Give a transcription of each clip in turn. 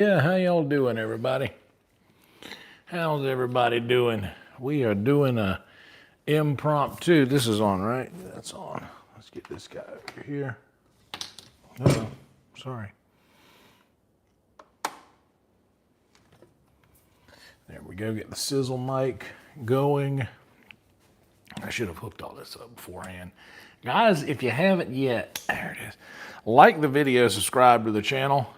Yeah, how y'all doing, everybody? How's everybody doing? We are doing a impromptu. This is on, right? That's on. Let's get this guy over here. Uh-oh, sorry. There we go. Get the sizzle mic going. I should have hooked all this up beforehand. Guys, if you haven't yet, there it is. Like the video, subscribe to the channel.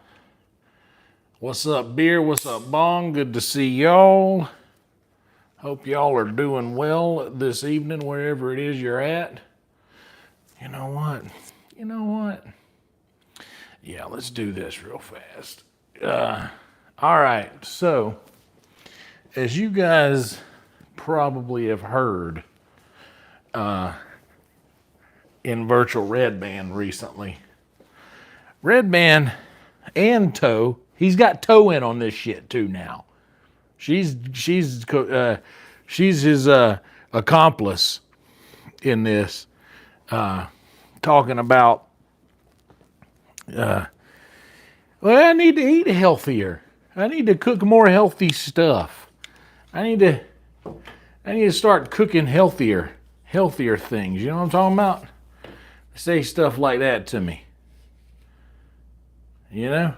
What's up, beer? What's up, bong? Good to see y'all. Hope y'all are doing well this evening, wherever it is you're at. You know what? Yeah, let's do this real fast. All right, so as you guys probably have heard in virtual Red Band recently, Red Band and Toe, he's got Toe in on this shit too now. She's his accomplice in this, talking about, well, I need to eat healthier. I need to cook more healthy stuff. I need to start cooking healthier things. You know what I'm talking about? Say stuff like that to me. You know?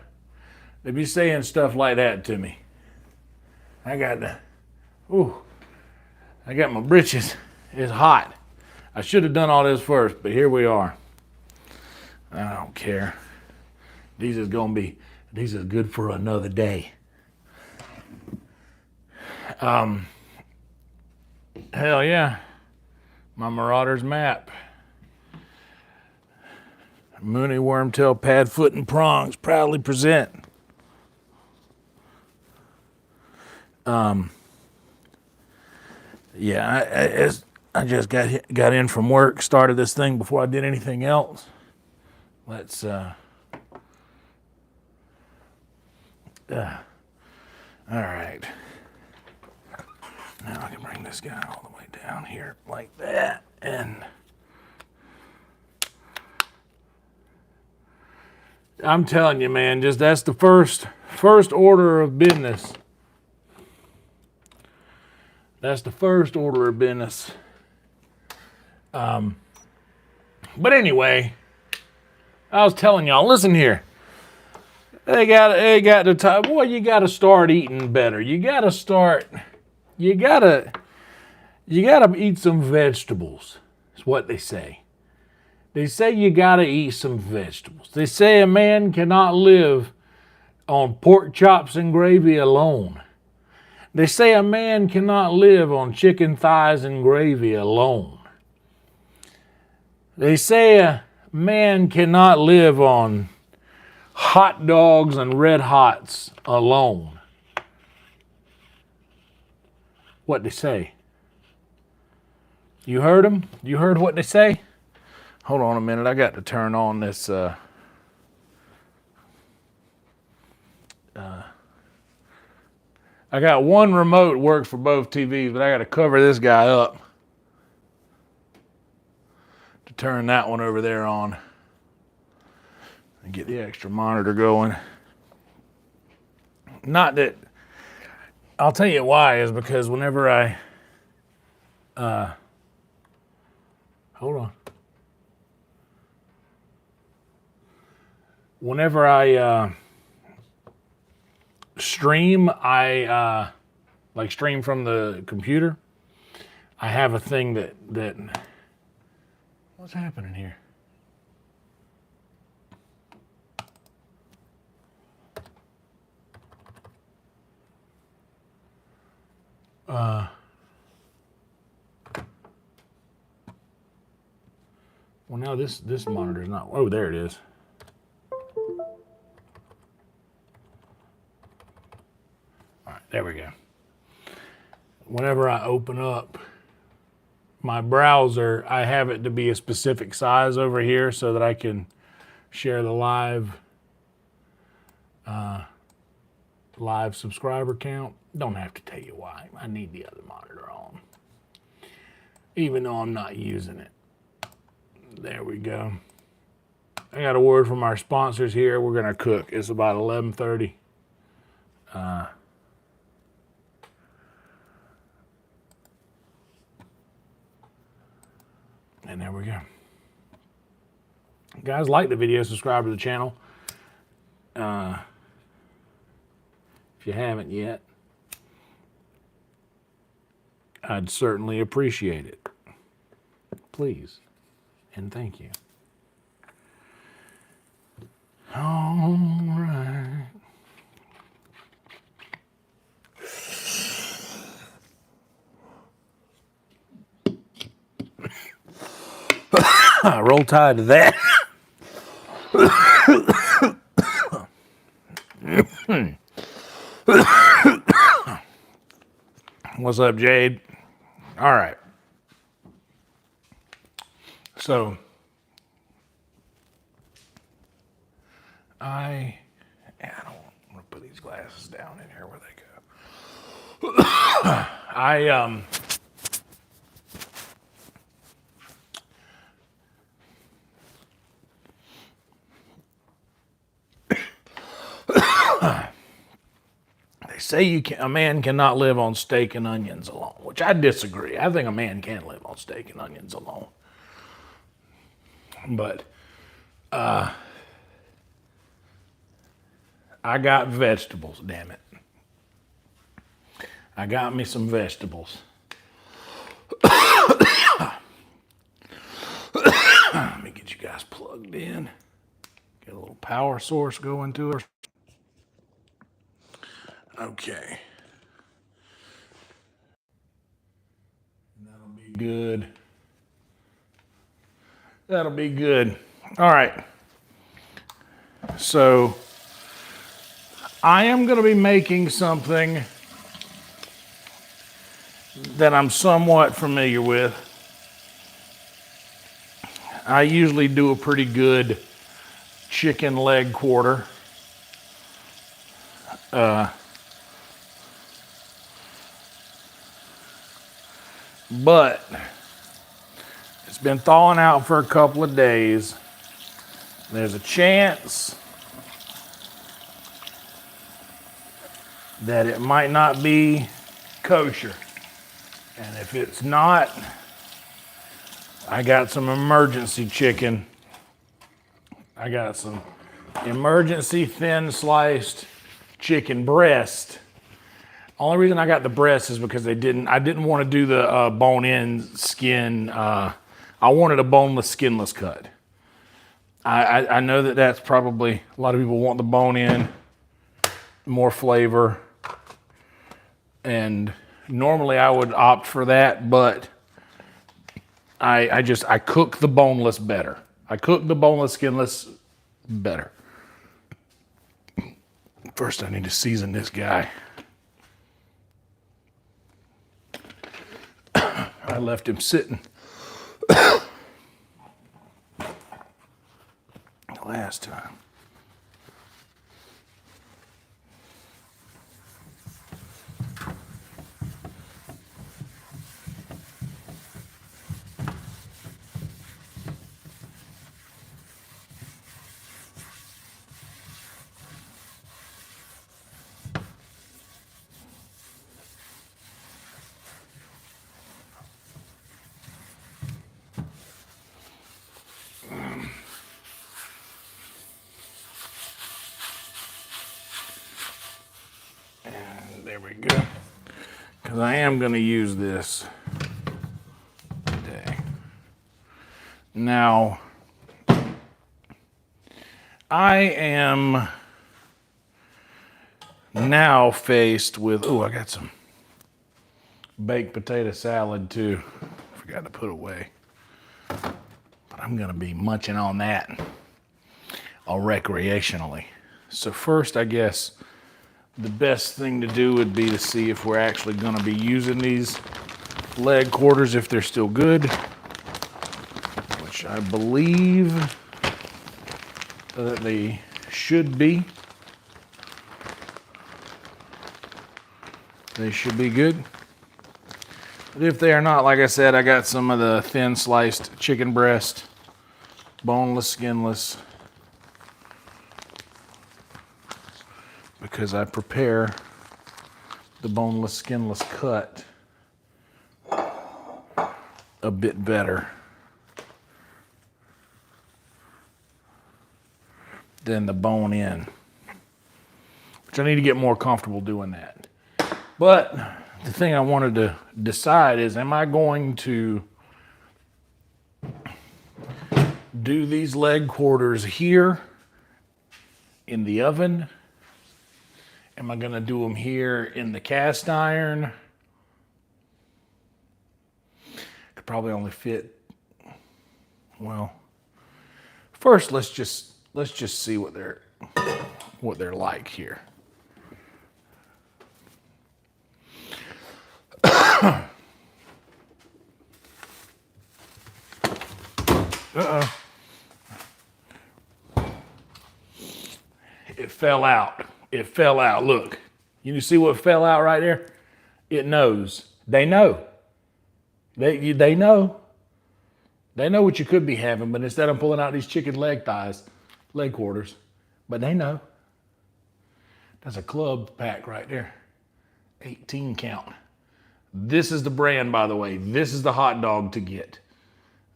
They be saying stuff like that to me. I got my britches. It's hot. I should have done all this first, but here we are. I don't care. These is good for another day. Hell yeah. My Marauders map. Mooney, Wormtail, Padfoot, and Prongs proudly present. Yeah, I just got in from work, started this thing before I did anything else. Let's all right. Now I can bring this guy all the way down here like that, and I'm telling you, man, just that's the first order of business. That's the first order of business. But anyway, I was telling y'all, listen here. They got the time. Boy, you got to start eating better. You got to eat some vegetables. That's what they say. They say you got to eat some vegetables. They say a man cannot live on pork chops and gravy alone. They say a man cannot live on chicken thighs and gravy alone. They say a man cannot live on hot dogs and red hots alone. What they say? You heard them? You heard what they say? Hold on a minute. I got to turn on this. I got one remote works for both TVs, but I got to cover this guy up to turn that one over there on and get the extra monitor going. Not that, I'll tell you why, is because whenever I, hold on. Whenever I stream, I like stream from the computer, I have a thing that what's happening here? Well, now this monitor's not. Oh, there it is. All right, there we go. Whenever I open up my browser, I have it to be a specific size over here so that I can share the live subscriber count. Don't have to tell you why. I need the other monitor on, even though I'm not using it. There we go. I got a word from our sponsors here. We're gonna cook. It's about 11:30. And there we go. Guys, like the video, subscribe to the channel. If you haven't yet, I'd certainly appreciate it. Please. And thank you. All right. Roll Tide to that. What's up, Jade? All right. So, I don't want to put these glasses down in here where they go. They say a man cannot live on steak and onions alone, which I disagree. I think a man can live on steak and onions alone. But I got vegetables, damn it. I got me some vegetables. Let me get you guys plugged in. Get a little power source going to it. Okay. That'll be good. That'll be good. All right. So I am going to be making something that I'm somewhat familiar with. I usually do a pretty good chicken leg quarter. But it's been thawing out for a couple of days. There's a chance that it might not be kosher. And if it's not, I got some emergency chicken. I got some emergency thin sliced chicken breast. Only reason I got the breast is because I didn't want to do the bone-in skin. I wanted a boneless, skinless cut. I know that that's probably, a lot of people want the bone-in, more flavor. And normally I would opt for that, but I cook the boneless better. I cook the boneless, skinless better. First I need to season this guy. I left him sitting last time. There we go. Because I am going to use this today. Now, I am now faced with, I got some baked potato salad too. Forgot to put away. But I'm going to be munching on that recreationally. So first, I guess, the best thing to do would be to see if we're actually going to be using these leg quarters, if they're still good, which I believe that they should be. They should be good. But if they are not, like I said, I got some of the thin sliced chicken breast, boneless, skinless, because I prepare the boneless, skinless cut a bit better than the bone in, which I need to get more comfortable doing that. But the thing I wanted to decide is, am I going to do these leg quarters here in the oven? Am I gonna do them here in the cast iron? Could probably only fit, well, first let's just see what they're like here. Uh-oh. It fell out. It fell out. Look. You see what fell out right there? It knows. They know. They know. They know what you could be having, but instead I'm pulling out these chicken leg thighs, leg quarters. But they know. That's a club pack right there. 18 count. This is the brand, by the way. This is the hot dog to get.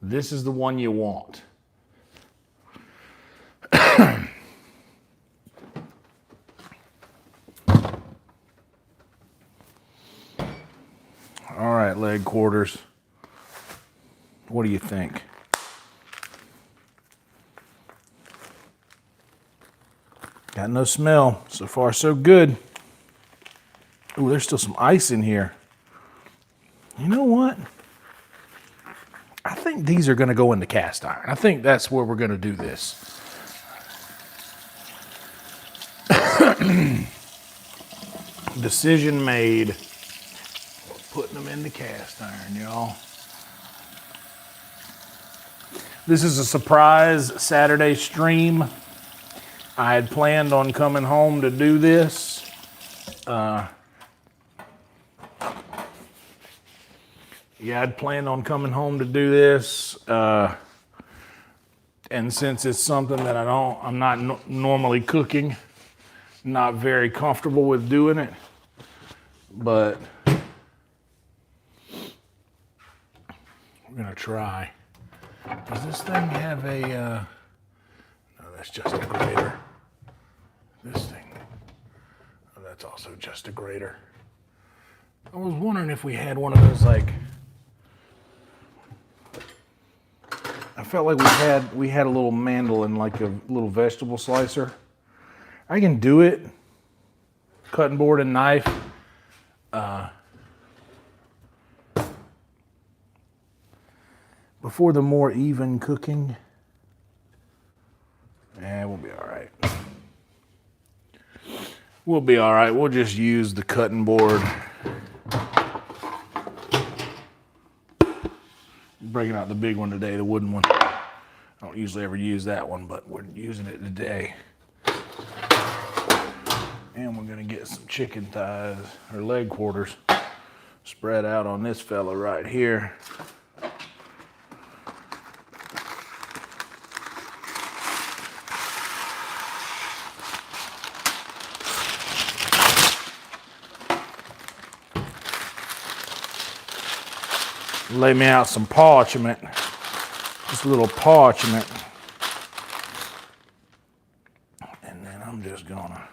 This is the one you want. All right, leg quarters. What do you think? Got no smell. So far, so good. Ooh, there's still some ice in here. You know what? I think these are going to go in the cast iron. I think that's where we're going to do this. Decision made. Putting them in the cast iron, y'all. This is a surprise Saturday stream. I had planned on coming home to do this. Yeah, I'd planned on coming home to do this. And since it's something that I'm not normally cooking, not very comfortable with doing it, but we're gonna try. Does this thing have a, no, that's just a grater. This thing, oh, that's also just a grater. I was wondering if we had one of those, like, I felt like we had a little mandolin, like a little vegetable slicer. I can do it, cutting board and knife. Before the more even cooking, we'll be all right. We'll be all right. We'll just use the cutting board. Breaking out the big one today, the wooden one. I don't usually ever use that one, but we're using it today. And we're gonna get some chicken thighs, or leg quarters, spread out on this fella right here. Lay me out some parchment, just a little parchment. And then I'm just gonna,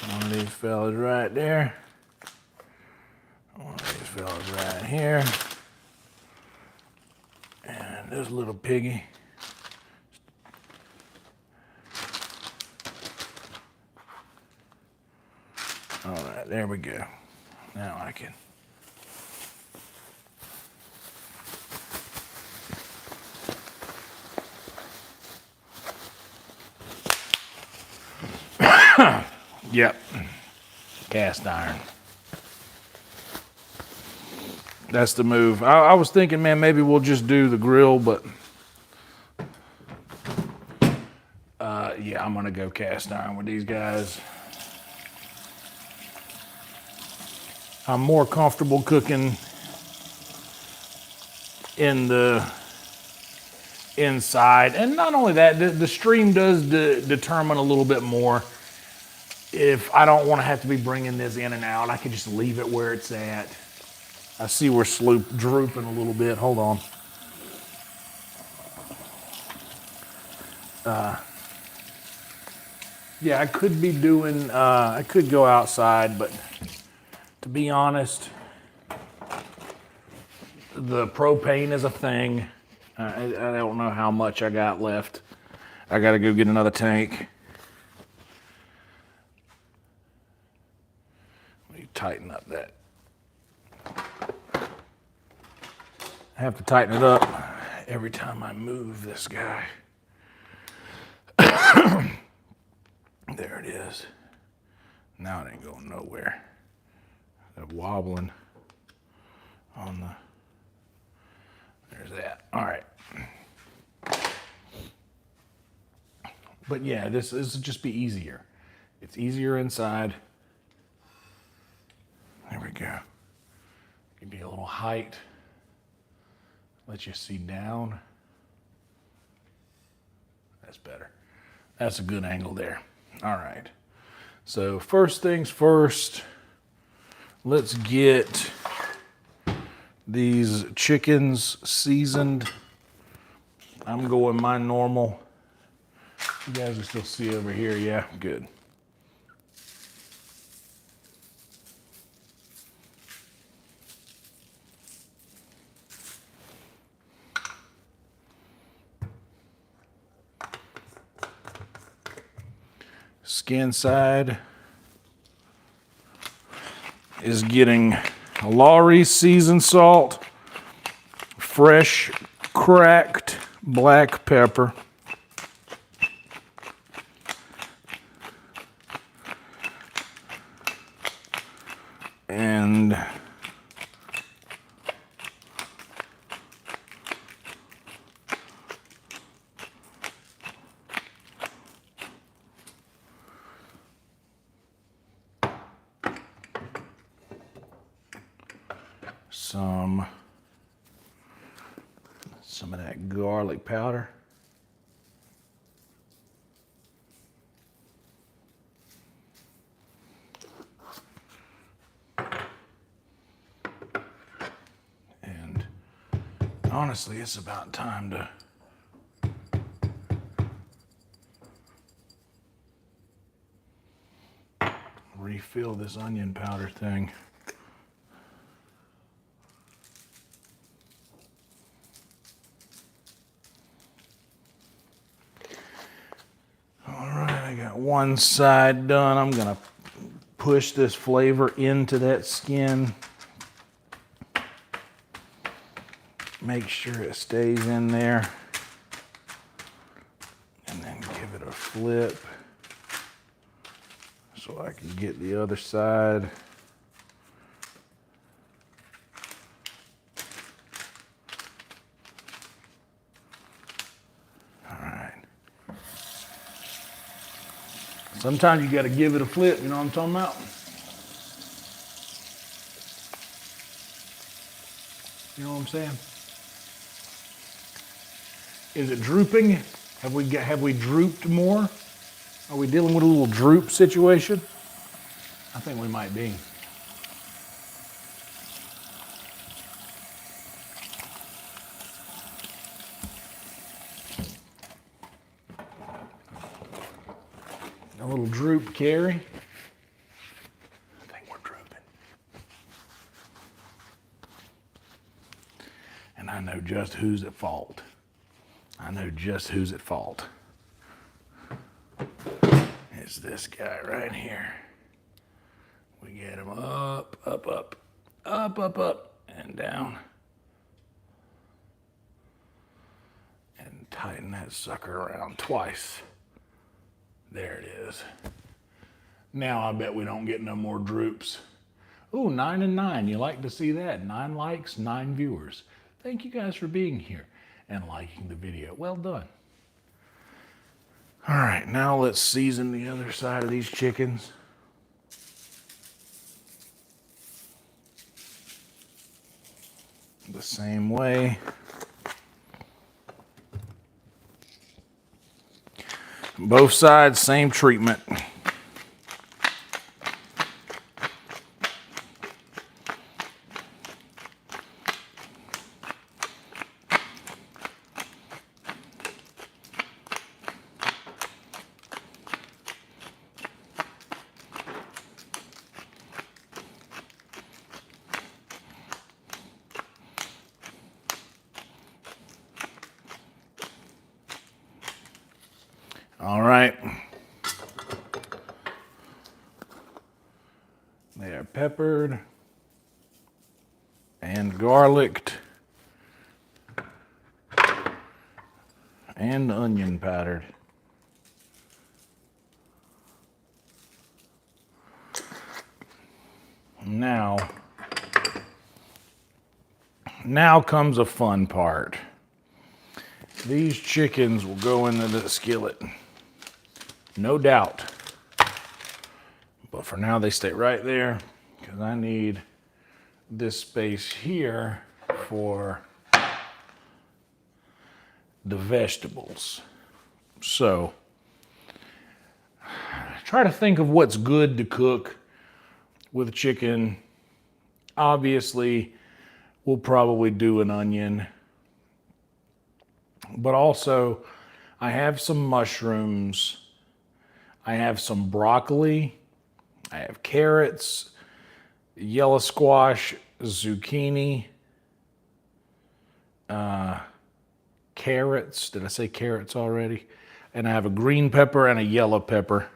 one of these fellas right there, one of these fellas right here, and this little piggy. All right, there we go. Now I can. Yep. Cast iron. That's the move. I was thinking, man, maybe we'll just do the grill, but yeah, I'm gonna go cast iron with these guys. I'm more comfortable cooking in the inside. And not only that, the stream does determine a little bit more. If I don't want to have to be bringing this in and out, I can just leave it where it's at. I see we're drooping a little bit. Hold on. Yeah, I could be doing, I could go outside, but to be honest, the propane is a thing. I don't know how much I got left. I got to go get another tank. Let me tighten up that. I have to tighten it up every time I move this guy. There it is. Now it ain't going nowhere. They're wobbling on the, there's that. All right. But yeah, this will just be easier. It's easier inside. There we go. Give you a little height. Let you see down. That's better. That's a good angle there. All right. So first things first, let's get these chickens seasoned. I'm going my normal. You guys can still see over here. Yeah, good. Skin side is getting Lawry's seasoned salt, fresh cracked black pepper, and some of that garlic powder. And honestly, it's about time to refill this onion powder thing. One side done. I'm gonna push this flavor into that skin. Make sure it stays in there. And then give it a flip so I can get the other side. Sometimes you got to give it a flip, you know what I'm talking about? You know what I'm saying? Is it drooping? Have we drooped more? Are we dealing with a little droop situation? I think we might be. A little droop carry. I think we're drooping. And I know just who's at fault. I know just who's at fault. It's this guy right here. We get him up, up, up, up, up, up, and down. And tighten that sucker around twice. There it is. Now I bet we don't get no more droops. Ooh, 9 and 9. You like to see that? 9 likes, 9 viewers. Thank you guys for being here and liking the video. Well done. All right, now let's season the other side of these chickens. The same way. Both sides, same treatment. All right. They are peppered and garlicked and onion powdered. Now comes a fun part. These chickens will go into the skillet, no doubt. But for now, they stay right there because I need this space here for the vegetables. So, try to think of what's good to cook with chicken. Obviously, we'll probably do an onion. But also, I have some mushrooms. I have some broccoli. I have carrots, yellow squash, zucchini, carrots. Did I say carrots already? And I have a green pepper and a yellow pepper.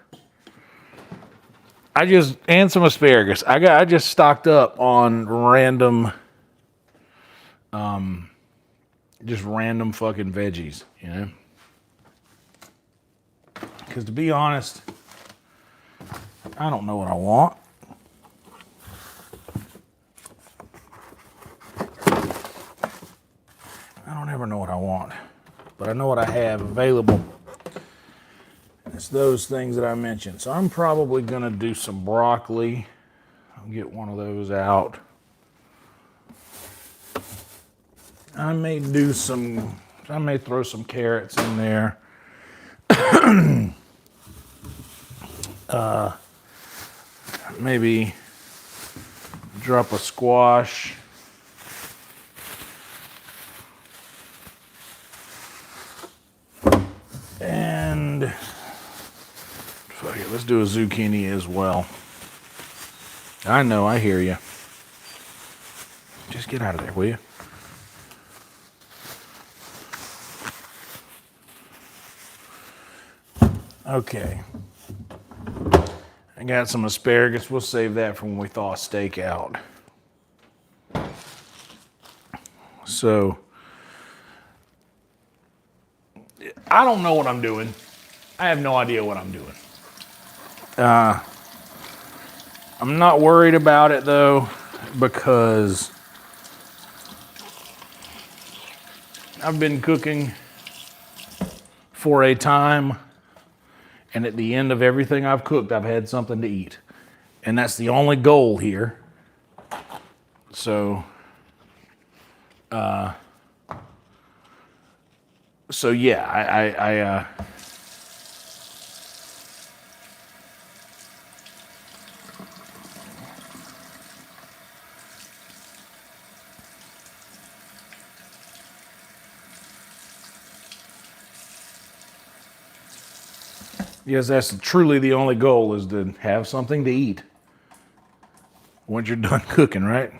And some asparagus. I just stocked up on random, just random fucking veggies, you know? Because to be honest, I don't know what I want. I don't ever know what I want, but I know what I have available. It's those things that I mentioned. So I'm probably going to do some broccoli. I'll get one of those out. I may throw some carrots in there. Maybe drop a squash. And fuck it, let's do a zucchini as well. I know, I hear you. Just get out of there, will you? Okay. I got some asparagus. We'll save that for when we thaw steak out. So, I don't know what I'm doing. I have no idea what I'm doing. I'm not worried about it though, because I've been cooking for a time, and at the end of everything I've cooked, I've had something to eat. And that's the only goal here. So yeah, yes, that's truly the only goal, is to have something to eat once you're done cooking, right?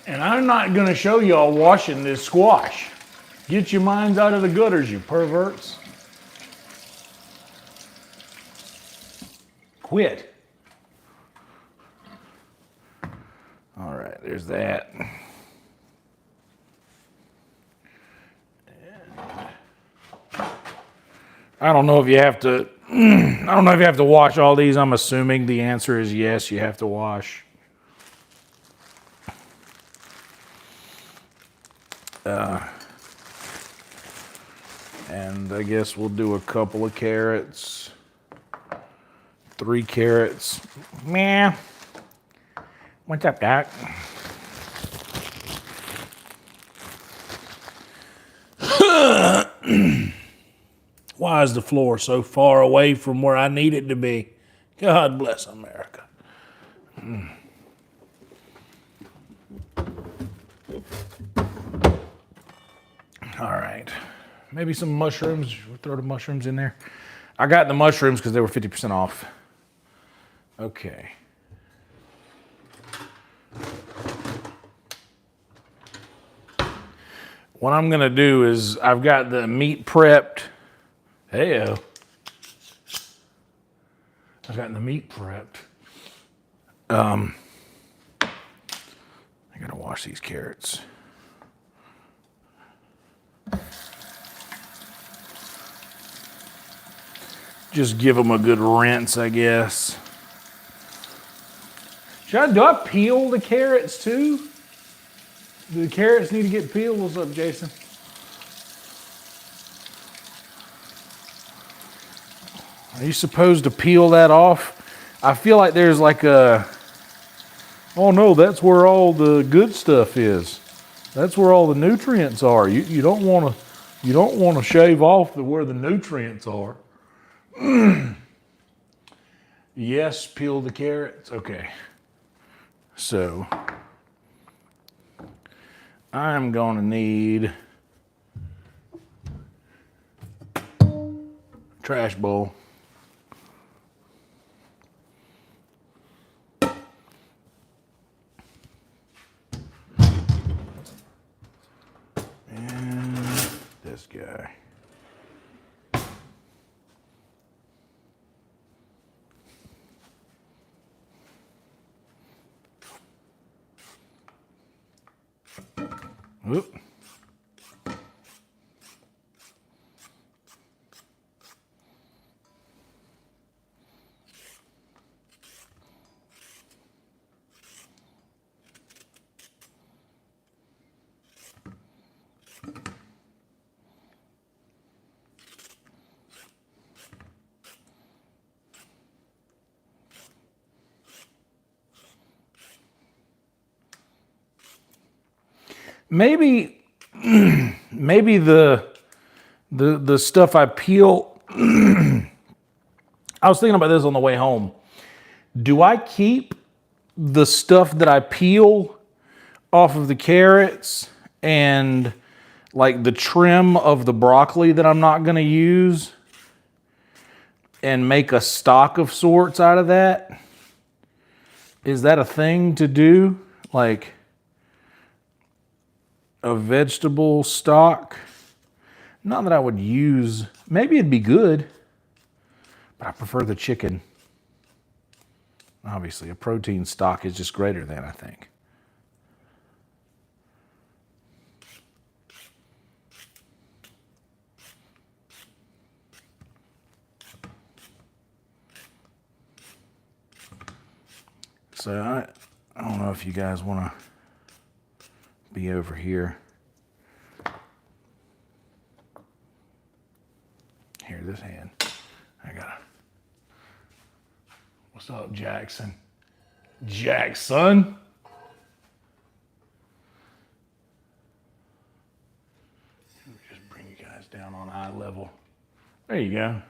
And I'm not going to show y'all washing this squash. Get your minds out of the gutters, you perverts. Quit. All right, there's that. I don't know if you have to, I don't know if you have to wash all these. I'm assuming the answer is yes, you have to wash. And I guess we'll do a couple of carrots. 3 carrots. Meh. What's up, Doc? Why is the floor so far away from where I need it to be? God bless America. All right. Maybe some mushrooms. We'll throw the mushrooms in there. I got the mushrooms because they were 50% off. Okay. What I'm going to do is I've got the meat prepped. Hey-o. I've got the meat prepped. I got to wash these carrots. Just give them a good rinse, I guess. Do I peel the carrots too? Do the carrots need to get peeled? What's up, Jason? Are you supposed to peel that off? I feel like there's like a, oh no, that's where all the good stuff is. That's where all the nutrients are. You don't want to shave off where the nutrients are. Yes, peel the carrots. Okay. So I'm going to need a trash bowl. And this guy. Whoop. Maybe the stuff I peel. I was thinking about this on the way home. Do I keep the stuff that I peel off of the carrots and like the trim of the broccoli that I'm not going to use and make a stock of sorts out of that? Is that a thing to do? Like a vegetable stock? Not that I would use. Maybe it'd be good, but I prefer the chicken. Obviously, a protein stock is just greater than, I think. So I don't know if you guys want to be over here. Here, this hand. I gotta. What's up, Jackson? Jackson? Just bring you guys down on eye level. There you go.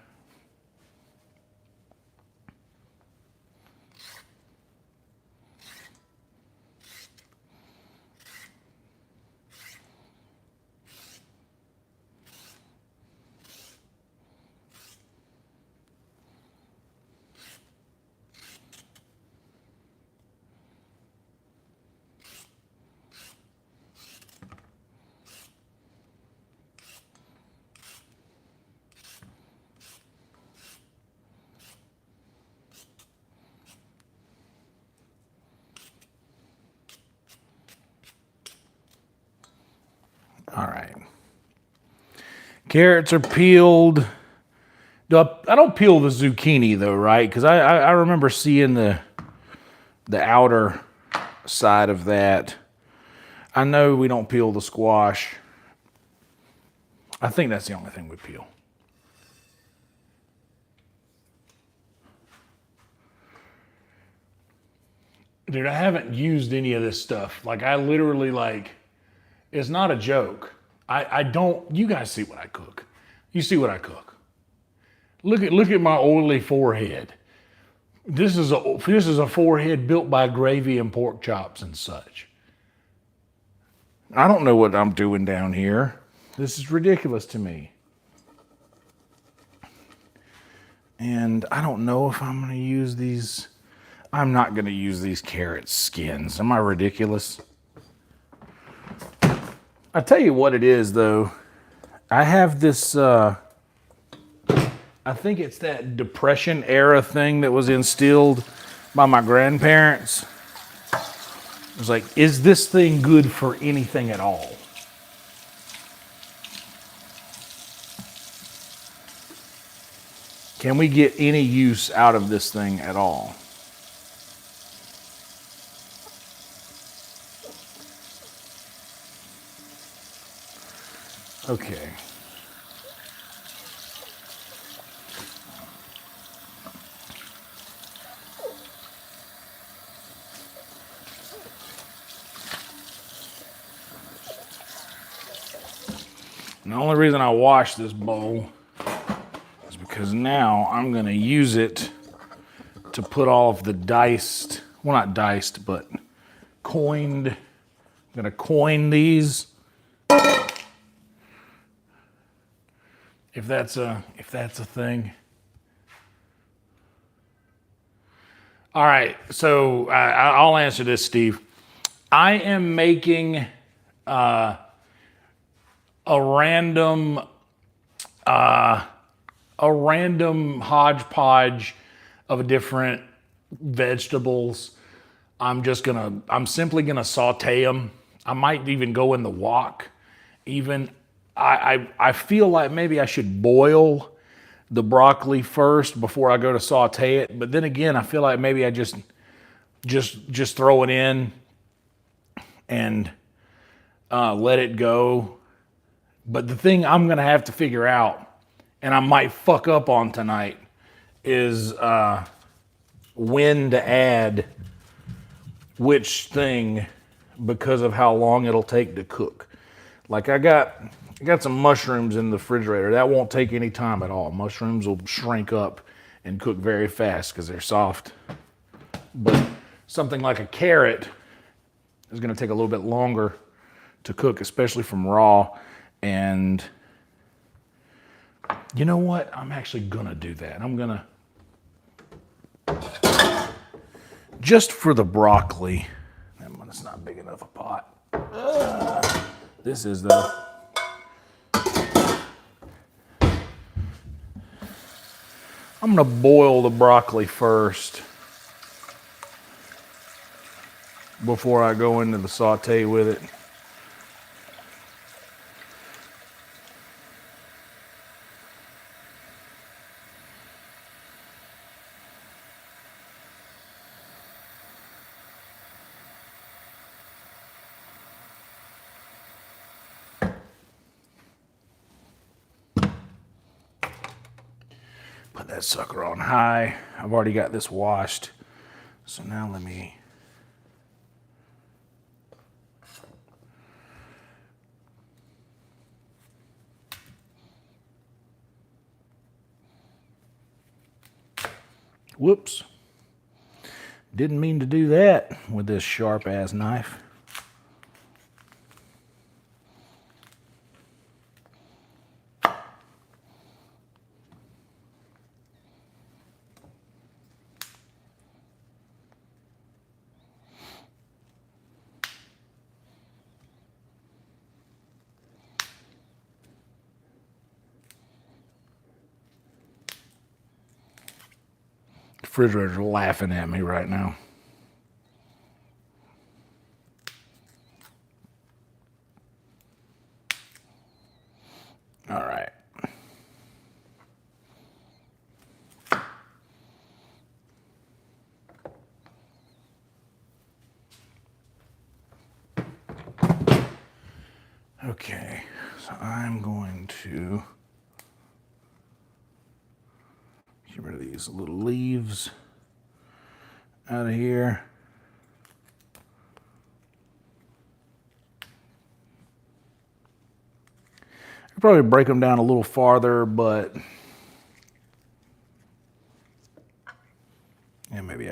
All right. Carrots are peeled. I don't peel the zucchini though, right? Because I remember seeing the outer side of that. I know we don't peel the squash. I think that's the only thing we peel. Dude, I haven't used any of this stuff. Like I literally it's not a joke. I don't, you guys see what I cook. You see what I cook. Look at my oily forehead. This is a forehead built by gravy and pork chops and such. I don't know what I'm doing down here. This is ridiculous to me. And I don't know if I'm going to use these. I'm not going to use these carrot skins. Am I ridiculous? I tell you what it is, though. I have this, I think it's that Depression era thing that was instilled by my grandparents. It was like, is this thing good for anything at all? Can we get any use out of this thing at all? Okay. And the only reason I wash this bowl is because now I'm going to use it to put all of the diced, well, not diced, but coined. I'm going to coin these. If that's a thing. All right, so I'll answer this, Steve. I am making a random hodgepodge of different vegetables. I'm simply gonna saute them. I might even go in the wok. Even I feel like maybe I should boil the broccoli first before I go to saute it. But then again, I feel like maybe I just throw it in and let it go. But the thing I'm gonna have to figure out, and I might fuck up on tonight, is when to add which thing because of how long it'll take to cook. Like I got some mushrooms in the refrigerator. That won't take any time at all. Mushrooms will shrink up and cook very fast because they're soft. But something like a carrot is going to take a little bit longer to cook, especially from raw. And you know what? I'm actually going to do that. I'm going to, just for the broccoli, that one is not big enough a pot. This is though. I'm gonna boil the broccoli first before I go into the saute with it. Put that sucker on high. I've already got this washed. So now let me whoops. Didn't mean to do that with this sharp ass knife. Refrigerator's laughing at me right now. All right. Okay, so I'm going to get rid of these little leaves out of here. I could probably break them down a little farther, but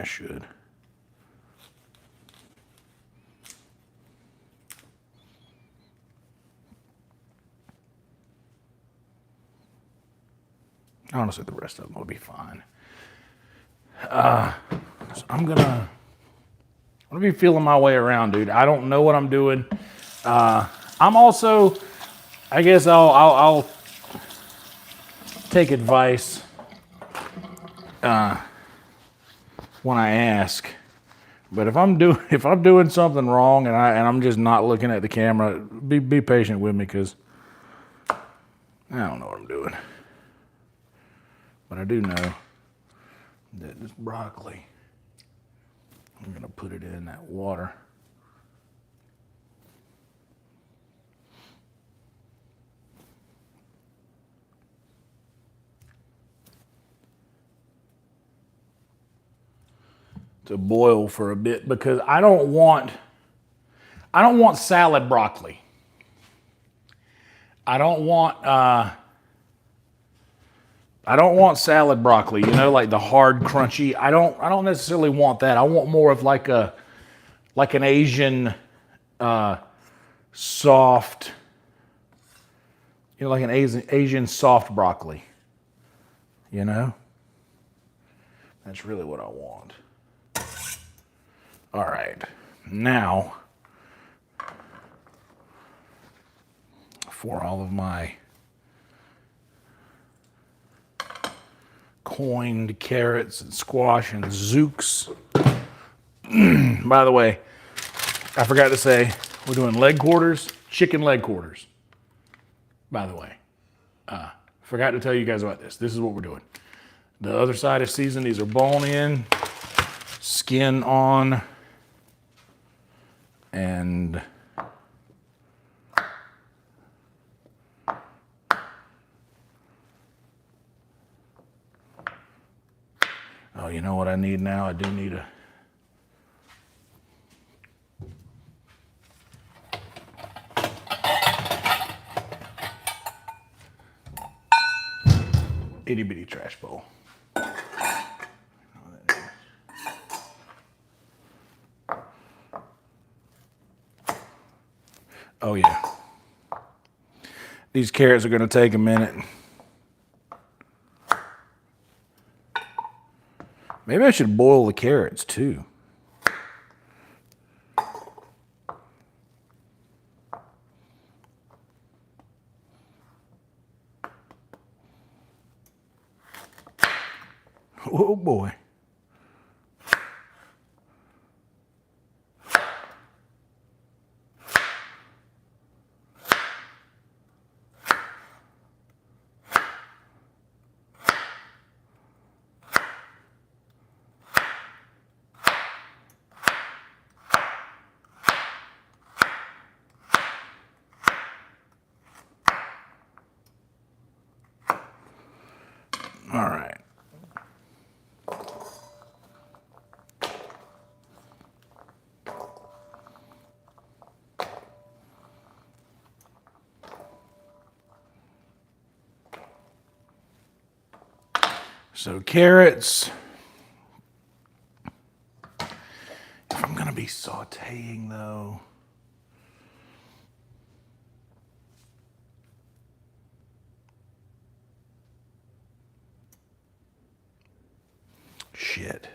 I should. Honestly, the rest of them will be fine. So I'm gonna be feeling my way around, dude. I don't know what I'm doing. I'm also, I guess I'll take advice when I ask. But if I'm doing something wrong and I'm just not looking at the camera, be patient with me, because I don't know what I'm doing. But I do know that this broccoli, I'm gonna put it in that water. To boil for a bit, because I don't want salad broccoli. I don't want salad broccoli, you know, like the hard, crunchy. I don't necessarily want that. I want more of like an Asian soft, you know, like an Asian soft broccoli. You know? That's really what I want. All right. Now, for all of my coined carrots and squash and zooks. By the way, I forgot to say, we're doing leg quarters, chicken leg quarters. By the way, forgot to tell you guys about this. This is what we're doing. The other side is seasoned. These are bone in, skin on, and oh, you know what I need now? I do need a itty bitty trash bowl. Oh yeah. These carrots are going to take a minute. Maybe I should boil the carrots too. Oh boy. All right. So carrots, if I'm gonna be sauteing though, shit.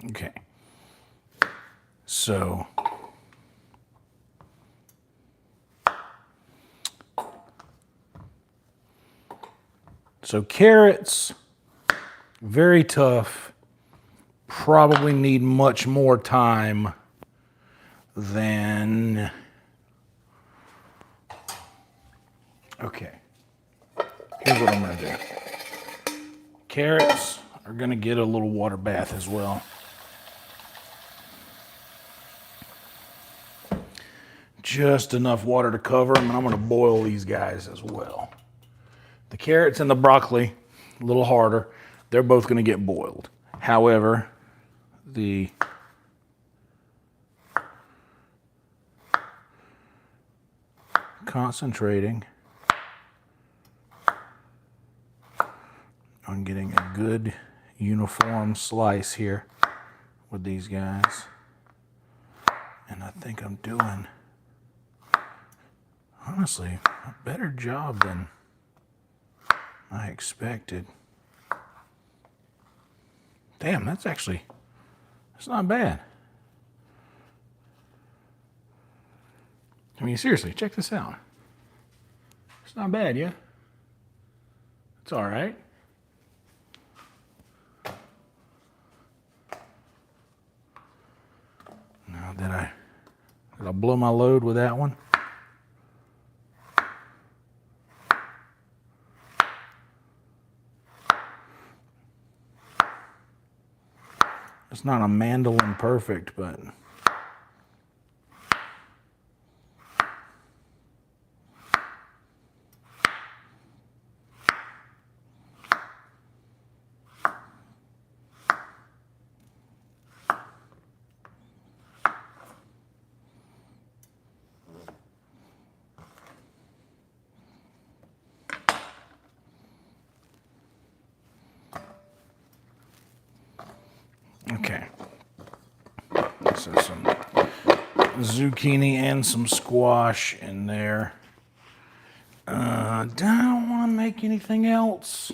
Okay. So carrots, very tough, probably need much more time than, okay, here's what I'm gonna do. Carrots are gonna get a little water bath as well. Just enough water to cover them, and I'm gonna boil these guys as well. The carrots and the broccoli, a little harder. They're both gonna get boiled. However, the concentrating on getting a good uniform slice here with these guys. And I think I'm doing, honestly, a better job than I expected. Damn, that's not bad. I mean, seriously, check this out. It's not bad, yeah? It's all right. Now, did I blow my load with that one? It's not a mandolin perfect, but okay. So some zucchini and some squash in there. I don't want to make anything else.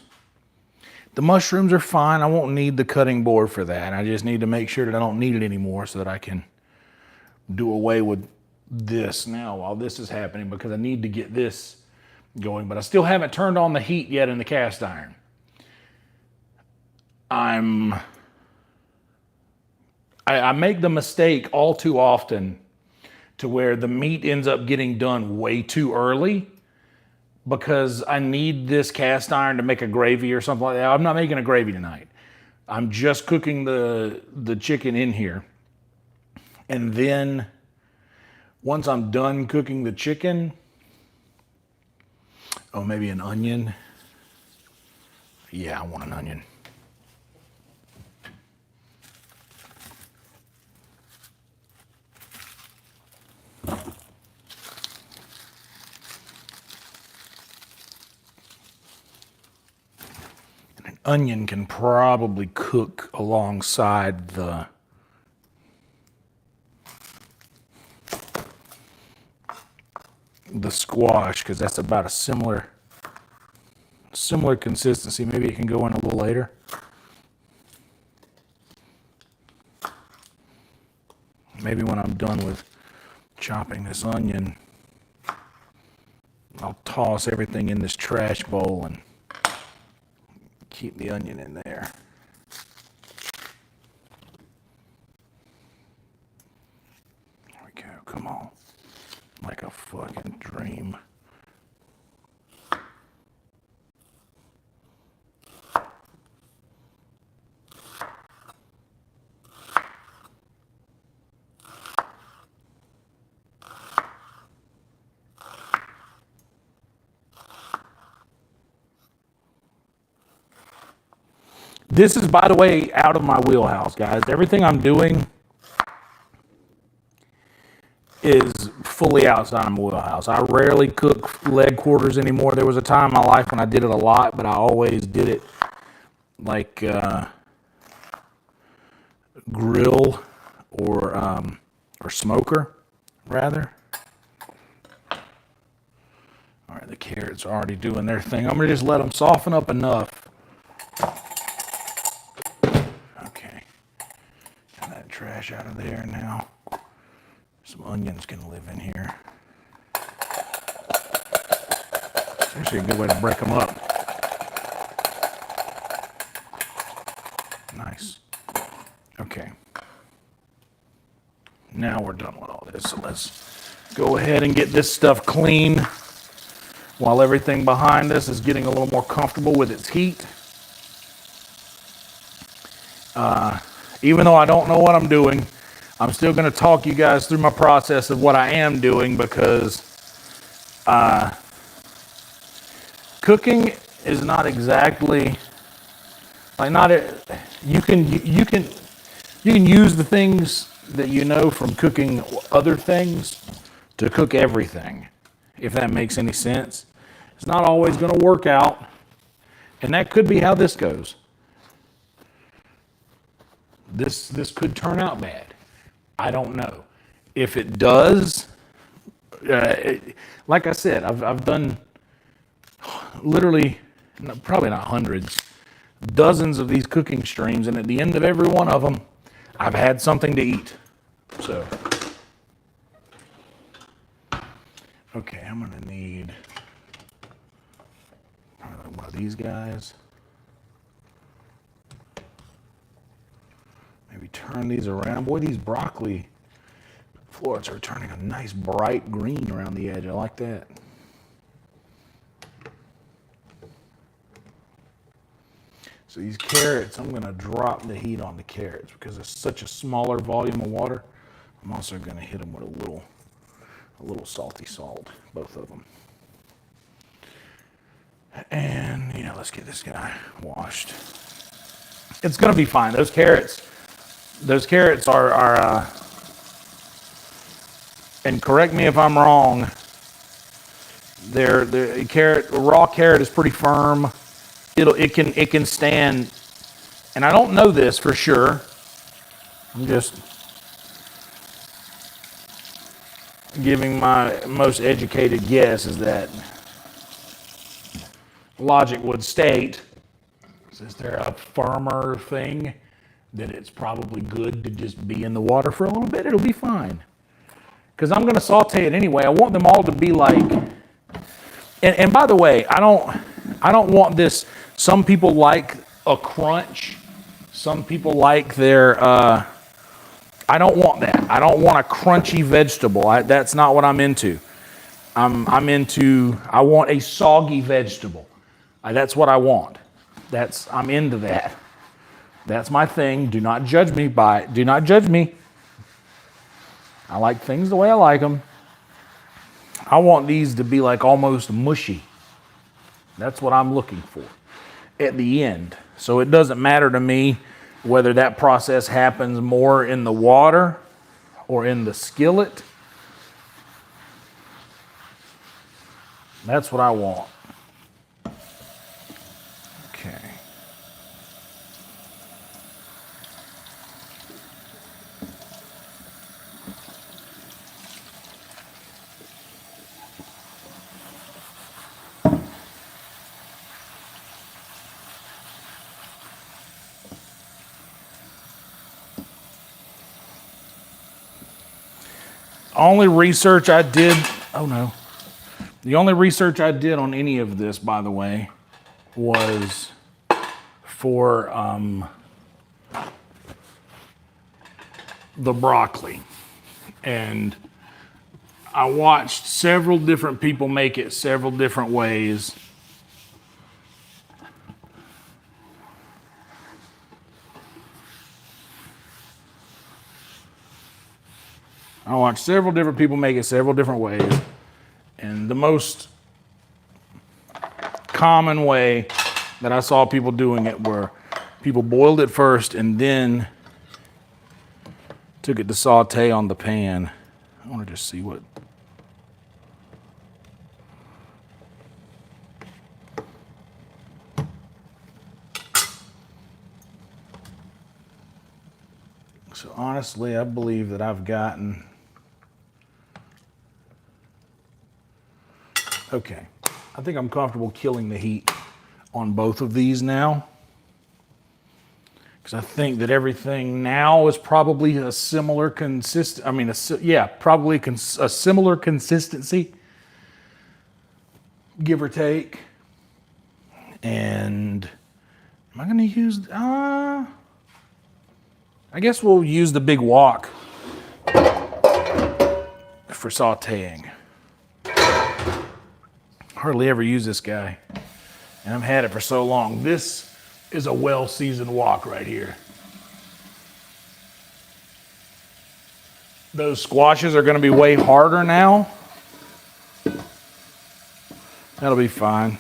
The mushrooms are fine. I won't need the cutting board for that. I just need to make sure that I don't need it anymore so that I can do away with this now while this is happening, because I need to get this going. But I still haven't turned on the heat yet in the cast iron. I make the mistake all too often to where the meat ends up getting done way too early because I need this cast iron to make a gravy or something like that. I'm not making a gravy tonight. I'm just cooking the chicken in here. And then once I'm done cooking the chicken, oh, maybe an onion. Yeah, I want an onion. Onion can probably cook alongside the squash, because that's about a similar consistency. Maybe it can go in a little later. Maybe when I'm done with chopping this onion, I'll toss everything in this trash bowl and keep the onion in there. There we go. Come on. Like a fucking dream. This is, by the way, out of my wheelhouse, guys. Everything I'm doing is fully outside of my wheelhouse. I rarely cook leg quarters anymore. There was a time in my life when I did it a lot, but I always did it like grill or smoker, rather. All right, the carrots are already doing their thing. I'm going to just let them soften up enough. Trash out of there now. Some onions can live in here. It's actually a good way to break them up. Nice. Okay. Now we're done with all this. So let's go ahead and get this stuff clean while everything behind us is getting a little more comfortable with its heat. Even though I don't know what I'm doing, I'm still going to talk you guys through my process of what I am doing, because cooking is not exactly like you can use the things that you know from cooking other things to cook everything. if that makes any sense. It's not always going to work out, and that could be how this goes. This could turn out bad. I don't know. If it does, like I said, I've done literally, probably not hundreds, dozens of these cooking streams, and at the end of every one of them, I've had something to eat. So, okay, I'm gonna need one of these guys. Maybe turn these around. Boy, these broccoli florets are turning a nice bright green around the edge. I like that. So these carrots, I'm going to drop the heat on the carrots because it's such a smaller volume of water. I'm also going to hit them with a little salty salt, both of them. And yeah, let's get this guy washed. It's going to be fine. Those carrots are and correct me if I'm wrong, raw carrot is pretty firm. It can stand, and I don't know this for sure. I'm just giving my most educated guess is that logic would state, is there a firmer thing, that it's probably good to just be in the water for a little bit. It'll be fine. Because I'm going to saute it anyway. I want them all to be like, and by the way, I don't want this. Some people like a crunch. Some people like their, I don't want that. I don't want a crunchy vegetable. That's not what I'm into. I want a soggy vegetable. That's what I want. I'm into that. That's my thing. Do not judge me do not judge me. I like things the way I like them. I want these to be like almost mushy. That's what I'm looking for at the end. So it doesn't matter to me whether that process happens more in the water or in the skillet. That's what I want. Okay. Only research I did, the only research I did on any of this, by the way, was for the broccoli. And I watched several different people make it several different ways. I watched several different people make it several different ways. And the most common way that I saw people doing it were people boiled it first and then took it to saute on the pan. I want to just see what. So honestly, I believe that I've gotten. Okay, I think I'm comfortable killing the heat on both of these now. Because I think that everything now is probably a similar probably a similar consistency, give or take. And am I going to use, I guess we'll use the big wok for sauteing. Hardly ever use this guy, and I've had it for so long. This is a well-seasoned wok right here. Those squashes are going to be way harder now. That'll be fine.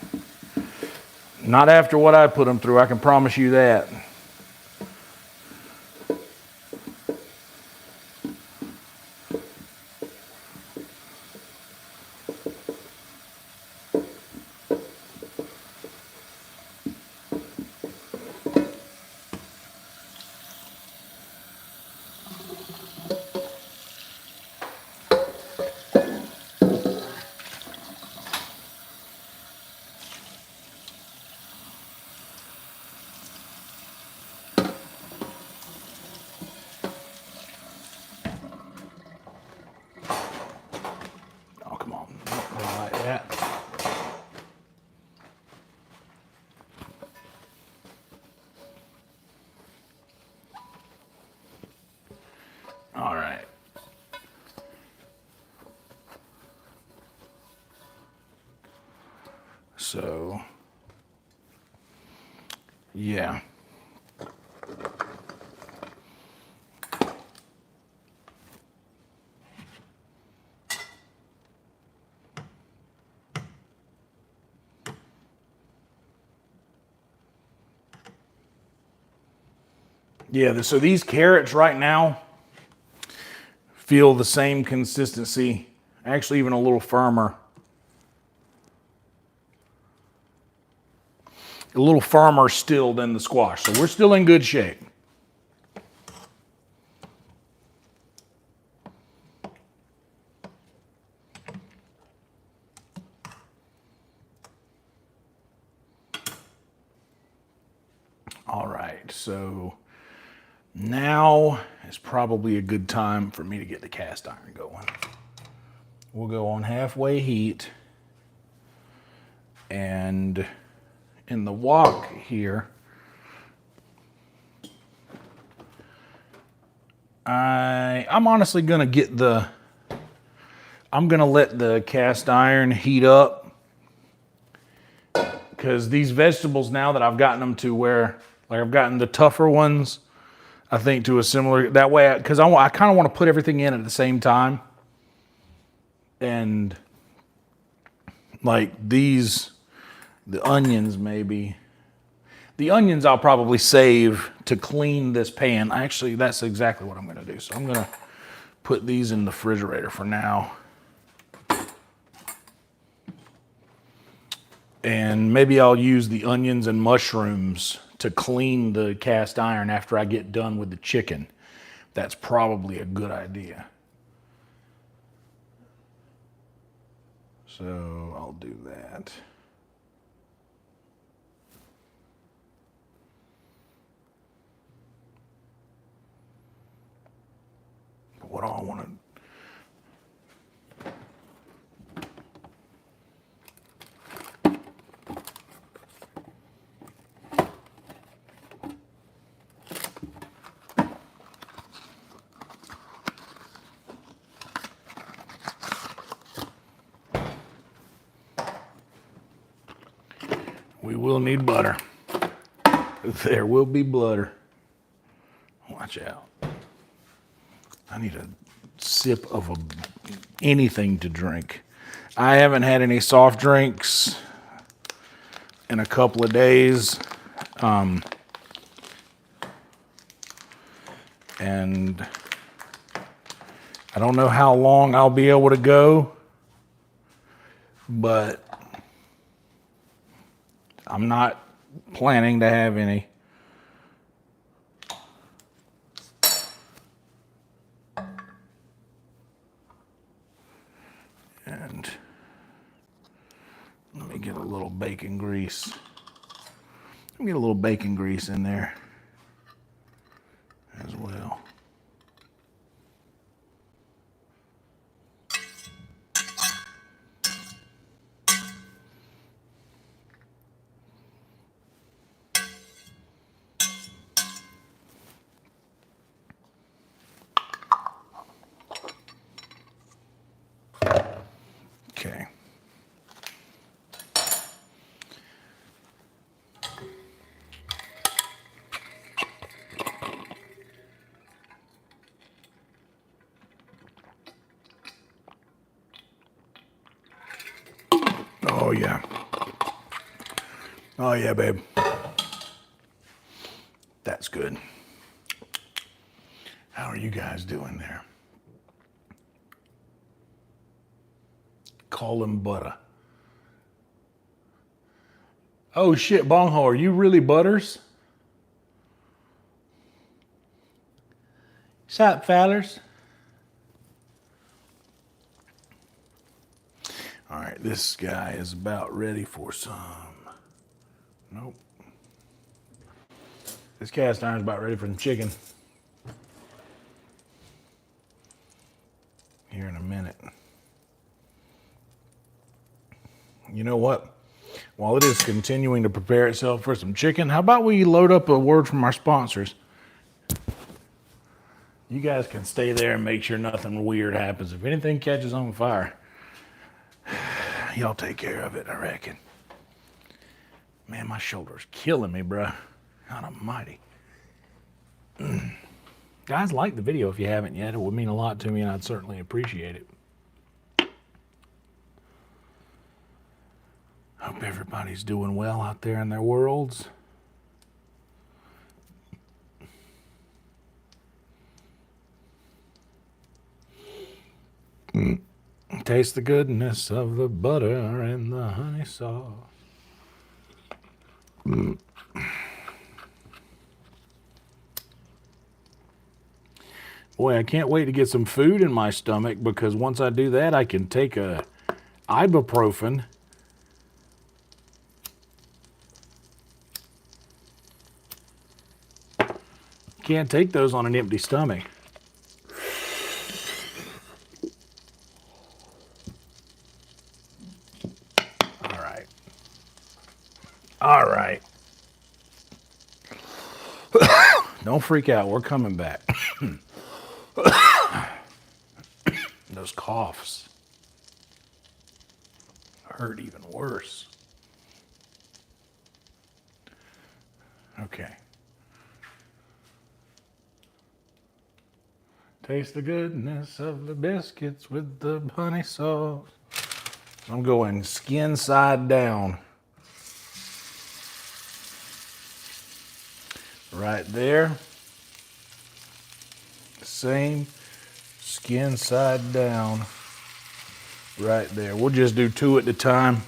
Not after what I put them through, I can promise you that. So, yeah. Yeah, so these carrots right now feel the same consistency, actually even a little firmer. A little firmer still than the squash, so we're still in good shape. All right, so now is probably a good time for me to get the cast iron going. We'll go on halfway heat, and in the wok here, I'm honestly gonna I'm gonna let the cast iron heat up, because these vegetables, now that I've gotten them to where, like I've gotten the tougher ones, I think to a similar, that way, because I kind of want to put everything in at the same time. And like these, the onions maybe. The onions I'll probably save to clean this pan. Actually, that's exactly what I'm going to do. So I'm going to put these in the refrigerator for now. And maybe I'll use the onions and mushrooms to clean the cast iron after I get done with the chicken. That's probably a good idea. So I'll do that. But what all I want to we will need butter. There will be butter. Watch out. I need a sip of anything to drink. I haven't had any soft drinks in a couple of days. And I don't know how long I'll be able to go, but I'm not planning to have any. And let me get a little bacon grease. Let me get a little bacon grease in there as well. Okay. Oh yeah. Oh yeah, babe. That's good. How are you guys doing there? Call him butter. Oh shit, Bongho, are you really Butters? Sup, fellers? All right, this guy is about ready for some. Nope. This cast iron's about ready for some chicken. Here in a minute. You know what? While it is continuing to prepare itself for some chicken, how about we load up a word from our sponsors? You guys can stay there and make sure nothing weird happens. If anything catches on fire, y'all take care of it, I reckon. Man, my shoulder's killing me, bro. God almighty. Guys, like the video if you haven't yet. It would mean a lot to me, and I'd certainly appreciate it. Hope everybody's doing well out there in their worlds. Taste the goodness of the butter and the honey sauce. Boy, I can't wait to get some food in my stomach, because once I do that, I can take a ibuprofen. Can't take those on an empty stomach. All right. All right. Don't freak out. We're coming back. Those coughs hurt even worse. Okay. Taste the goodness of the biscuits with the honey sauce. I'm going skin side down. Right there. Same skin side down. Right there. We'll just do 2 at a time.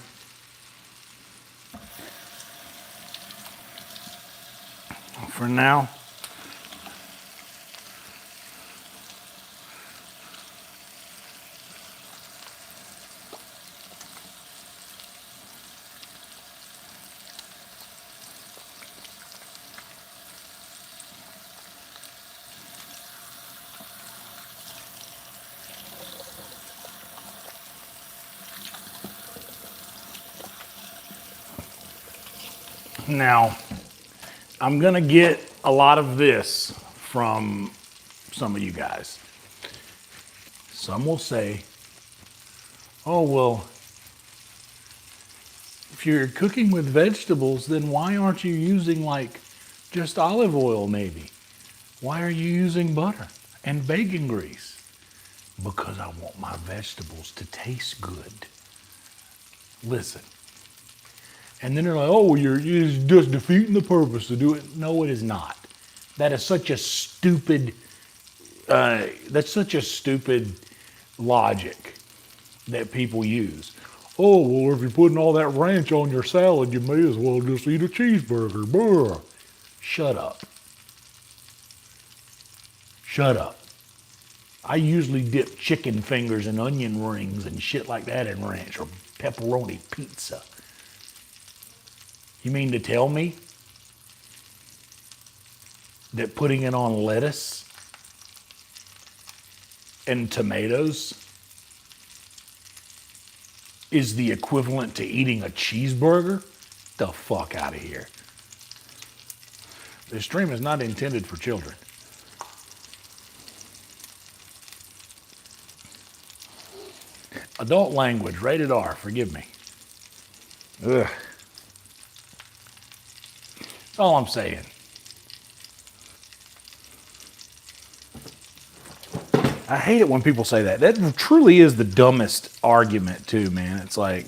For now. Now, I'm gonna get a lot of this from some of you guys. Some will say, oh, well, if you're cooking with vegetables, then why aren't you using like just olive oil maybe? Why are you using butter and bacon grease? Because I want my vegetables to taste good. Listen. And then they're like, oh, well, you're just defeating the purpose to do it. No, it is not. That is such a stupid, logic that people use. Oh, well, if you're putting all that ranch on your salad, you may as well just eat a cheeseburger. Brr. Shut up. Shut up. I usually dip chicken fingers and onion rings and shit like that in ranch, or pepperoni pizza. You mean to tell me that putting it on lettuce and tomatoes is the equivalent to eating a cheeseburger? The fuck out of here. This stream is not intended for children. Adult language, rated R, forgive me. Ugh. That's all I'm saying. I hate it when people say that. That truly is the dumbest argument too, man. It's like,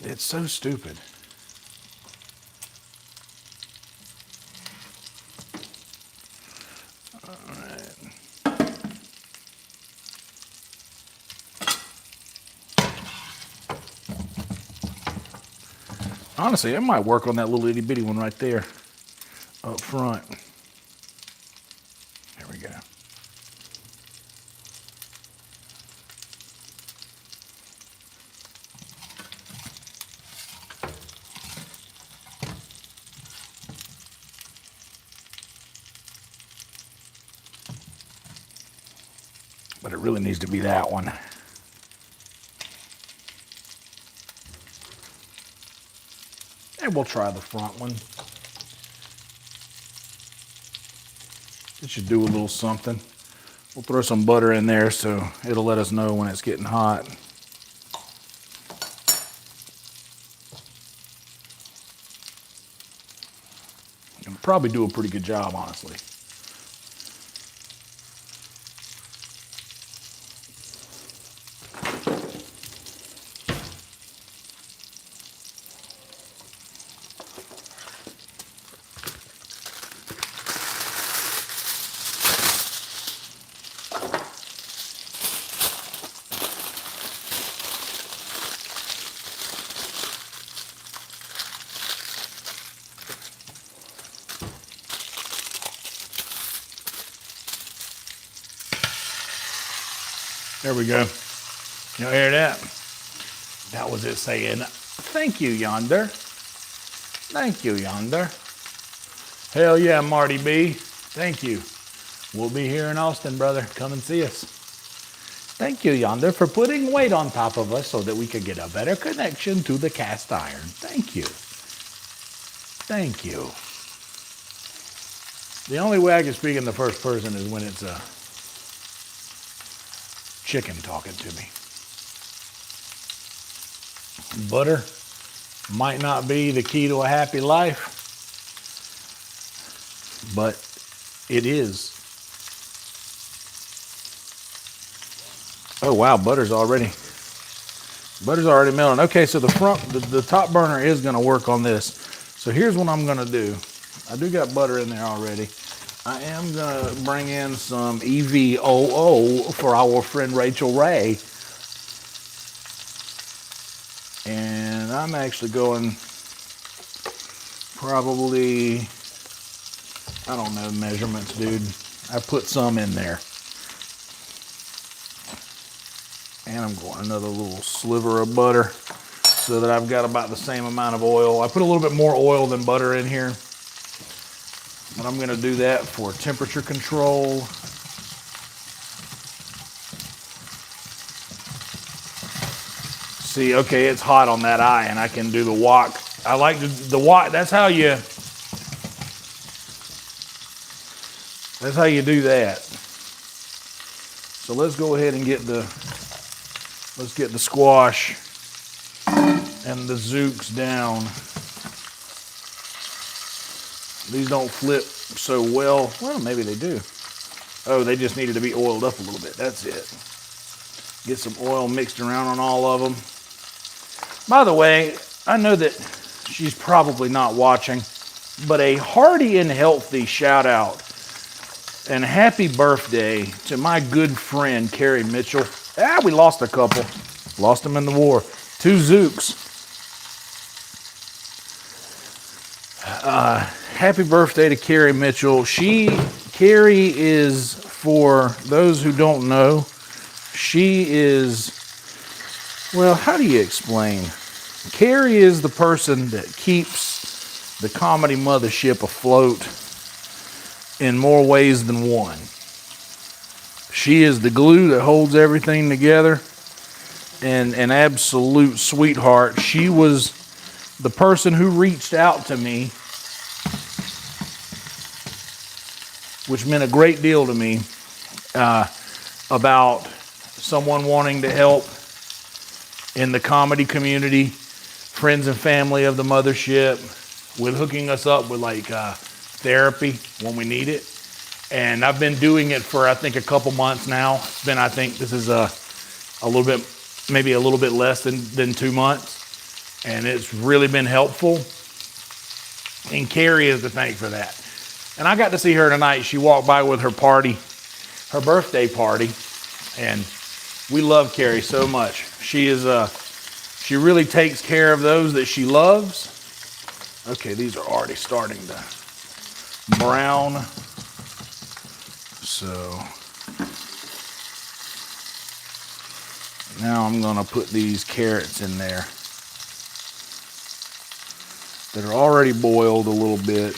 it's so stupid. Honestly, I might work on that little itty bitty one right there up front. There we go. But it really needs to be that one. And we'll try the front one. It should do a little something. We'll throw some butter in there so it'll let us know when it's getting hot. It'll probably do a pretty good job, honestly. There we go. You hear that? That was it saying, thank you, Yonder. Thank you, Yonder. Hell yeah, Marty B. Thank you. We'll be here in Austin, brother. Come and see us. Thank you, Yonder, for putting weight on top of us so that we could get a better connection to the cast iron. Thank you. Thank you. The only way I can speak in the first person is when it's a chicken talking to me. Butter might not be the key to a happy life, but it is. Oh wow, butter's already melting. Okay, so the top burner is gonna work on this. So here's what I'm gonna do. I do got butter in there already. I am gonna bring in some EVOO for our friend Rachel Ray. And I'm actually going probably, I don't know measurements, dude. I put some in there. And I'm going another little sliver of butter so that I've got about the same amount of oil. I put a little bit more oil than butter in here. But I'm gonna do that for temperature control. See, okay, it's hot on that eye and I can do the wok. I like the wok, that's how you do that. So let's go ahead and get the squash and the zooks down. These don't flip so well. Well, maybe they do. Oh, they just needed to be oiled up a little bit. That's it. Get some oil mixed around on all of them. By the way, I know that she's probably not watching, but a hearty and healthy shout out and happy birthday to my good friend, Carrie Mitchell. We lost a couple. Lost them in the war. 2 zooks. Happy birthday to Carrie Mitchell. Carrie is, for those who don't know, she is, well, how do you explain? Carrie is the person that keeps the comedy mothership afloat in more ways than one. She is the glue that holds everything together, and an absolute sweetheart. She was the person who reached out to me, which meant a great deal to me, about someone wanting to help in the comedy community, friends and family of the mothership, with hooking us up with like therapy when we need it. And I've been doing it for, I think, a couple months now. It's been, I think this is a little bit, maybe a little bit less than 2 months. And it's really been helpful. And Carrie is to thank for that. And I got to see her tonight. She walked by with her party, her birthday party. And we love Carrie so much. She is, she really takes care of those that she loves. Okay, these are already starting to brown. So now I'm going to put these carrots in there that are already boiled a little bit.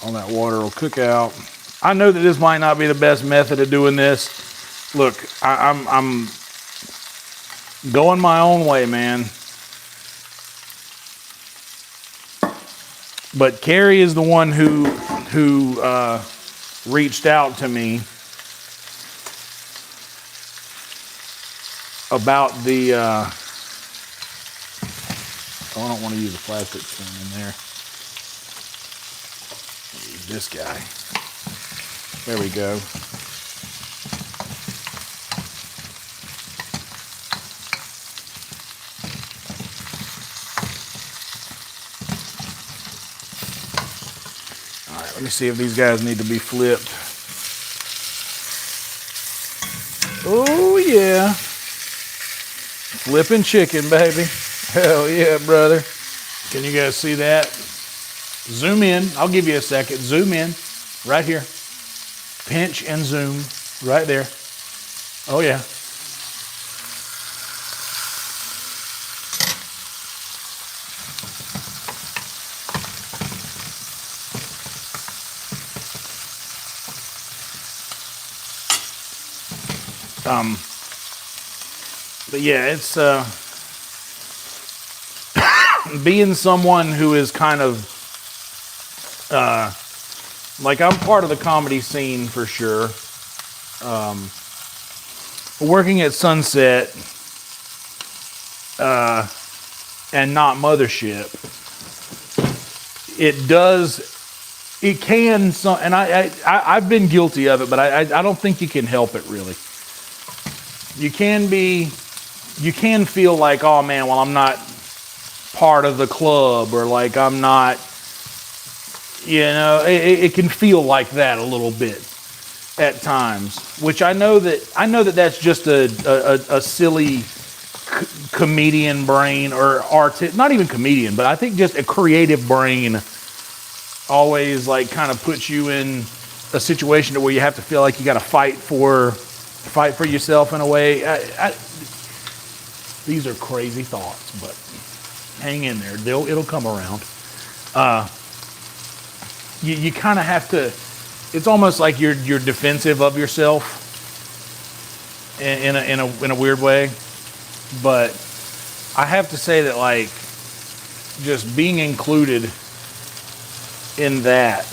All that water will cook out. I know that this might not be the best method of doing this. Look, I'm going my own way, man. But Carrie is the one who reached out to me about the, oh, I don't want to use a plastic spoon in there. Use this guy. There we go. All right, let me see if these guys need to be flipped. Oh, yeah. Flipping chicken, baby. Hell yeah, brother. Can you guys see that? Zoom in. I'll give you a second. Zoom in. Right here. Pinch and zoom. Right there. Oh, yeah. But yeah, it's being someone who is kind of like, I'm part of the comedy scene for sure. Working at Sunset and not Mothership, it can, and I've been guilty of it, but I don't think you can help it really. You can feel like, oh man, well, I'm not part of the club, or like I'm not, it can feel like that a little bit at times, which I know that that's just a silly comedian brain, or not even comedian, but I think just a creative brain always like kind of puts you in a situation where you have to feel like you got to fight for yourself in a way. These are crazy thoughts, but hang in there. It'll come around. You kind of have to. It's almost like you're defensive of yourself in a weird way. But I have to say that, like, just being included in that,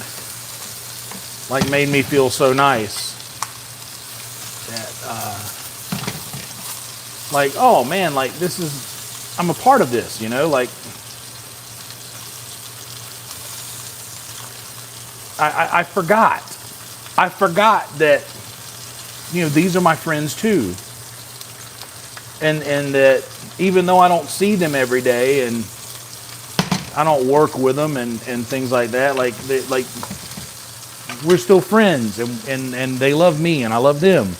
like, made me feel so nice. That, like, oh man, like, I'm a part of this, like, I forgot that, these are my friends too. And that even though I don't see them every day and I don't work with them and things like that, like we're still friends, and they love me and I love them.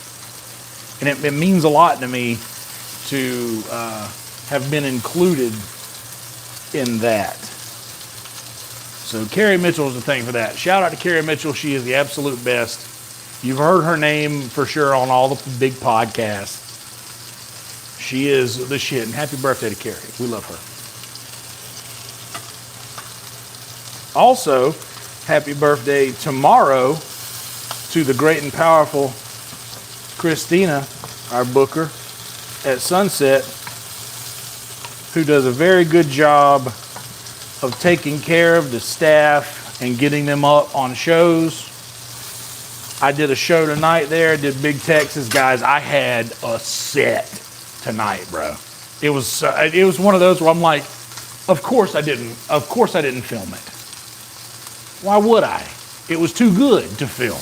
And it means a lot to me to have been included in that. So Carrie Mitchell is the thing for that. Shout out to Carrie Mitchell. She is the absolute best. You've heard her name for sure on all the big podcasts. She is the shit. And happy birthday to Carrie. We love her. Also, happy birthday tomorrow to the great and powerful Christina, our booker at Sunset, who does a very good job of taking care of the staff and getting them up on shows. I did a show tonight there, did Big Texas. Guys, I had a set tonight, bro. It was one of those where I'm like, of course I didn't film it. Why would I? It was too good to film.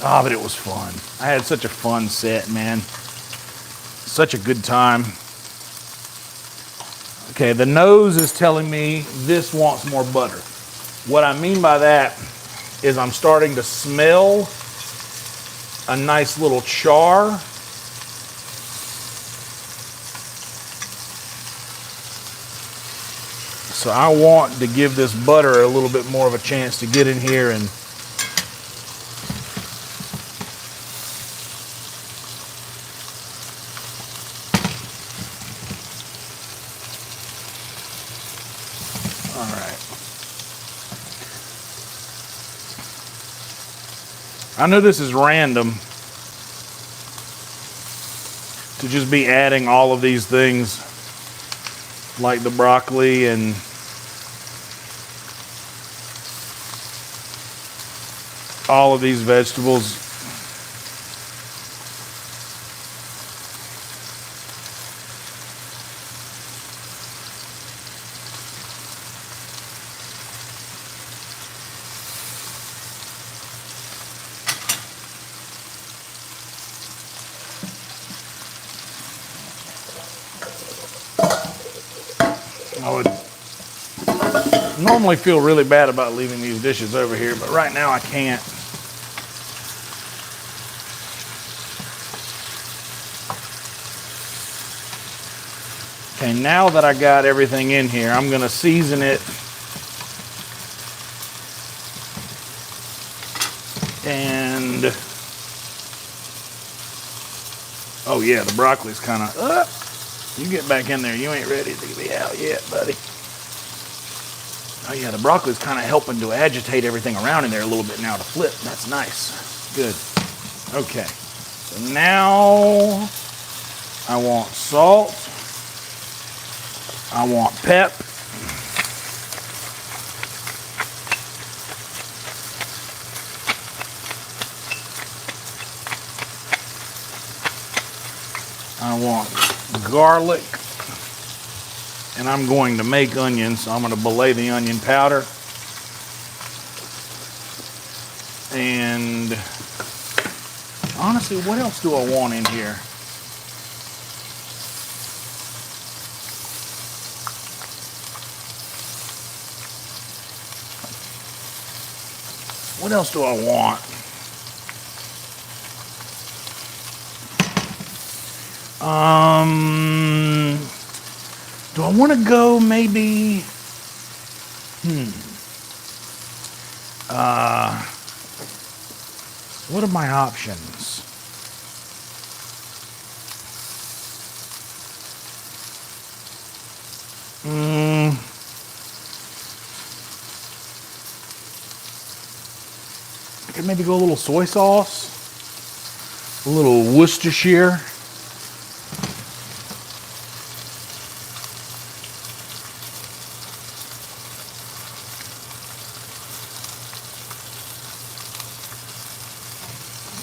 Ah, but it was fun. I had such a fun set, man. Such a good time. Okay, the nose is telling me this wants more butter. What I mean by that is I'm starting to smell a nice little char. So I want to give this butter a little bit more of a chance to get in here and I know this is random to just be adding all of these things like the broccoli and all of these vegetables. I would normally feel really bad about leaving these dishes over here, but right now I can't. Okay, now that I got everything in here, I'm gonna season it. And, oh yeah, the broccoli's kind of, you get back in there. You ain't ready to be out yet, buddy. Oh yeah, the broccoli's kind of helping to agitate everything around in there a little bit now to flip. That's nice. Good. Okay. So now I want salt. I want pep. I want garlic. And I'm going to make onions, so I'm going to belay the onion powder. And honestly, what else do I want in here? What else do I want? Do I want to go maybe? What are my options? I could maybe go a little soy sauce, a little Worcestershire.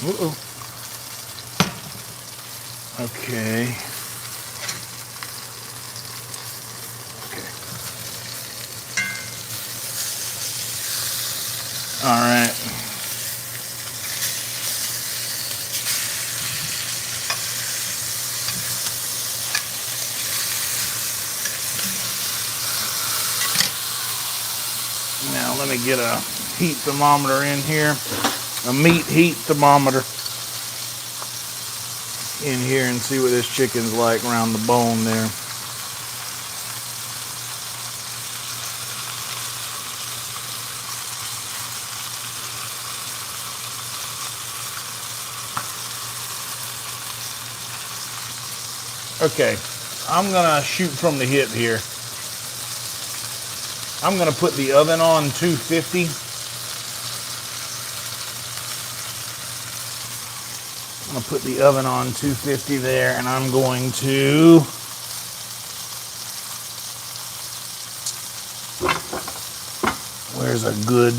Uh-oh. Okay. Okay. All right. Now let me get a heat thermometer in here. A meat heat thermometer in here and see what this chicken's like around the bone there. Okay, I'm gonna shoot from the hip here. I'm gonna put the oven on 250. I'm gonna put the oven on 250 there, and I'm going to where's a good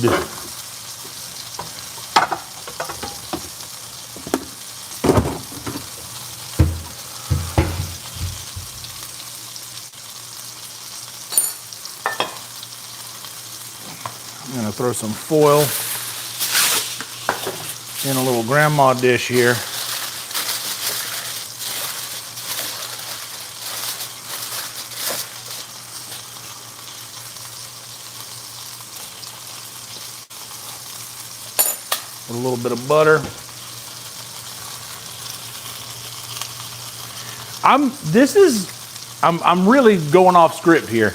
I'm gonna throw some foil in a little grandma dish here. With a little bit of butter. I'm really going off script here.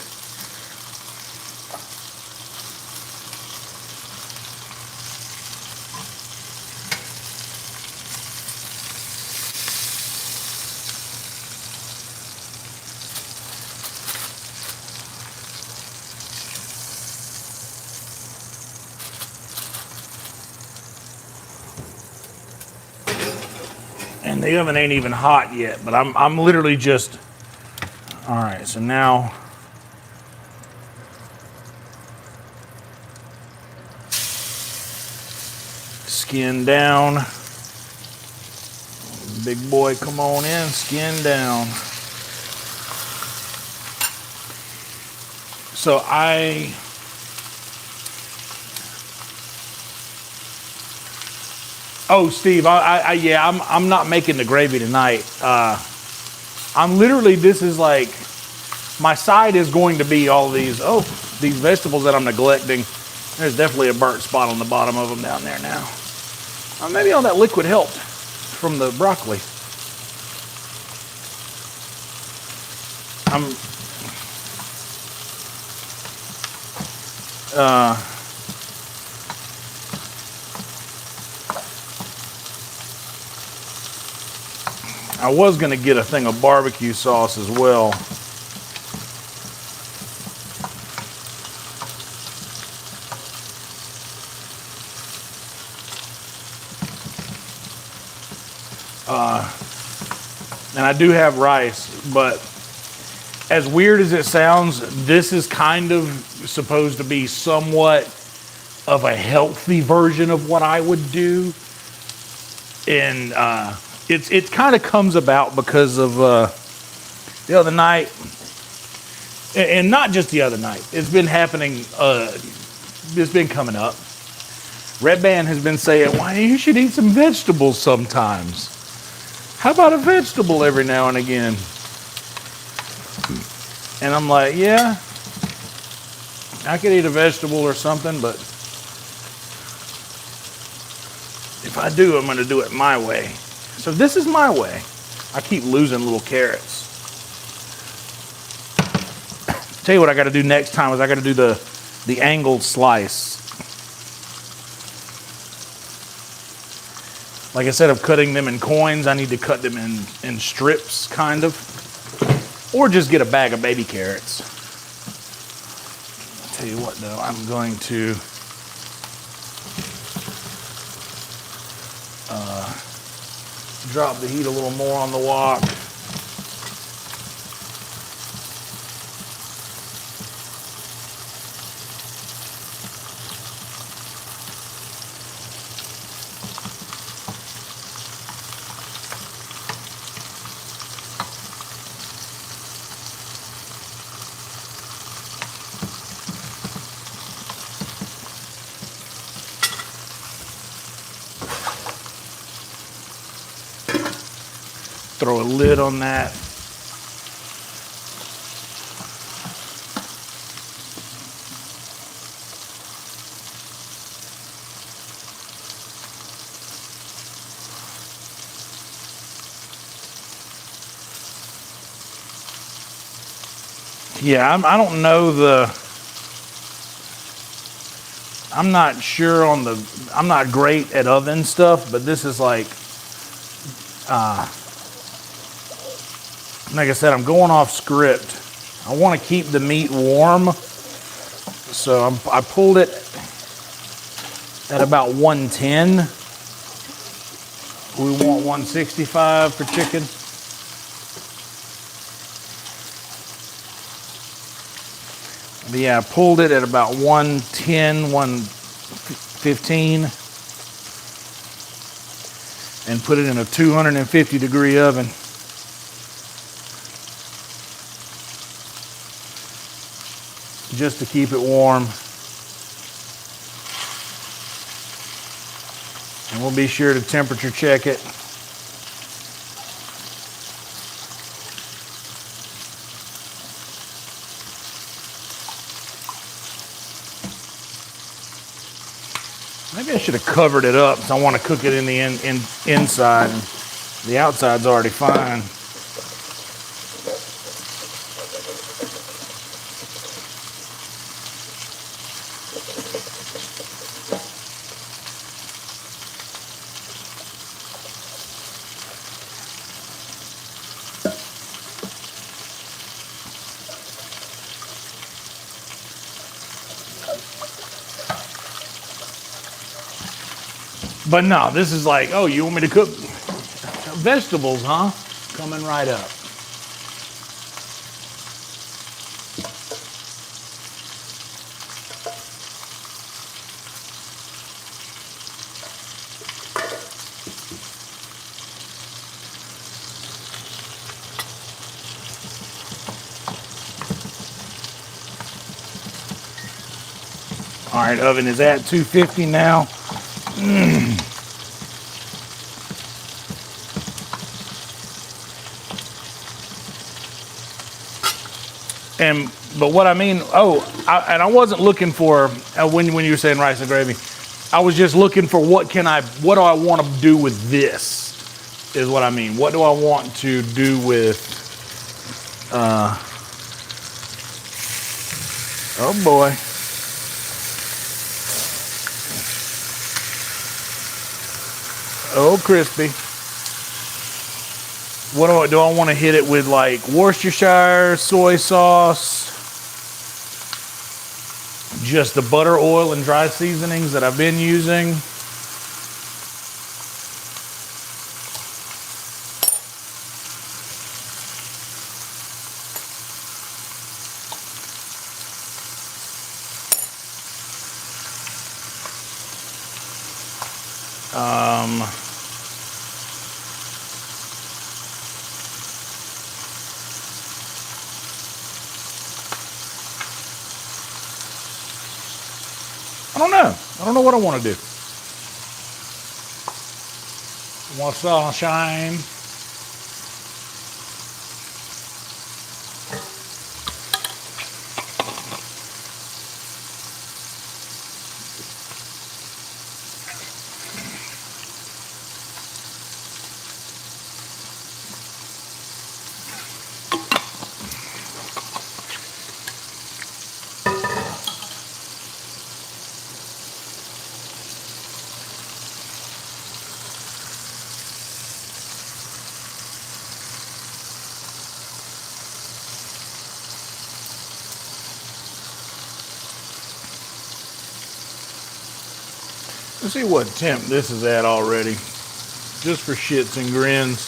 And the oven ain't even hot yet, but I'm literally just, all right, so now skin down. Big boy, come on in, skin down. So oh, Steve, yeah, I'm not making the gravy tonight. I'm literally, this is like, my side is going to be all these vegetables that I'm neglecting. There's definitely a burnt spot on the bottom of them down there now. Maybe all that liquid helped from the broccoli. I was gonna get a thing of barbecue sauce as well. And I do have rice, but as weird as it sounds, this is kind of supposed to be somewhat of a healthy version of what I would do. And it kind of comes about because of the other night, and not just the other night. It's been happening. It's been coming up. Red Band has been saying, "Why you should eat some vegetables sometimes. How about a vegetable every now and again?" And I'm like, yeah, I could eat a vegetable or something, but if I do, I'm going to do it my way. So this is my way. I keep losing little carrots. Tell you what I got to do next time is I got to do the angled slice. Like I said, of cutting them in coins, I need to cut them in strips, kind of. Or just get a bag of baby carrots. I'll tell you what, though, I'm going to drop the heat a little more on the wok. Throw a lid on that. Yeah, I don't know I'm not sure on I'm not great at oven stuff, but this is like I said, I'm going off script. I want to keep the meat warm. So I pulled it at about 110. We want 165 for chicken. But yeah, I pulled it at about 110, 115. And put it in a 250 degree oven. Just to keep it warm. And we'll be sure to temperature check it. Maybe I should have covered it up, because I want to cook it in the inside. And the outside's already fine. But no, this is like, oh, you want me to cook vegetables, huh? Coming right up. All right, oven is at 250 now. But what I mean, and I wasn't looking for, when you were saying rice and gravy, I was just looking for what do I want to do with this, is what I mean. What do I want to do with, oh boy. Oh, crispy. What do I want to hit it with, like Worcestershire, soy sauce, just the butter, oil, and dry seasonings that I've been using? I don't know. I don't know what I want to do. I want sunshine. Let's see what temp this is at already, just for shits and grins.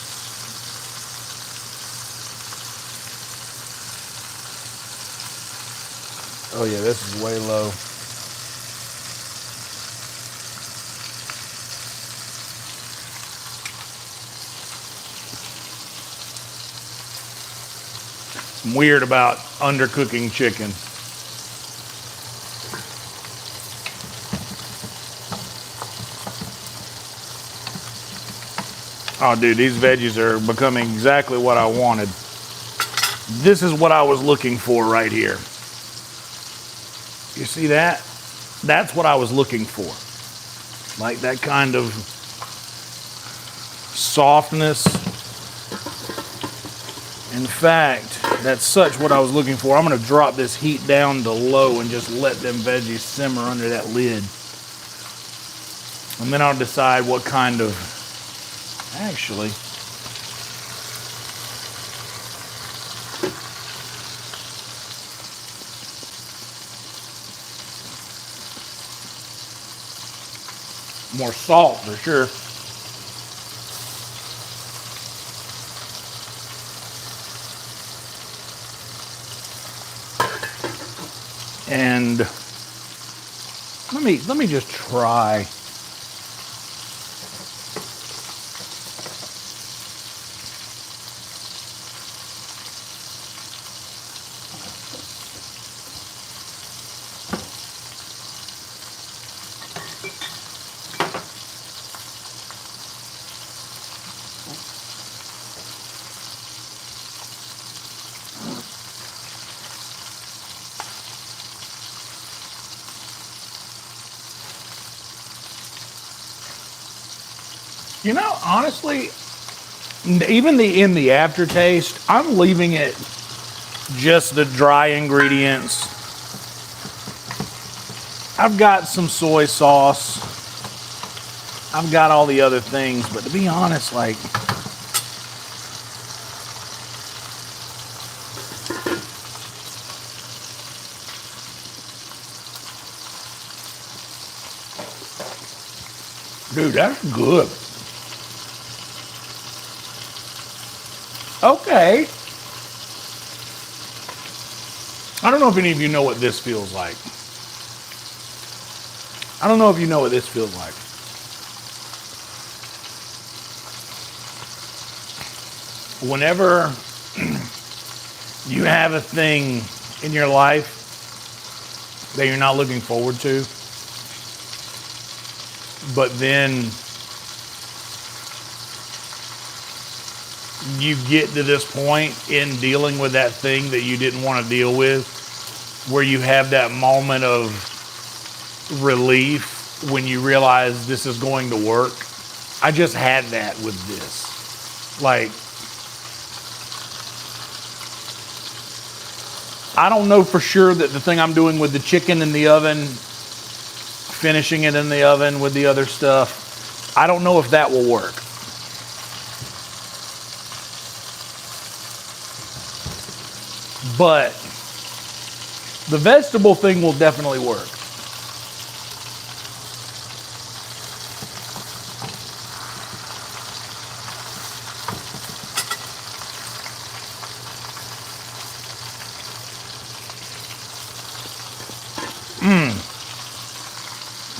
Oh yeah, this is way low. I'm weird about undercooking chicken. Oh, dude, these veggies are becoming exactly what I wanted. This is what I was looking for right here. You see that? That's what I was looking for. Like that kind of softness. In fact, that's such what I was looking for. I'm going to drop this heat down to low and just let them veggies simmer under that lid. And then I'll decide what kind of, actually, more salt for sure. And let me just try. You know, honestly, even in the aftertaste, I'm leaving it just the dry ingredients. I've got some soy sauce. I've got all the other things, but to be honest, like, dude, that's good. Okay. I don't know if any of you know what this feels like. I don't know if you know what this feels like. Whenever you have a thing in your life that you're not looking forward to. But then you get to this point in dealing with that thing that you didn't want to deal with, where you have that moment of relief when you realize this is going to work. I just had that with this. Like, I don't know for sure that the thing I'm doing with the chicken in the oven, finishing it in the oven with the other stuff, I don't know if that will work. But the vegetable thing will definitely work.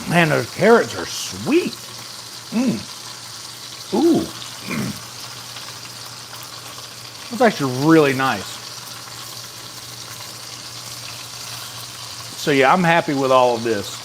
Man, those carrots are sweet. Ooh. That's actually really nice. So yeah, I'm happy with all of this.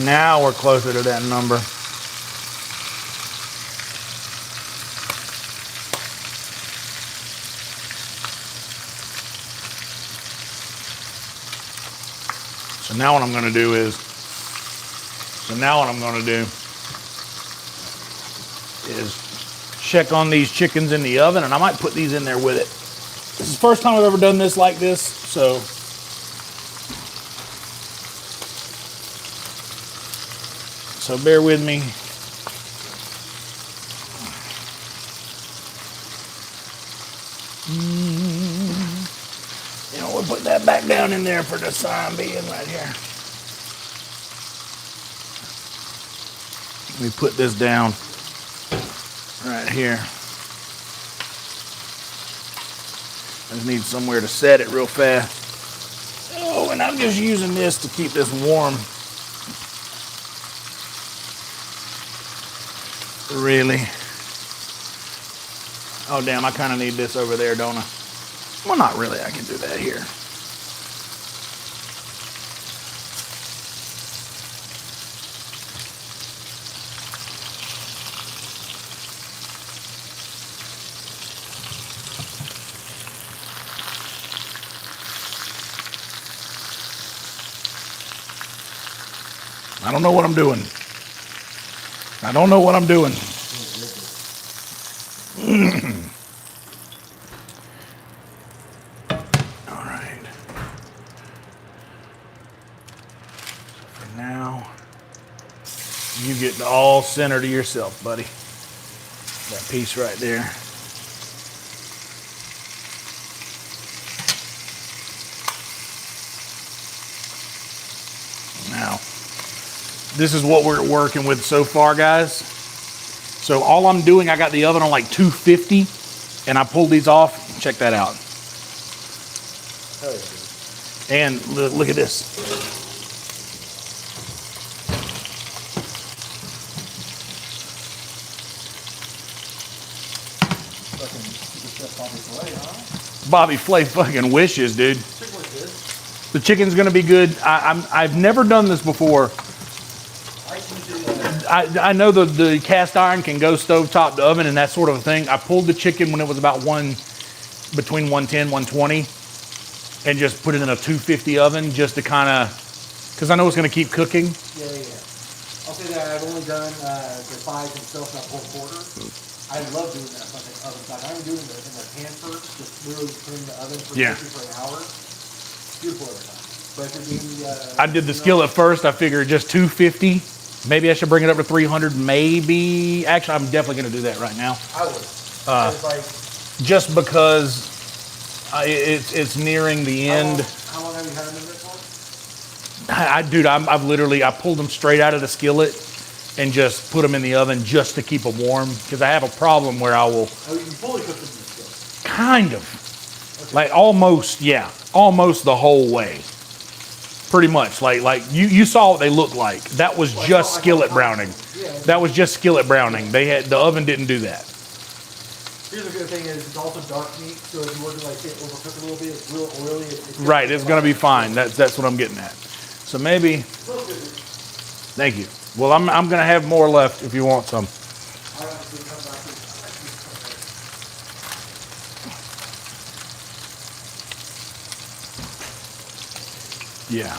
Now we're closer to that number. So now what I'm going to do is check on these chickens in the oven, and I might put these in there with it. This is the first time I've ever done this like this, so bear with me. You know, we'll put that back down in there for the time being right here. Let me put this down right here. I just need somewhere to set it real fast. Oh, and I'm just using this to keep this warm. Really? Oh, damn, I kind of need this over there, don't I? Well, not really. I can do that here. I don't know what I'm doing. I don't know what I'm doing. All right. So for now, you get all center to yourself, buddy. That piece right there. Now, this is what we're working with so far, guys. So all I'm doing, I got the oven on like 250, and I pulled these off. Check that out. And look at this. Bobby Flay fucking wishes, dude. The chicken's gonna be good. I've never done this before. I know the cast iron can go stovetop to oven and that sort of a thing. I pulled the chicken when it was about between 110, 120, and just put it in a 250 oven just to kind of, because I know it's going to keep cooking. Yeah. I'll say that I've only done the thighs and stuff, not whole quarter. I love doing that fucking oven side. I'm doing it in the pan first, just literally putting the oven for an hour. Beautiful every time. But if it I did the skillet first. I figured just 250. Maybe I should bring it up to 300. Maybe. Actually, I'm definitely going to do that right now. I would. Just because it's nearing the end. How long have you had them in this one? Dude, I've literally pulled them straight out of the skillet and just put them in the oven just to keep them warm, because I have a problem where I will Oh, you fully cook them in the skillet? kind of, like almost, yeah, almost the whole way. Pretty much, like you saw what they looked like. That was just skillet browning. That was just skillet browning. The oven didn't do that. Here's the good thing is it's also dark meat, so if you were to like say overcook a little bit, it's real oily. Right, it's gonna be fine. That's what I'm getting at. So maybe. Thank you. Well, I'm gonna have more left if you want some. Yeah.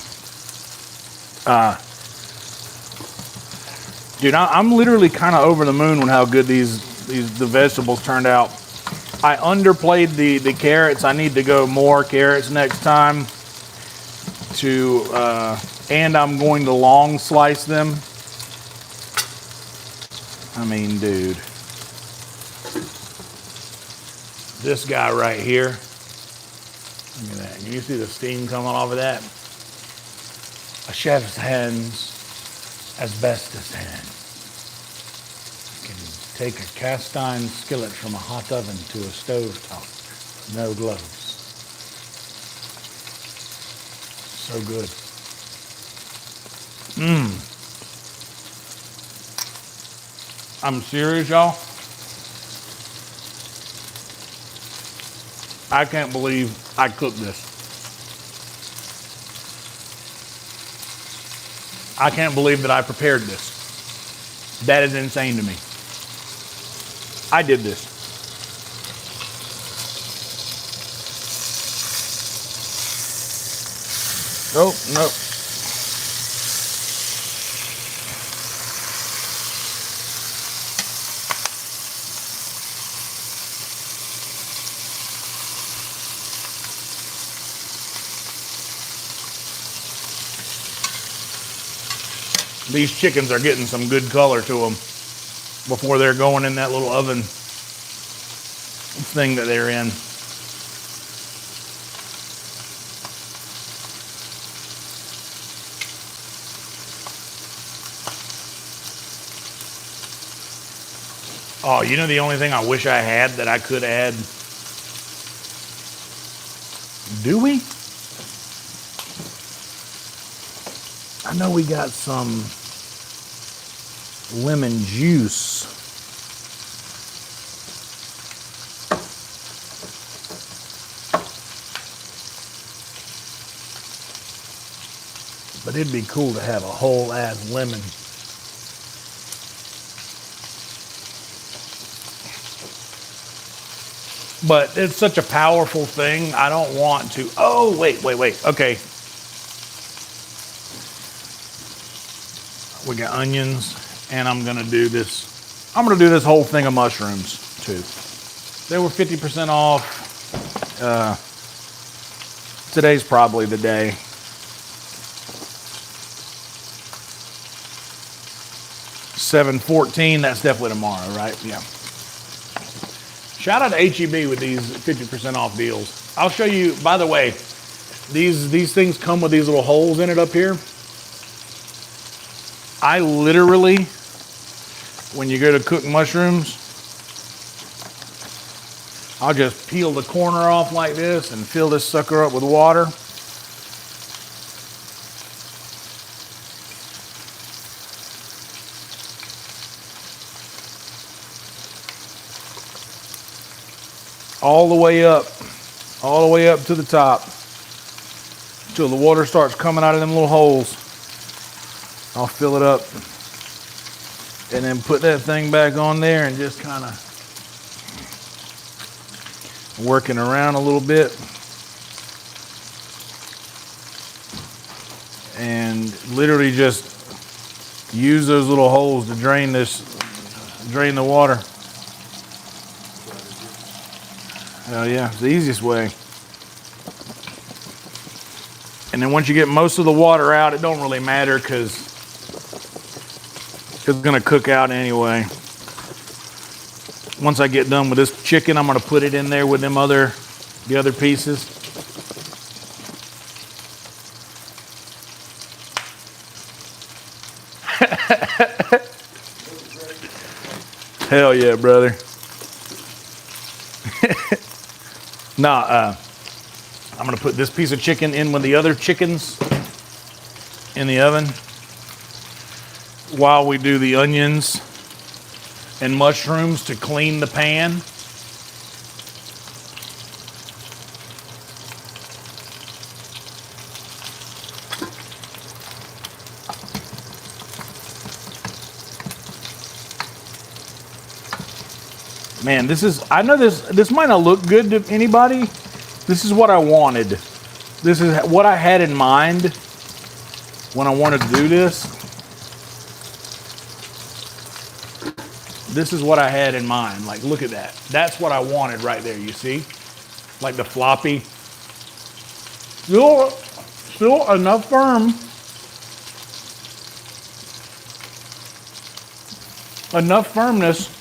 Dude, I'm literally kind of over the moon with how good the vegetables turned out. I underplayed the carrots. I need to go more carrots next time. And I'm going to long slice them. I mean, dude, this guy right here. Look at that. Can you see the steam coming off of that? A chef's hands, asbestos hands, can take a cast iron skillet from a hot oven to a stove top. No gloves. So good. I'm serious, y'all. I can't believe I cooked this. I can't believe that I prepared this. That is insane to me. I did this. Oh, no. These chickens are getting some good color to them before they're going in that little oven thing that they're in. Oh, you know the only thing I wish I had that I could add? Do we? I know we got some lemon juice. But it'd be cool to have a whole ass lemon. But it's such a powerful thing. I don't want to. Oh, wait. Okay. We got onions, and I'm gonna do this. I'm gonna do this whole thing of mushrooms too. They were 50% off. Today's probably the day. $7.14. That's definitely tomorrow, right? Yeah. Shout out to HEB with these 50% off deals. I'll show you. By the way, these things come with these little holes in it up here. I literally, when you go to cook mushrooms, I'll just peel the corner off like this and fill this sucker up with water. All the way up to the top, until the water starts coming out of them little holes. I'll fill it up and then put that thing back on there and just kind of working around a little bit. And literally just use those little holes to drain the water. Oh yeah, it's the easiest way. And then once you get most of the water out, it don't really matter because it's gonna cook out anyway. Once I get done with this chicken, I'm gonna put it in there with the other pieces. Hell yeah, brother. Nah, I'm gonna put this piece of chicken in with the other chickens in the oven while we do the onions and mushrooms to clean the pan. Man, I know this might not look good to anybody. This is what I wanted. This is what I had in mind when I wanted to do this. This is what I had in mind. Like, look at that. That's what I wanted right there, you see? Like the floppy. Still enough firm. Enough firmness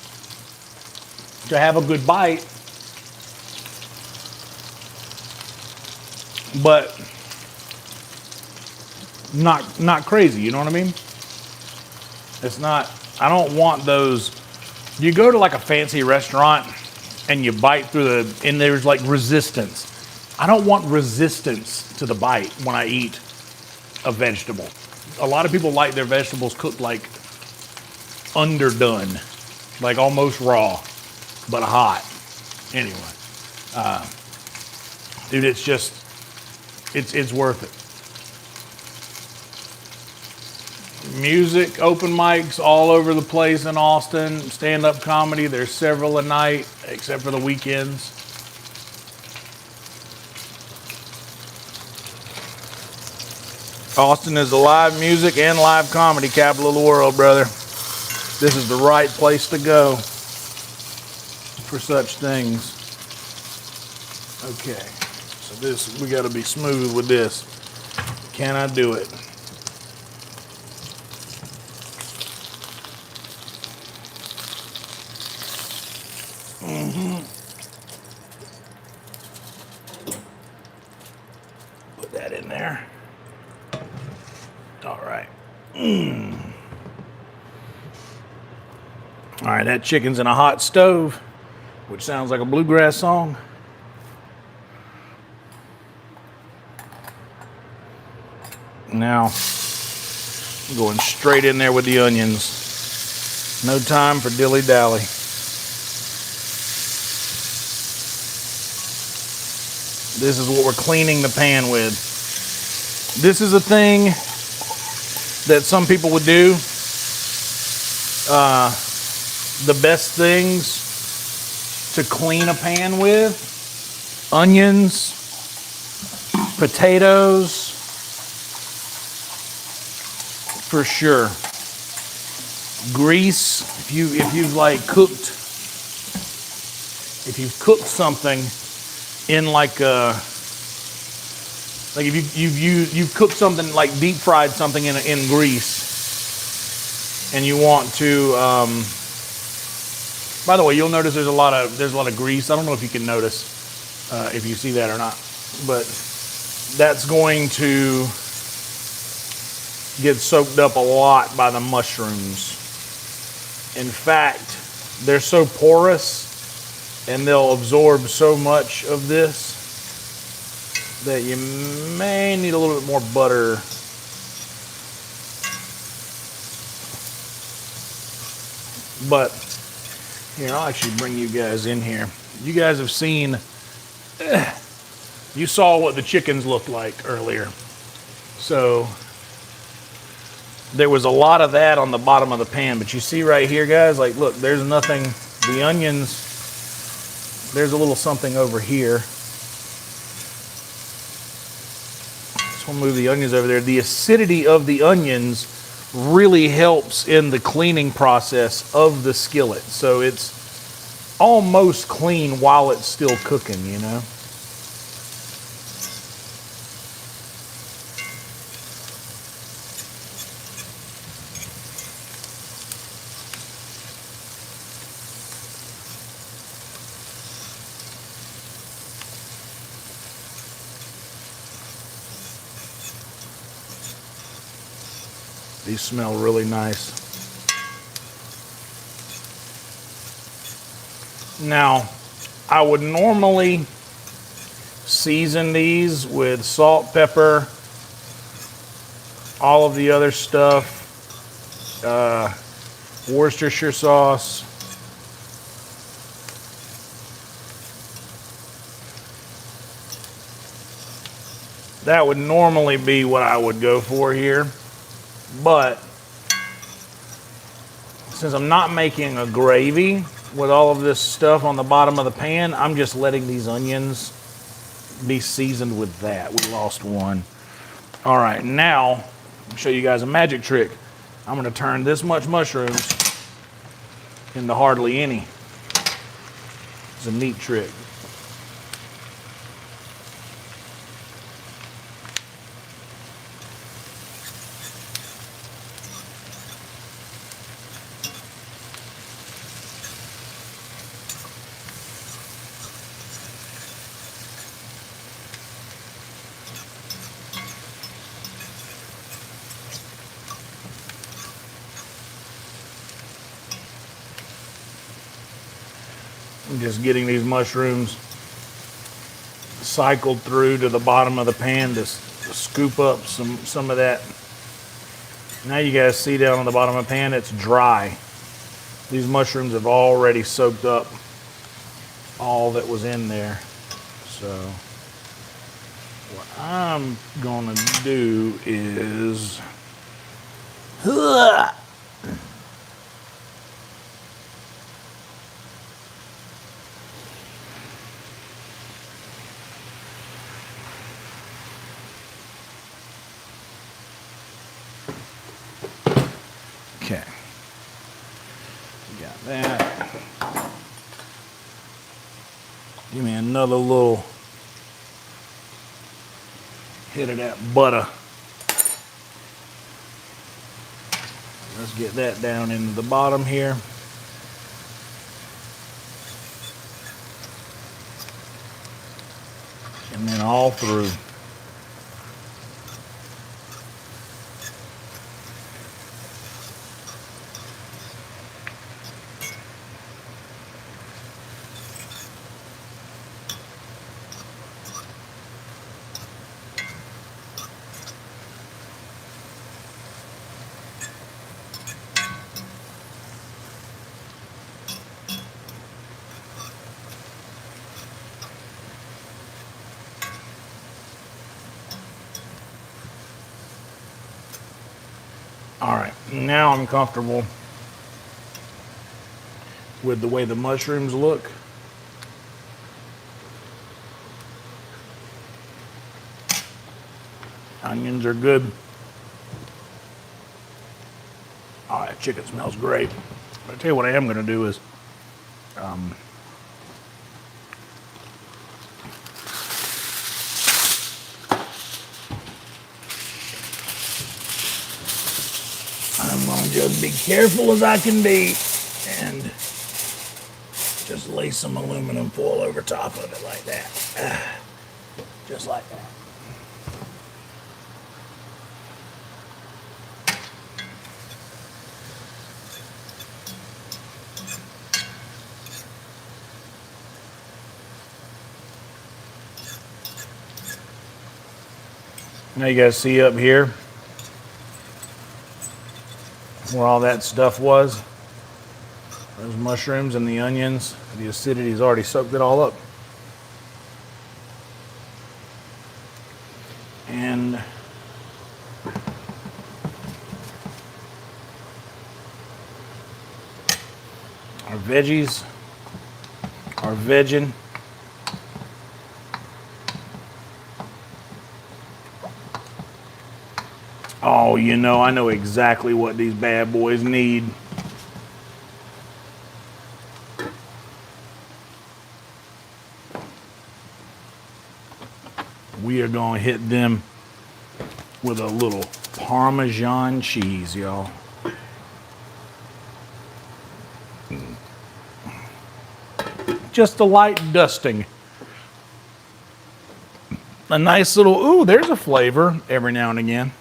to have a good bite, but not crazy, you know what I mean? It's not, I don't want those, you go to like a fancy restaurant and you bite through and there's like resistance. I don't want resistance to the bite when I eat a vegetable. A lot of people like their vegetables cooked like underdone, like almost raw, but hot. Anyway, dude, it's just, it's worth it. Music, open mics all over the place in Austin. Stand-up comedy, there's several a night, except for the weekends. Austin is the live music and live comedy capital of the world, brother. This is the right place to go for such things. Okay, so this, we gotta be smooth with this. Can I do it? Put that in there. All right. All right, that chicken's in a hot stove, which sounds like a bluegrass song. Now, I'm going straight in there with the onions. No time for dilly-dally. This is what we're cleaning the pan with. This is a thing that some people would do. The best things to clean a pan with: onions, potatoes, for sure. Grease, if you've cooked something in like if you've cooked something, like deep fried something in grease, and you want to, by the way, you'll notice there's a lot of grease. I don't know if you can notice if you see that or not, but that's going to get soaked up a lot by the mushrooms. In fact, they're so porous and they'll absorb so much of this that you may need a little bit more butter. But here, I'll actually bring you guys in here. You guys have seen, you saw what the chickens looked like earlier. So there was a lot of that on the bottom of the pan, but you see right here, guys, like, look, there's nothing, the onions, there's a little something over here. So we'll move the onions over there. The acidity of the onions really helps in the cleaning process of the skillet. So it's almost clean while it's still cooking, you know? These smell really nice. Now, I would normally season these with salt, pepper, all of the other stuff, Worcestershire sauce. That would normally be what I would go for here, but since I'm not making a gravy with all of this stuff on the bottom of the pan, I'm just letting these onions be seasoned with that. We lost one. All right, now I'll show you guys a magic trick. I'm gonna turn this much mushrooms into hardly any. It's a neat trick. I'm just getting these mushrooms cycled through to the bottom of the pan to scoop up some of that. Now you guys see down on the bottom of the pan, it's dry. These mushrooms have already soaked up all that was in there. So what I'm gonna do is okay. Got that. Give me another little hit of that butter. Let's get that down into the bottom here. And then all through. All right, now I'm comfortable with the way the mushrooms look. Onions are good. Oh, that chicken smells great. But I tell you what I am gonna do is, I'm gonna just be careful as I can be and just lay some aluminum foil over top of it like that. Just like that. Now you guys see up here where all that stuff was. Those mushrooms and the onions, the acidity's already soaked it all up. And our veggies are vegging. Oh, you know, I know exactly what these bad boys need. We are going to hit them with a little Parmesan cheese, y'all. Just a light dusting. A nice little, ooh, there's a flavor every now and again.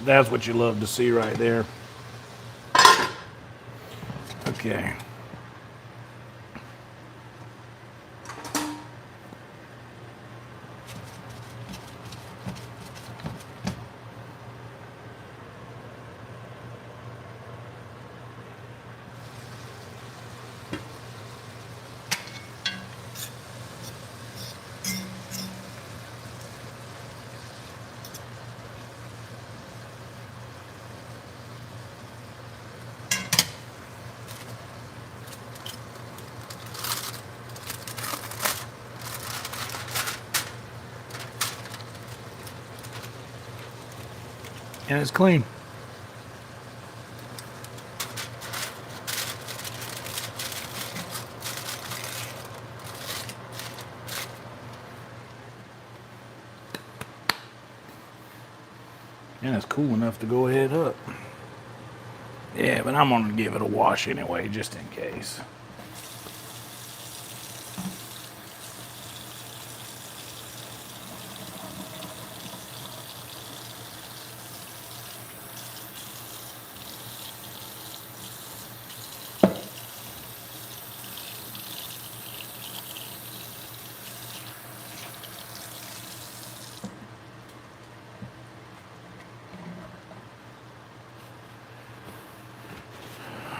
That's what you love to see right there. Okay. And it's clean. And it's cool enough to go ahead up. Yeah, but I'm gonna give it a wash anyway, just in case.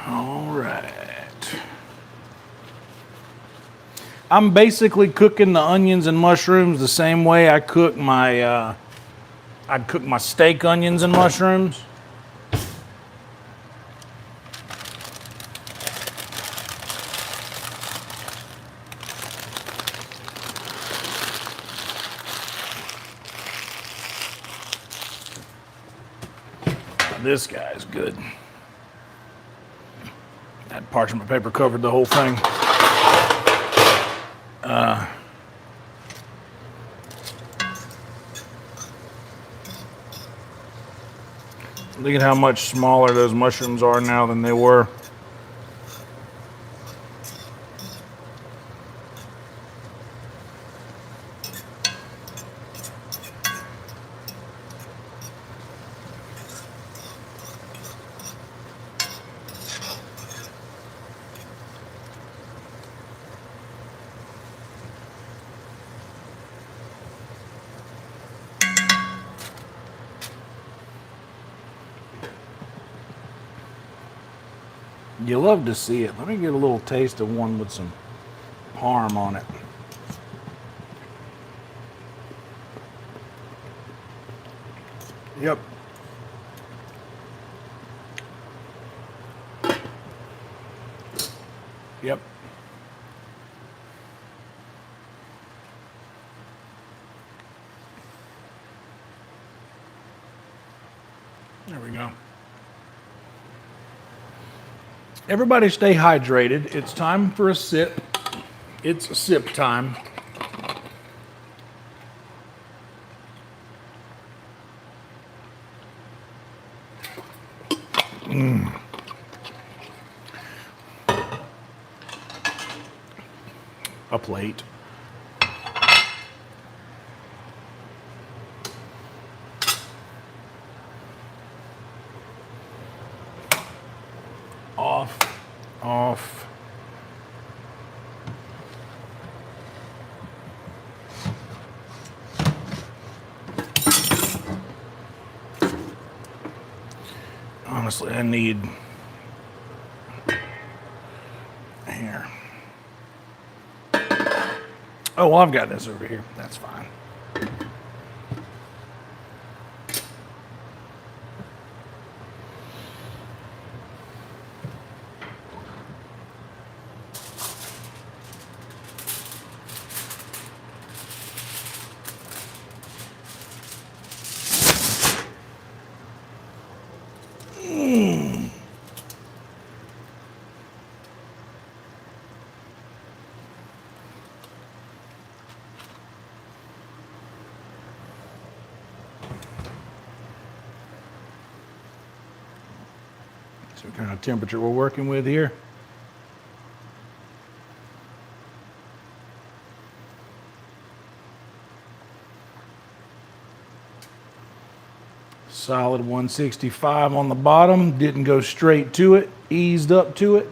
All right. I'm basically cooking the onions and mushrooms the same way I cook my I'd cook my steak, onions, and mushrooms. This guy's good. That parchment paper covered the whole thing. Look at how much smaller those mushrooms are now than they were. You love to see it. Let me get a little taste of one with some parm on it. Yep. Yep. There we go. Everybody stay hydrated. It's time for a sip. It's a sip time. A plate. Off. Honestly, I need here. Oh, well, I've got this over here. That's fine. So what kind of temperature we're working with here? Solid 165 on the bottom. Didn't go straight to it. Eased up to it.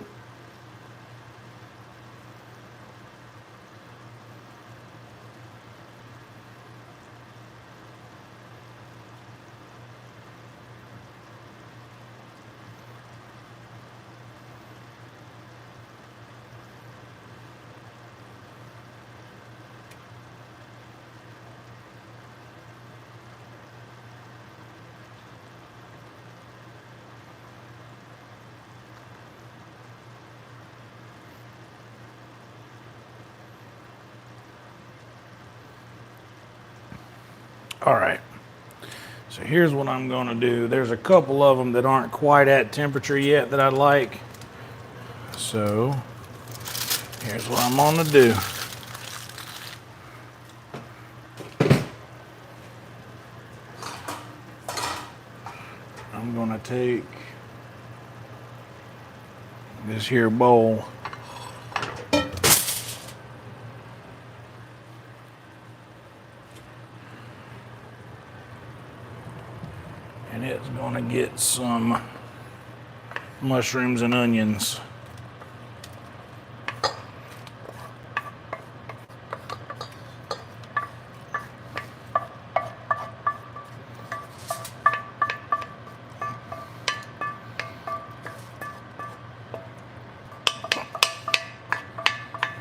All right, so here's what I'm gonna do. There's a couple of them that aren't quite at temperature yet that I like. So here's what I'm gonna do. I'm gonna take this here bowl and it's gonna get some mushrooms and onions.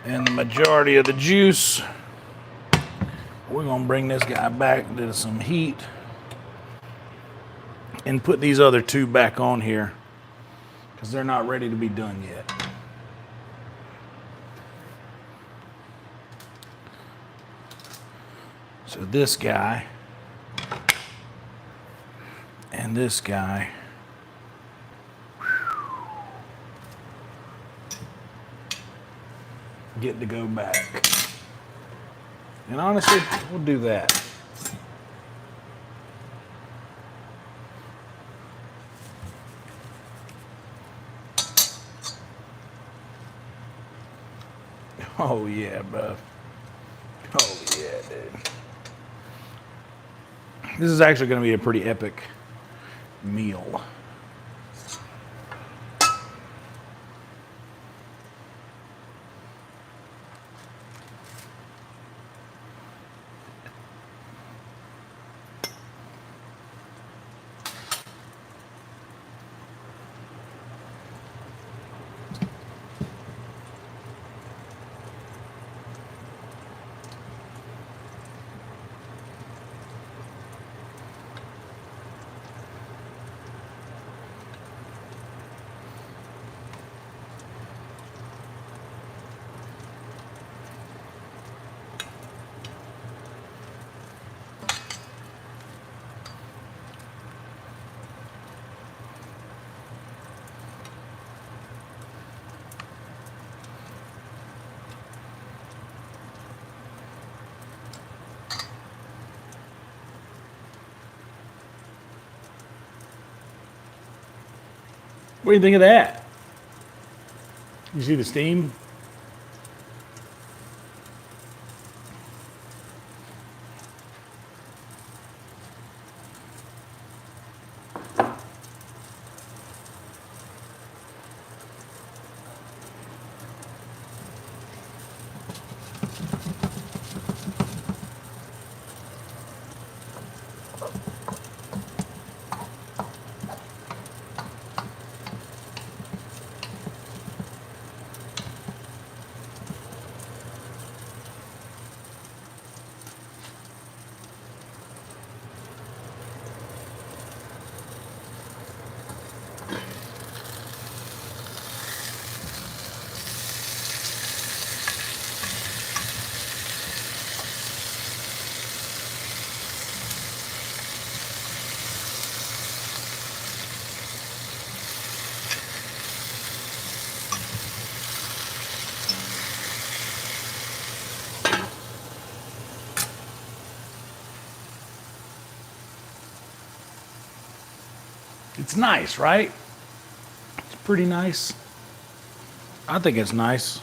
And the majority of the juice, we're gonna bring this guy back to some heat and put these other two back on here because they're not ready to be done yet. So this guy and this guy, get to go back. And honestly, we'll do that. Oh yeah, bro. Oh yeah, dude. This is actually going to be a pretty epic meal. What do you think of that? You see the steam? It's nice, right? It's pretty nice. I think it's nice.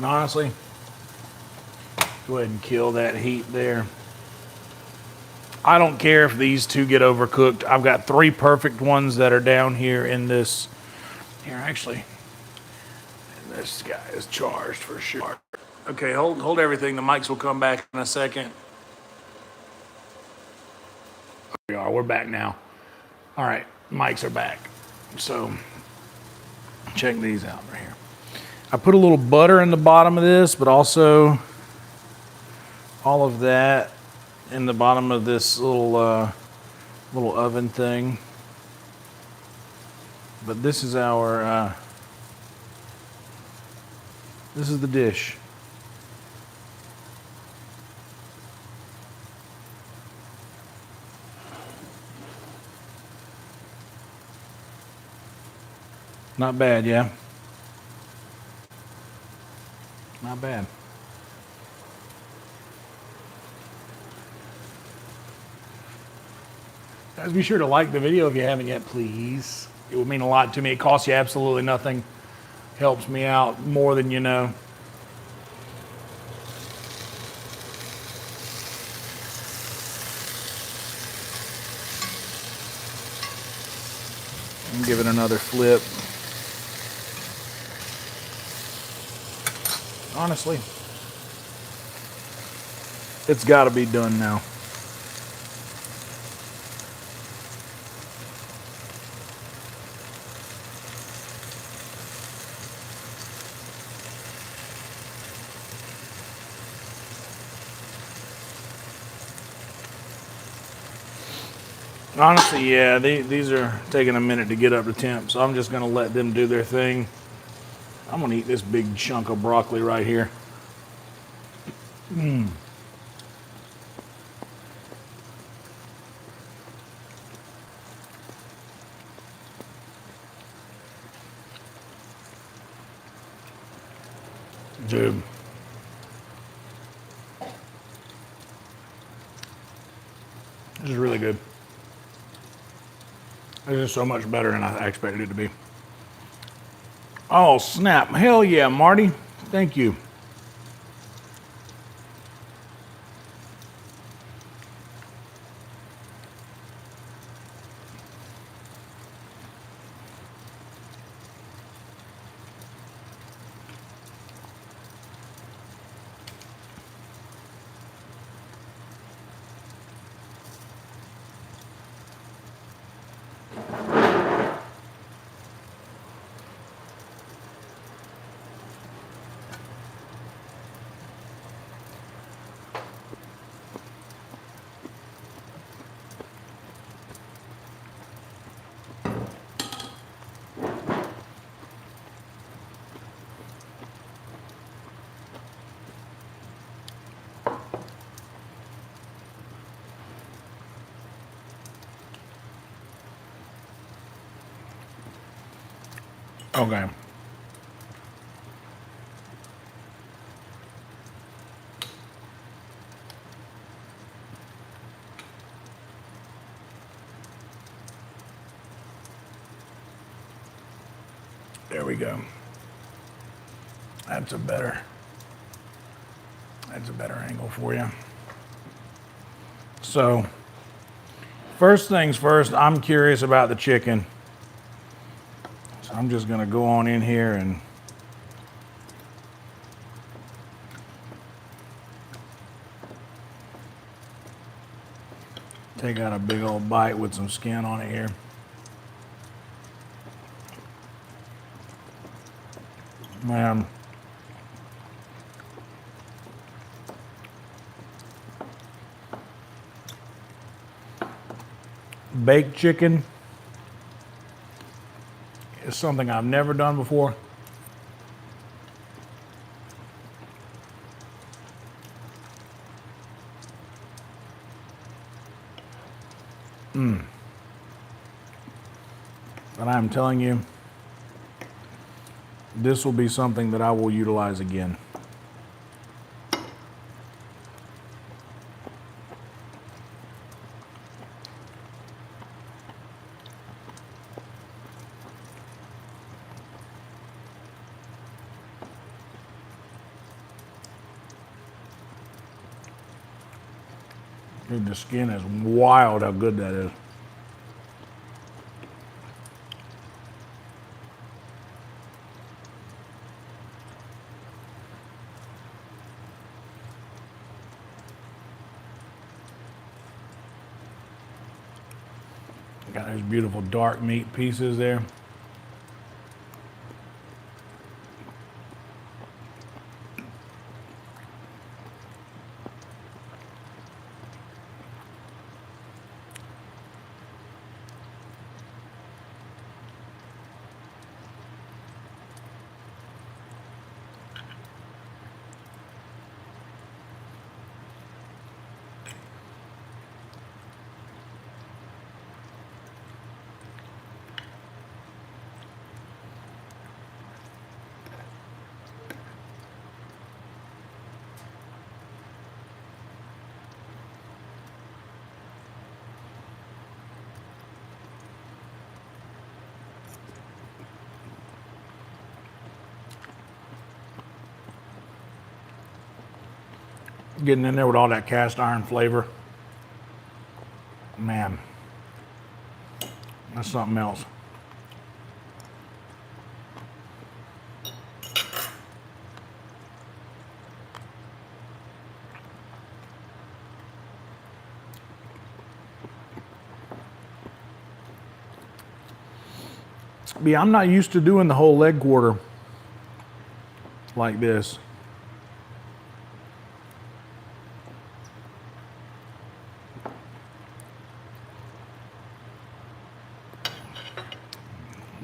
And honestly, go ahead and kill that heat there. I don't care if these two get overcooked. I've got 3 perfect ones that are down here in this. Here, actually, this guy is charged for sure. Okay, hold everything. The mics will come back in a second. We're back now. All right, mics are back. So check these out right here. I put a little butter in the bottom of this, but also all of that in the bottom of this little oven thing. But this is our this is the dish. Not bad, yeah. Not bad. Guys, be sure to like the video if you haven't yet, please. It would mean a lot to me. It costs you absolutely nothing. Helps me out more than you know. And give it another flip. Honestly, it's got to be done now. Honestly, yeah, these are taking a minute to get up to temp, so I'm just going to let them do their thing. I'm going to eat this big chunk of broccoli right here. Dude. This is really good. This is so much better than I expected it to be. Oh, snap. Hell yeah, Marty. Thank you. Okay. There we go. That's a better angle for you. So, first things first, I'm curious about the chicken. So I'm just gonna go on in here and take out a big old bite with some skin on it here. Man. Baked chicken is something I've never done before. But I'm telling you, this will be something that I will utilize again. Dude, the skin is wild how good that is. Got those beautiful dark meat pieces there. Getting in there with all that cast iron flavor. Man, that's something else. Yeah, I'm not used to doing the whole leg quarter like this.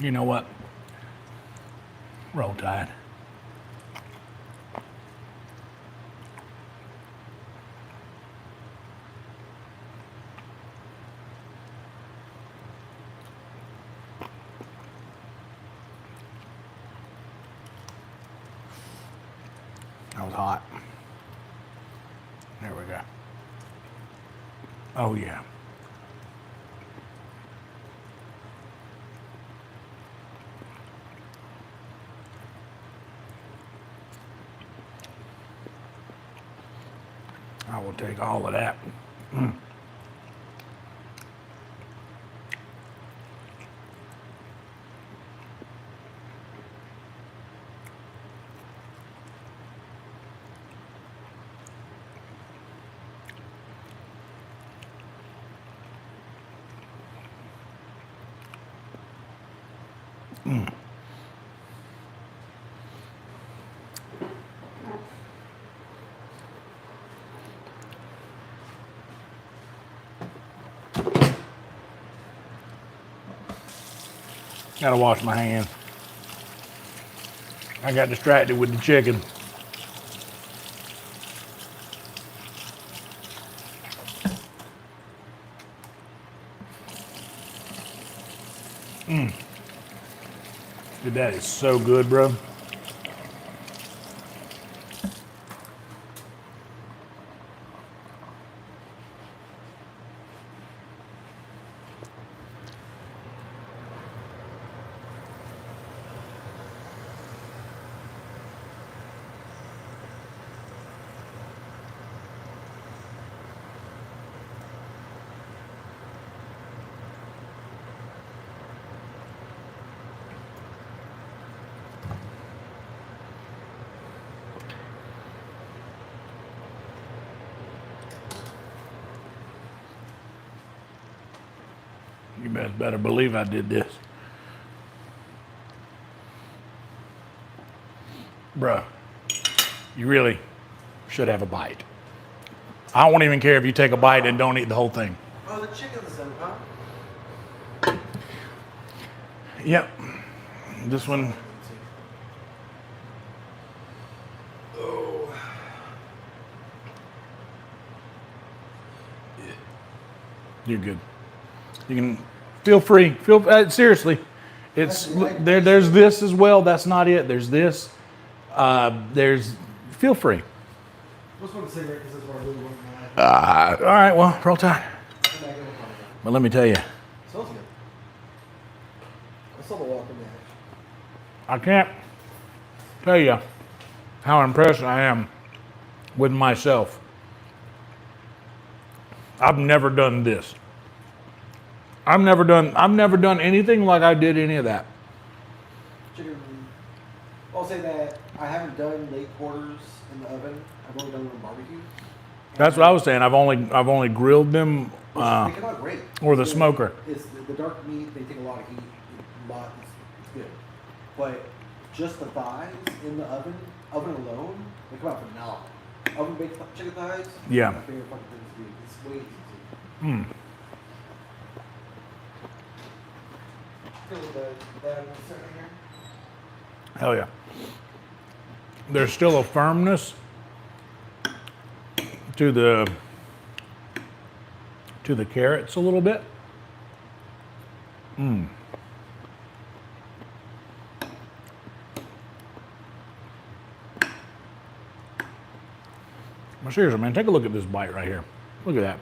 You know what? Roll Tide. That was hot. There we go. Oh yeah. I will take all of that. Gotta wash my hands. I got distracted with the chicken. Dude, that is so good, bro. You better believe I did this. Bruh, you really should have a bite. I won't even care if you take a bite and don't eat the whole thing. Oh, the chicken's in, huh? Yep. This one. Oh. You're good. You can feel free. Seriously. It's there's this as well. That's not it. There's this. Feel free. Let's put a cigarette because that's what I really want to All right. Well, roll tide. But let me tell you, Smells good. I saw the walk in there. I can't tell you how impressed I am with myself. I've never done this. I've never done anything like I did any of that. Chicken. I'll say that I haven't done late quarters in the oven. I've only done them on barbecue. That's what I was saying. I've only grilled them They come out great. or the smoker. It's the dark meat. They take a lot of heat. It's good. But just the thighs in the oven alone, they come out phenomenal. Oven baked chicken thighs. Yeah. My favorite fucking thing to do. It's way easy. Feel that right here. Hell yeah. There's still a firmness to the carrots a little bit. Well, seriously, man, take a look at this bite right here. Look at that.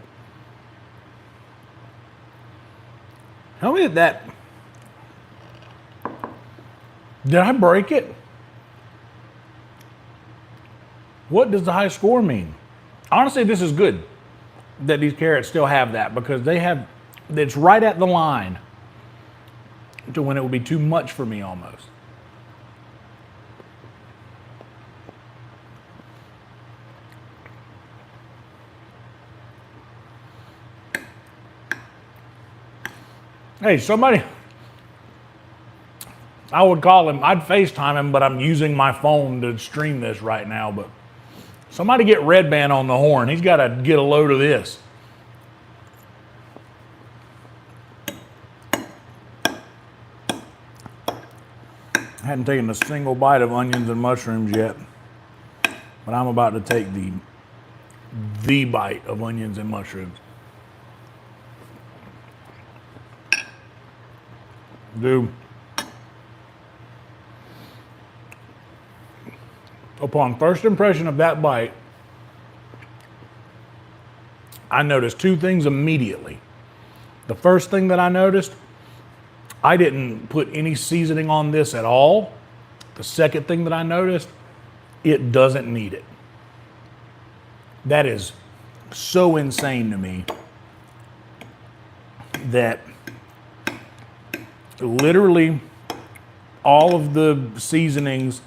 Tell me that. Did I break it? What does the high score mean? Honestly, this is good that these carrots still have that, because it's right at the line to when it would be too much for me almost. Hey, somebody, I would call him, I'd FaceTime him, but I'm using my phone to stream this right now. But somebody get Red Band on the horn. He's got to get a load of this. I hadn't taken a single bite of onions and mushrooms yet, but I'm about to take the bite of onions and mushrooms. Dude, upon first impression of that bite, I noticed two things immediately. The first thing that I noticed, I didn't put any seasoning on this at all. The second thing that I noticed, it doesn't need it. That is so insane to me that literally all of the seasonings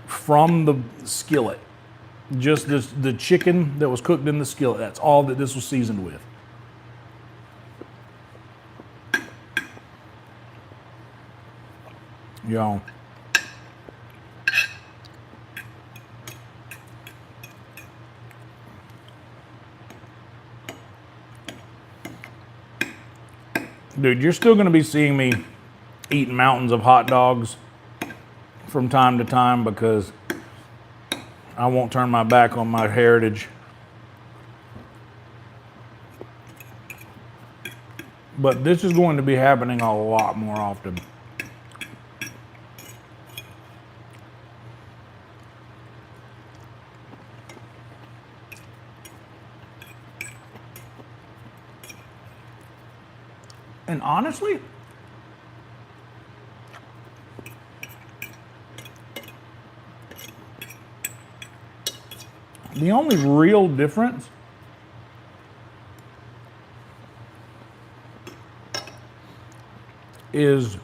from the skillet, just the chicken that was cooked in the skillet, that's all that this was seasoned with. Yo. Dude, you're still going to be seeing me eating mountains of hot dogs from time to time, because I won't turn my back on my heritage. But this is going to be happening a lot more often. And honestly, the only real difference is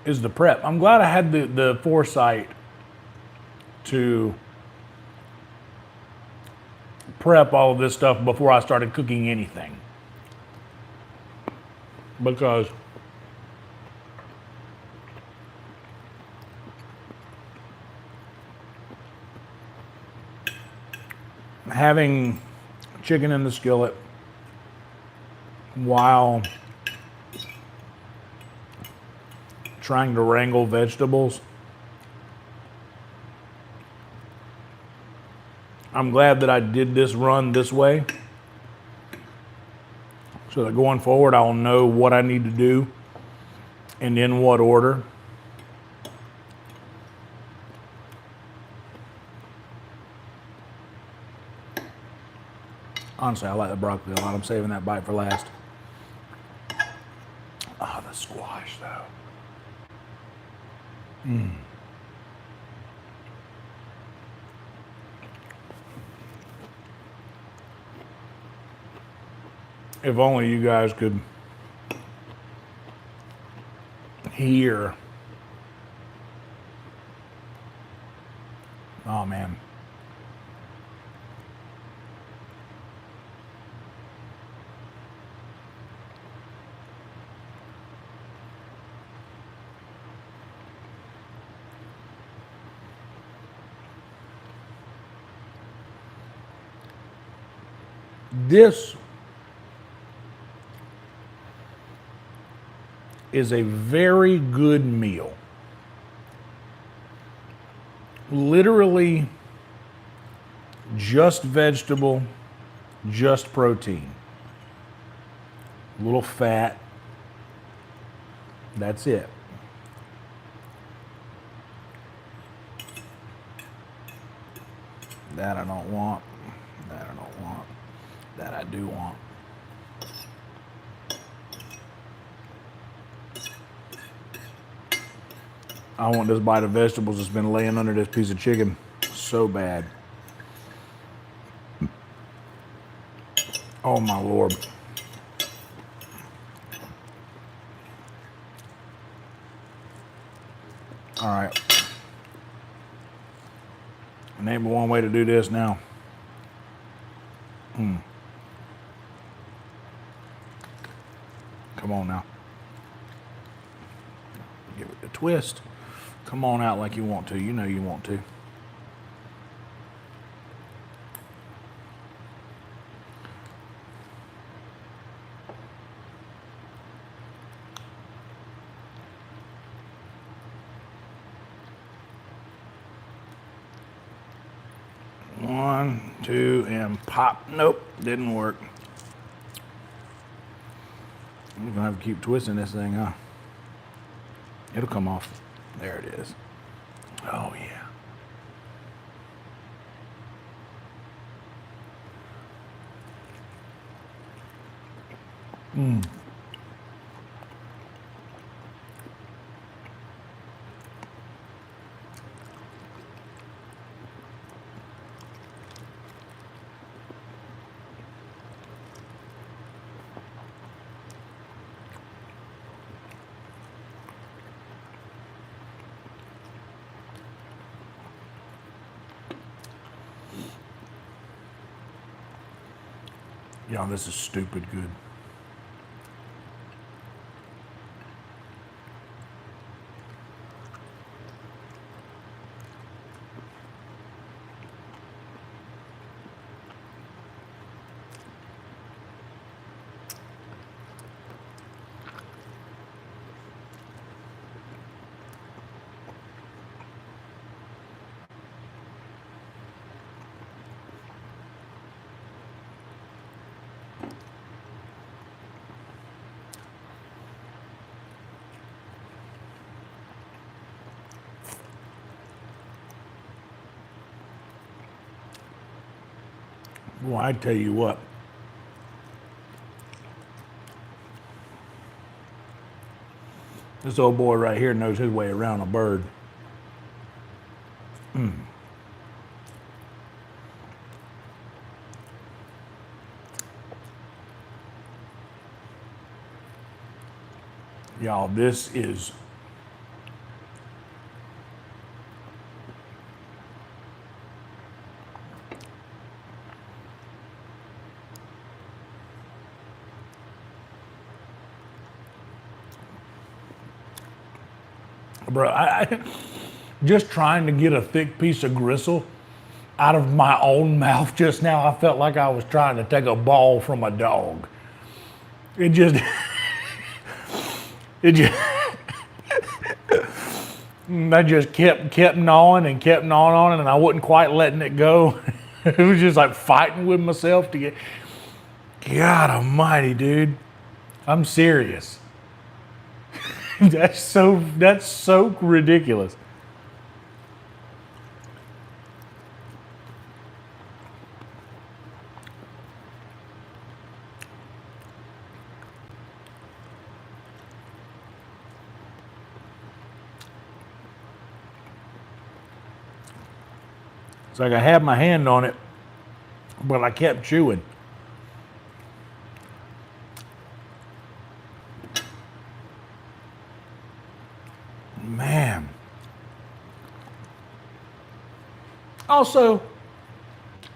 the prep. I'm glad I had the foresight to prep all of this stuff before I started cooking anything. Because having chicken in the skillet while trying to wrangle vegetables, I'm glad that I did this run this way, so that going forward I'll know what I need to do and in what order. Honestly, I like the broccoli a lot. I'm saving that bite for last. Ah, the squash though. If only you guys could hear. Oh man. This is a very good meal. Literally just vegetable, just protein. A little fat. That's it. That I don't want. That I don't want. That I do want. I want this bite of vegetables that's been laying under this piece of chicken so bad. Oh my Lord. All right. Name one way to do this now. Come on now. Give it a twist. Come on out like you want to. You know you want to. One, two, and pop. Nope, didn't work. You're gonna have to keep twisting this thing, huh? It'll come off. There it is. Oh yeah. Y'all, this is stupid good. Well, I tell you what. This old boy right here knows his way around a bird. Y'all, this is bro, I just trying to get a thick piece of gristle out of my own mouth just now. I felt like I was trying to take a ball from a dog. It just, it just, I just kept gnawing and kept gnawing on it, and I wasn't quite letting it go. It was just like fighting with myself to get. God Almighty, dude, I'm serious. That's so ridiculous. It's like I had my hand on it, but I kept chewing. also,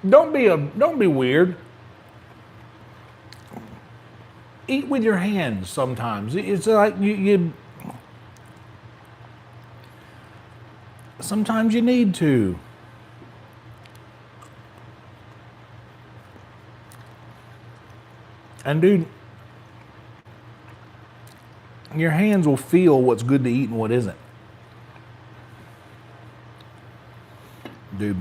don't be weird. Eat with your hands sometimes. It's like sometimes you need to. And dude, your hands will feel what's good to eat and what isn't. Dude.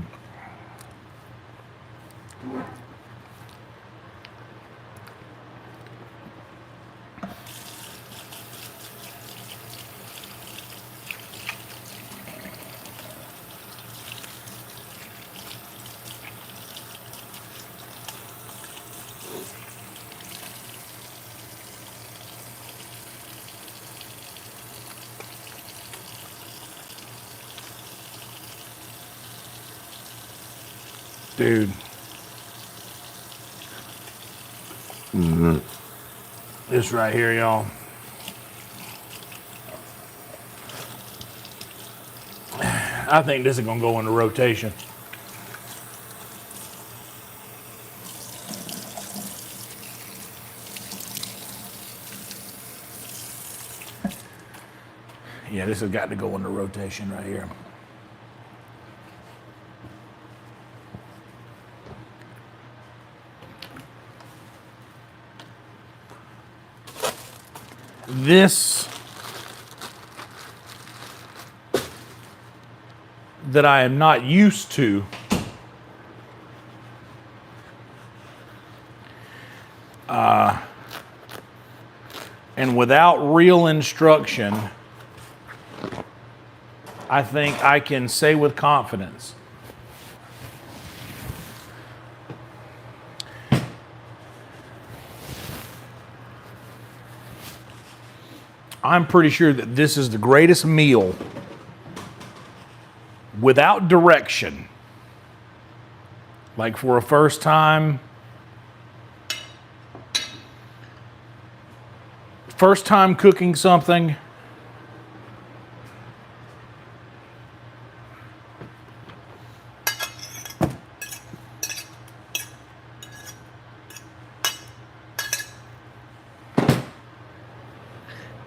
Dude. This right here, y'all. I think this is gonna go into rotation. Yeah, this has got to go into rotation right here. This that I am not used to and without real instruction, I think I can say with confidence I'm pretty sure that this is the greatest meal without direction. Like for a first time cooking something.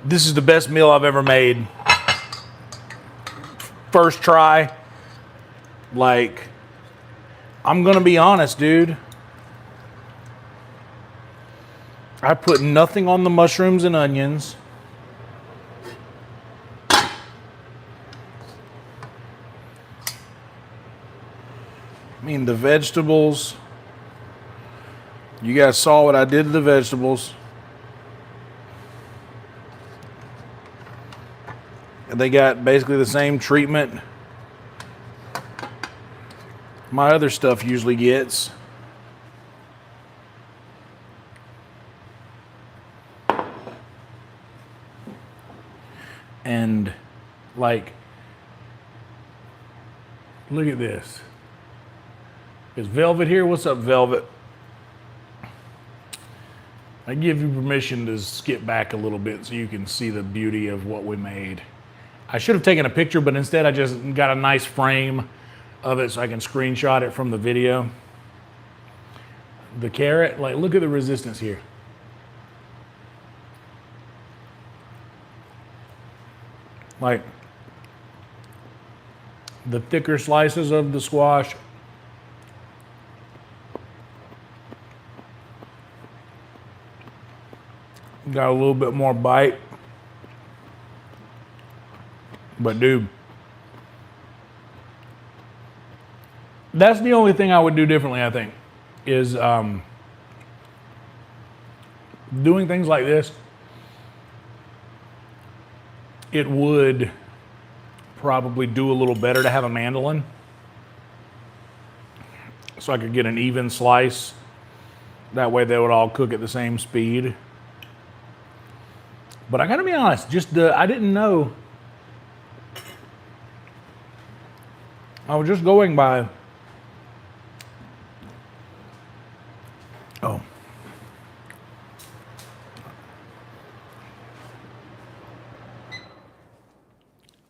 This is the best meal I've ever made. First try. Like, I'm gonna be honest, dude. I put nothing on the mushrooms and onions. I mean, the vegetables. You guys saw what I did to the vegetables. And they got basically the same treatment my other stuff usually gets. And like, look at this. Is Velvet here? What's up, Velvet? I give you permission to skip back a little bit so you can see the beauty of what we made. I should have taken a picture, but instead I just got a nice frame of it so I can screenshot it from the video. The carrot, like, look at the resistance here. Like, the thicker slices of the squash got a little bit more bite. But dude, that's the only thing I would do differently, I think, is doing things like this. It would probably do a little better to have a mandolin so I could get an even slice. That way they would all cook at the same speed. But I gotta be honest, I didn't know. I was just going by. Oh.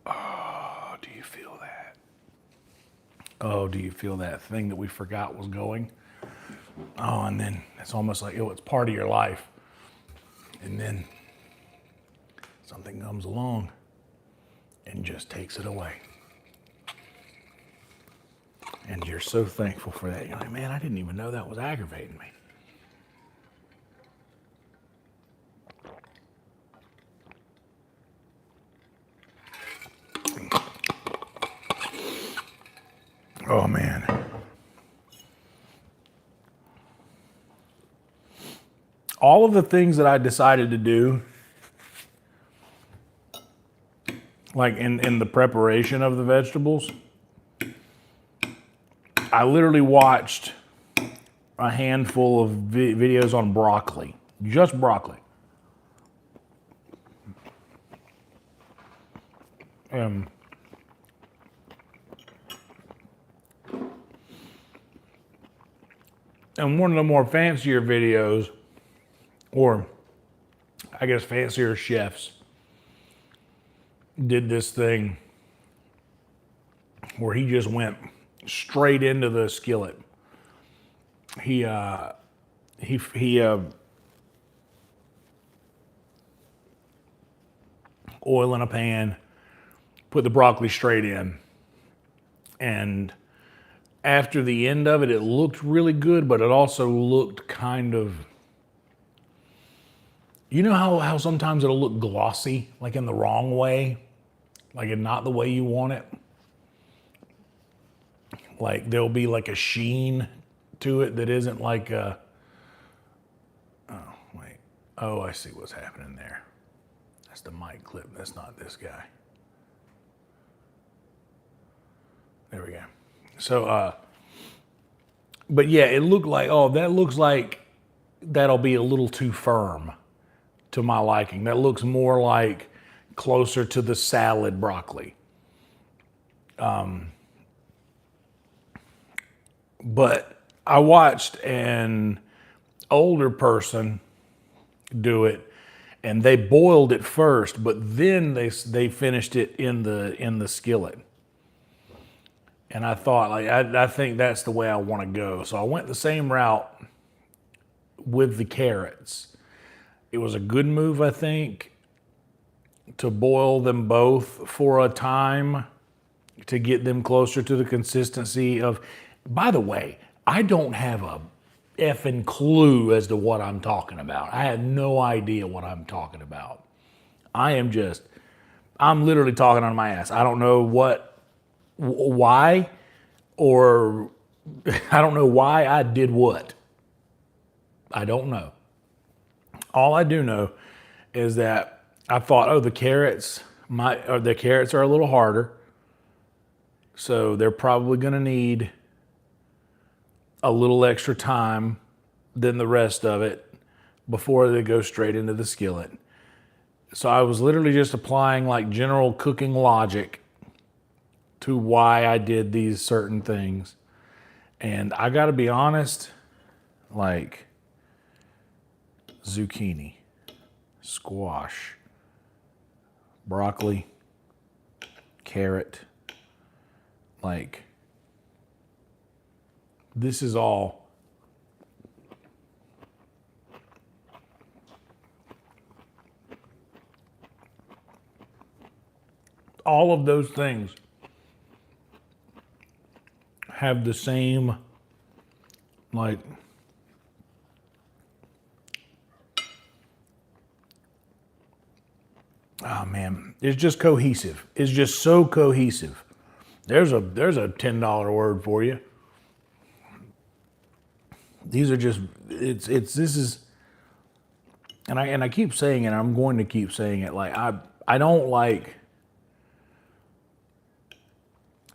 Oh, do you feel that? Oh, do you feel that thing that we forgot was going? Oh, and then it's almost like, oh, it's part of your life. And then something comes along and just takes it away. And you're so thankful for that. You're like, man, I didn't even know that was aggravating me. Oh, man. All of the things that I decided to do, like in the preparation of the vegetables, I literally watched a handful of videos on broccoli, just broccoli. And one of the more fancier videos, or I guess fancier chefs, did this thing where he just went straight into the skillet. He oil in a pan, put the broccoli straight in, and after the end of it, it looked really good, but it also looked kind of, you know how sometimes it'll look glossy, like in the wrong way, like in not the way you want it? Like there'll be like a sheen to it that isn't like a, oh, wait. Oh, I see what's happening there. That's the mic clip. That's not this guy. There we go. So, but yeah, it looked like, oh, that looks like that'll be a little too firm to my liking. That looks more like closer to the salad broccoli. But I watched an older person do it, and they boiled it first, but then they finished it in the skillet. And I thought, like, I think that's the way I want to go. So I went the same route with the carrots. It was a good move, I think, to boil them both for a time to get them closer to the consistency of, by the way, I don't have a effing clue as to what I'm talking about. I have no idea what I'm talking about. I'm literally talking on my ass. I don't know why, or I don't know why I did what. I don't know. All I do know is that I thought, oh, the carrots are a little harder, so they're probably going to need a little extra time than the rest of it before they go straight into the skillet. So I was literally just applying like general cooking logic to why I did these certain things. And I got to be honest, like zucchini, squash, broccoli, carrot, like this is all of those things have the same, like, oh man, it's just cohesive. It's just so cohesive. There's a $10 word for you. These are just, this is, and I keep saying it, I'm going to keep saying it, like, I don't like,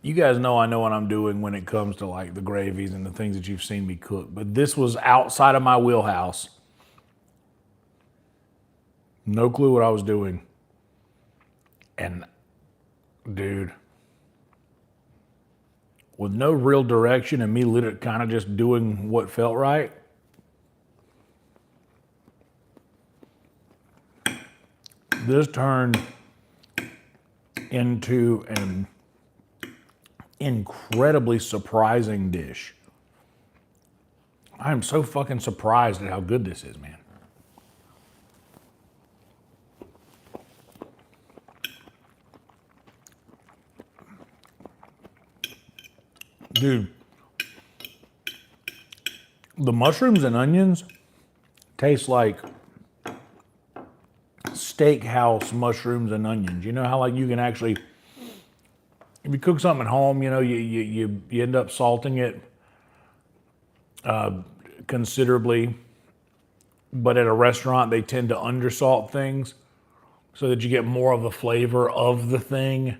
you guys know I know what I'm doing when it comes to like the gravies and the things that you've seen me cook, but this was outside of my wheelhouse. No clue what I was doing. And dude, with no real direction and me literally kind of just doing what felt right, this turned into an incredibly surprising dish. I am so fucking surprised at how good this is, man. Dude, the mushrooms and onions taste like steakhouse mushrooms and onions. You know how like you can actually, if you cook something at home, you know, you end up salting it considerably, but at a restaurant they tend to undersalt things so that you get more of the flavor of the thing.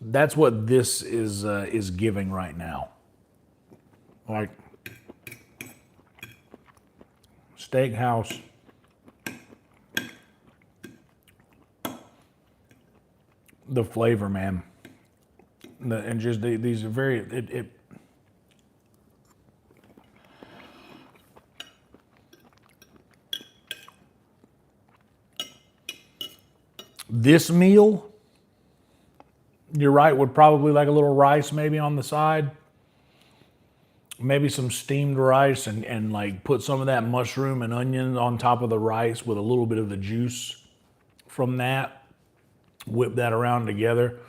That's what this is giving right now. Like steakhouse. The flavor, man. And just these are very, this meal, you're right, would probably like a little rice maybe on the side. Maybe some steamed rice and like put some of that mushroom and onion on top of the rice with a little bit of the juice from that. Whip that around together.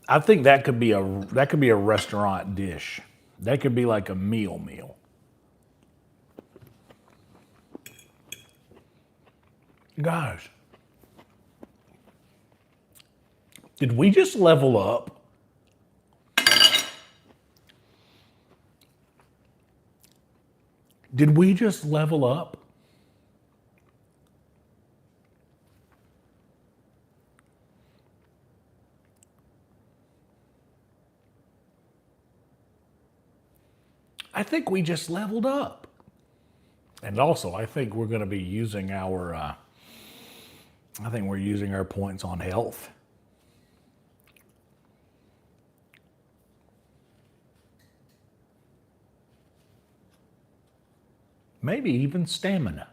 I think that could be a restaurant dish. That could be like a meal. Guys, did we just level up? Did we just level up? I think we just leveled up. And also, I think we're going to be using our points on health. Maybe even stamina.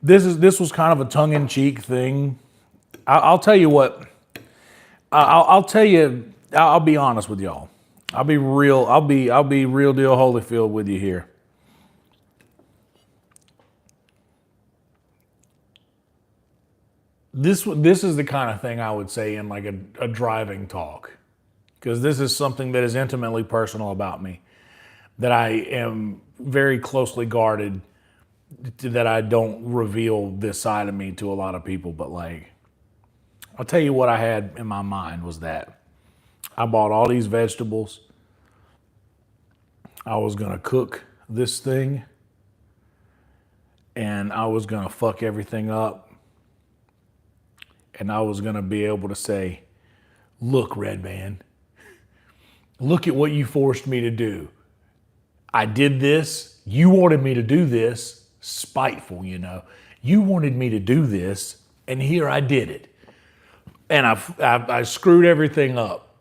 This was kind of a tongue-in-cheek thing. I'll tell you what. I'll tell you. I'll be honest with y'all. I'll be real. I'll be real deal Holyfield with you here. This is the kind of thing I would say in like a driving talk, because this is something that is intimately personal about me, that I am very closely guarded, that I don't reveal this side of me to a lot of people. But like, I'll tell you what I had in my mind was that I bought all these vegetables. I was gonna cook this thing and I was gonna fuck everything up. And I was gonna be able to say, look, Red Man, look at what you forced me to do. I did this. You wanted me to do this. Spiteful, you know. You wanted me to do this, and here I did it. And I screwed everything up.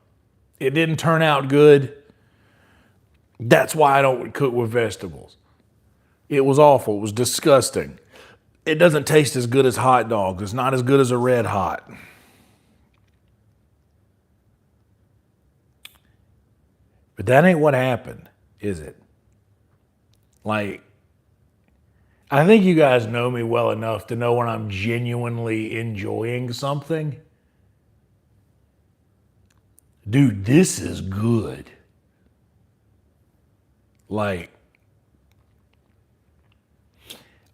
It didn't turn out good. That's why I don't cook with vegetables. It was awful. It was disgusting. It doesn't taste as good as hot dogs. It's not as good as a Red Hot. But that ain't what happened, is it? Like, I think you guys know me well enough to know when I'm genuinely enjoying something. Dude, this is good. Like,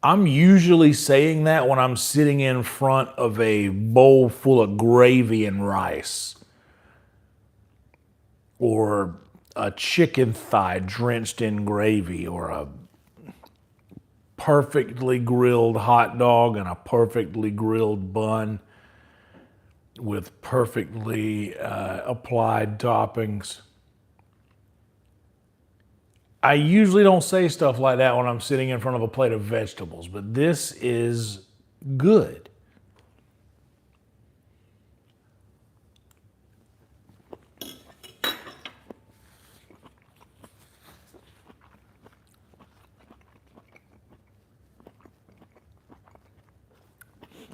I'm usually saying that when I'm sitting in front of a bowl full of gravy and rice, or a chicken thigh drenched in gravy, or a perfectly grilled hot dog and a perfectly grilled bun with perfectly applied toppings. I usually don't say stuff like that when I'm sitting in front of a plate of vegetables, but this is good.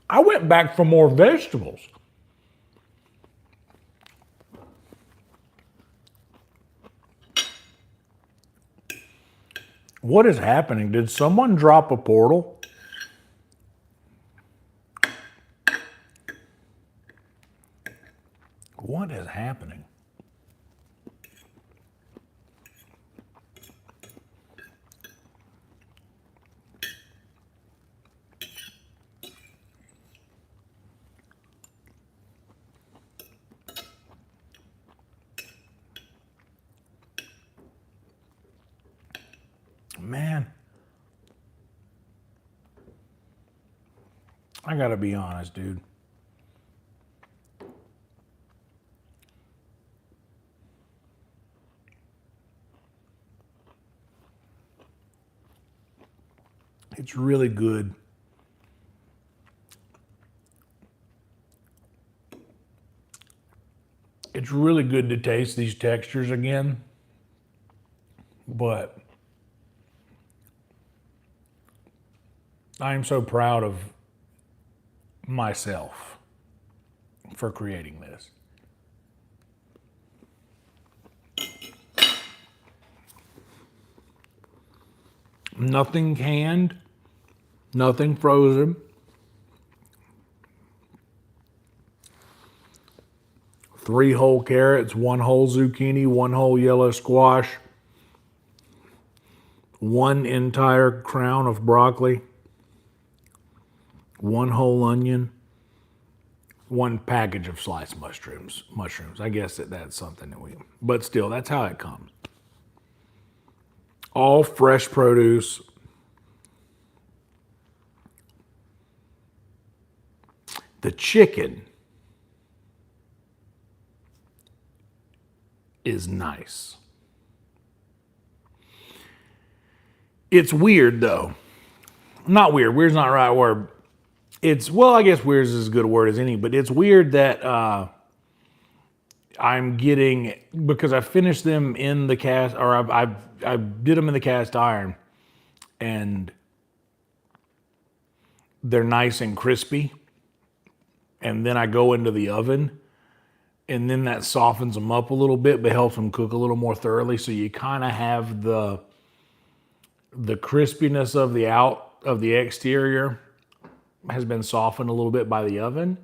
I went back for more vegetables. What is happening? Did someone drop a portal? What is happening? Man, I gotta be honest, dude. It's really good. It's really good to taste these textures again, but I am so proud of myself for creating this. Nothing canned, nothing frozen. 3 whole carrots, 1 whole zucchini, 1 whole yellow squash, 1 entire crown of broccoli, 1 whole onion, 1 package of sliced mushrooms. I guess that's something that but still, that's how it comes. All fresh produce. The chicken is nice. It's weird though. Not weird. Weird's not the right word. I guess weird is as good a word as any, but it's weird that I'm getting, because I finished them in the cast, or I did them in the cast iron, and they're nice and crispy. And then I go into the oven, and then that softens them up a little bit, but helps them cook a little more thoroughly. So you kind of have the crispiness of the exterior has been softened a little bit by the oven.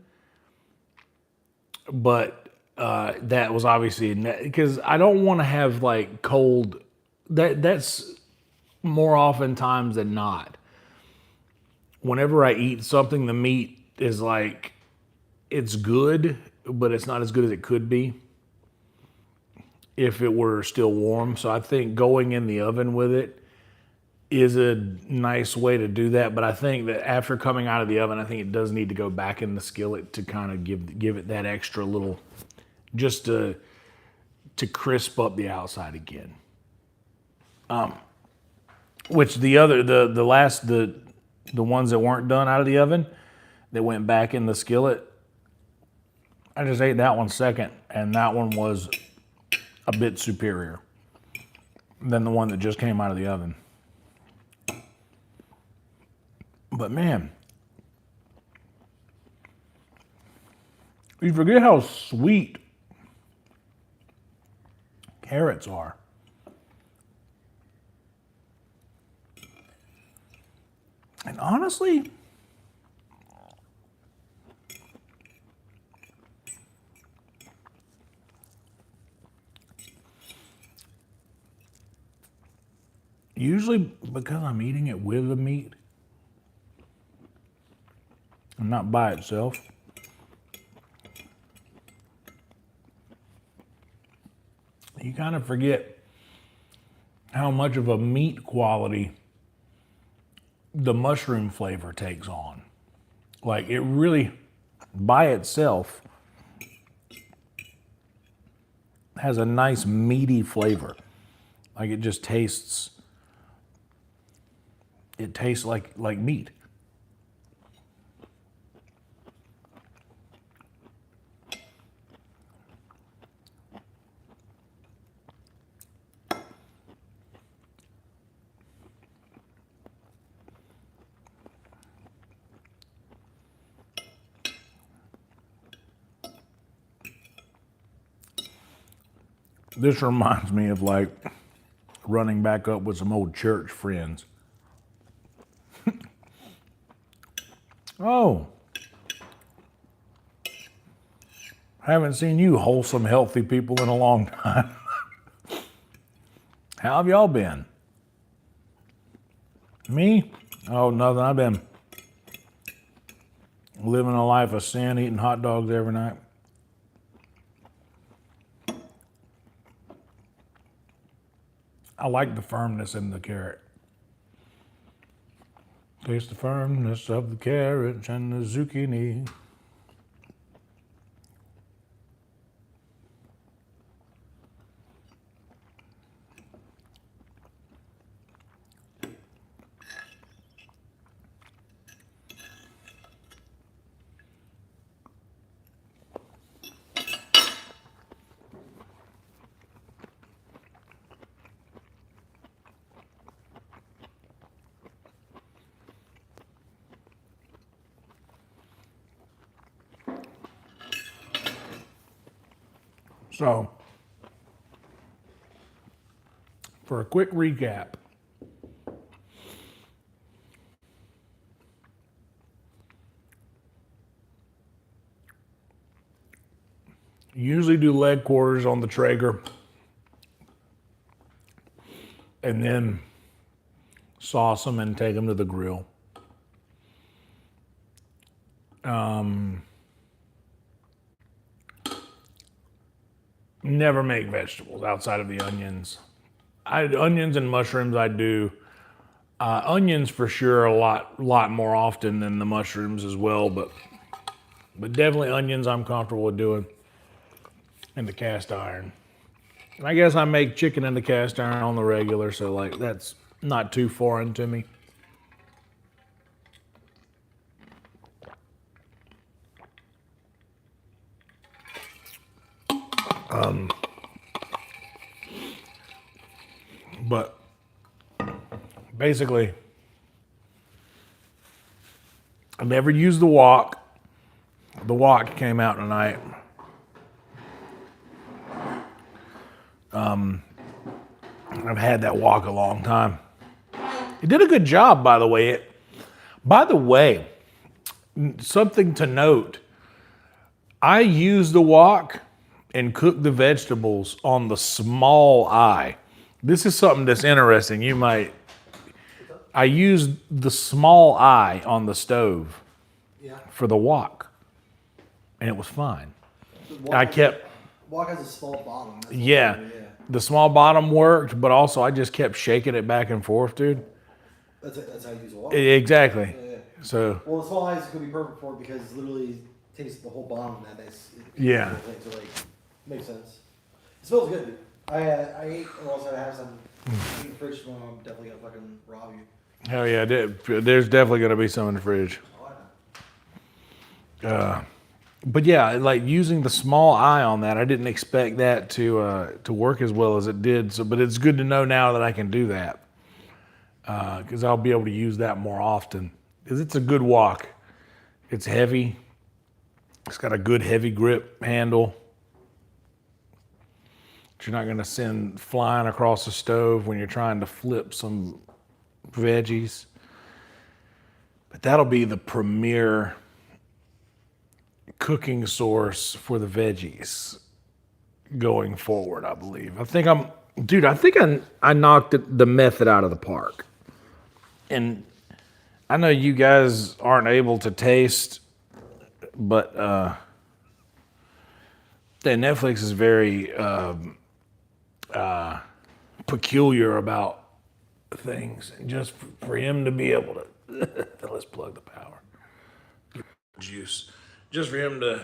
But that was obviously, because I don't want to have like cold, that's more often times than not. Whenever I eat something, the meat is like, it's good, but it's not as good as it could be if it were still warm. So I think going in the oven with it is a nice way to do that. But I think that after coming out of the oven, I think it does need to go back in the skillet to kind of give it that extra little, just to crisp up the outside again. Which the ones that weren't done out of the oven, that went back in the skillet, I just ate that one second, and that one was a bit superior than the one that just came out of the oven. But man, you forget how sweet carrots are. And honestly, usually because I'm eating it with the meat and not by itself, you kind of forget how much of a meat quality the mushroom flavor takes on. Like, it really, by itself, has a nice meaty flavor. Like, it just tastes, like meat. This reminds me of like running back up with some old church friends. Oh, haven't seen you wholesome, healthy people in a long time. How have y'all been? Me? Oh, nothing. I've been living a life of sin, eating hot dogs every night. I like the firmness in the carrot. Taste the firmness of the carrot and the zucchini. So, for a quick recap, usually do leg quarters on the Traeger and then sauce them and take them to the grill. Never make vegetables outside of the onions. Onions and mushrooms I do. Onions for sure a lot more often than the mushrooms as well, but definitely onions I'm comfortable with doing in the cast iron. And I guess I make chicken in the cast iron on the regular, so like that's not too foreign to me. But basically, I never used the wok. The wok came out tonight. I've had that wok a long time. It did a good job, by the way. Something to note. I use the wok and cook the vegetables on the small eye. This is something that's interesting. I used the small eye on the stove for the wok, and it was fine. Wok has a small bottom. The small bottom worked, but also I just kept shaking it back and forth, dude. That's how you use a wok? Exactly. Yeah. So. Well, the small eyes could be perfect for it because it literally takes the whole bottom of that. Yeah. So like, makes sense. It smells good, dude. I ate, or else I have some in the fridge tomorrow. I'm definitely gonna fucking rob you. Hell yeah, there's definitely gonna be some in the fridge. Oh, I know. But yeah, like using the small eye on that, I didn't expect that to work as well as it did. So, but it's good to know now that I can do that because I'll be able to use that more often. Because it's a good wok. It's heavy. It's got a good heavy grip handle. You're not going to send flying across the stove when you're trying to flip some veggies. But that'll be the premier cooking source for the veggies going forward, I believe. I think I knocked the method out of the park. And I know you guys aren't able to taste, but Netflix is very peculiar about things. And just for him to be able to, let's plug the power. Juice. Just for him to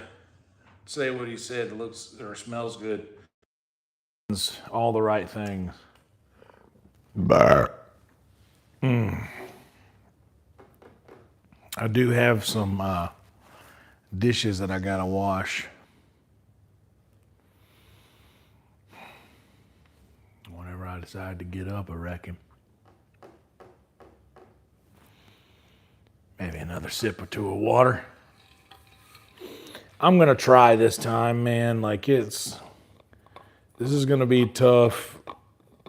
say what he said, looks or smells good. All the right things. I do have some dishes that I gotta wash. Whenever I decide to get up, I reckon. Maybe another sip or two of water. I'm gonna try this time, man. Like it's This is going to be tough.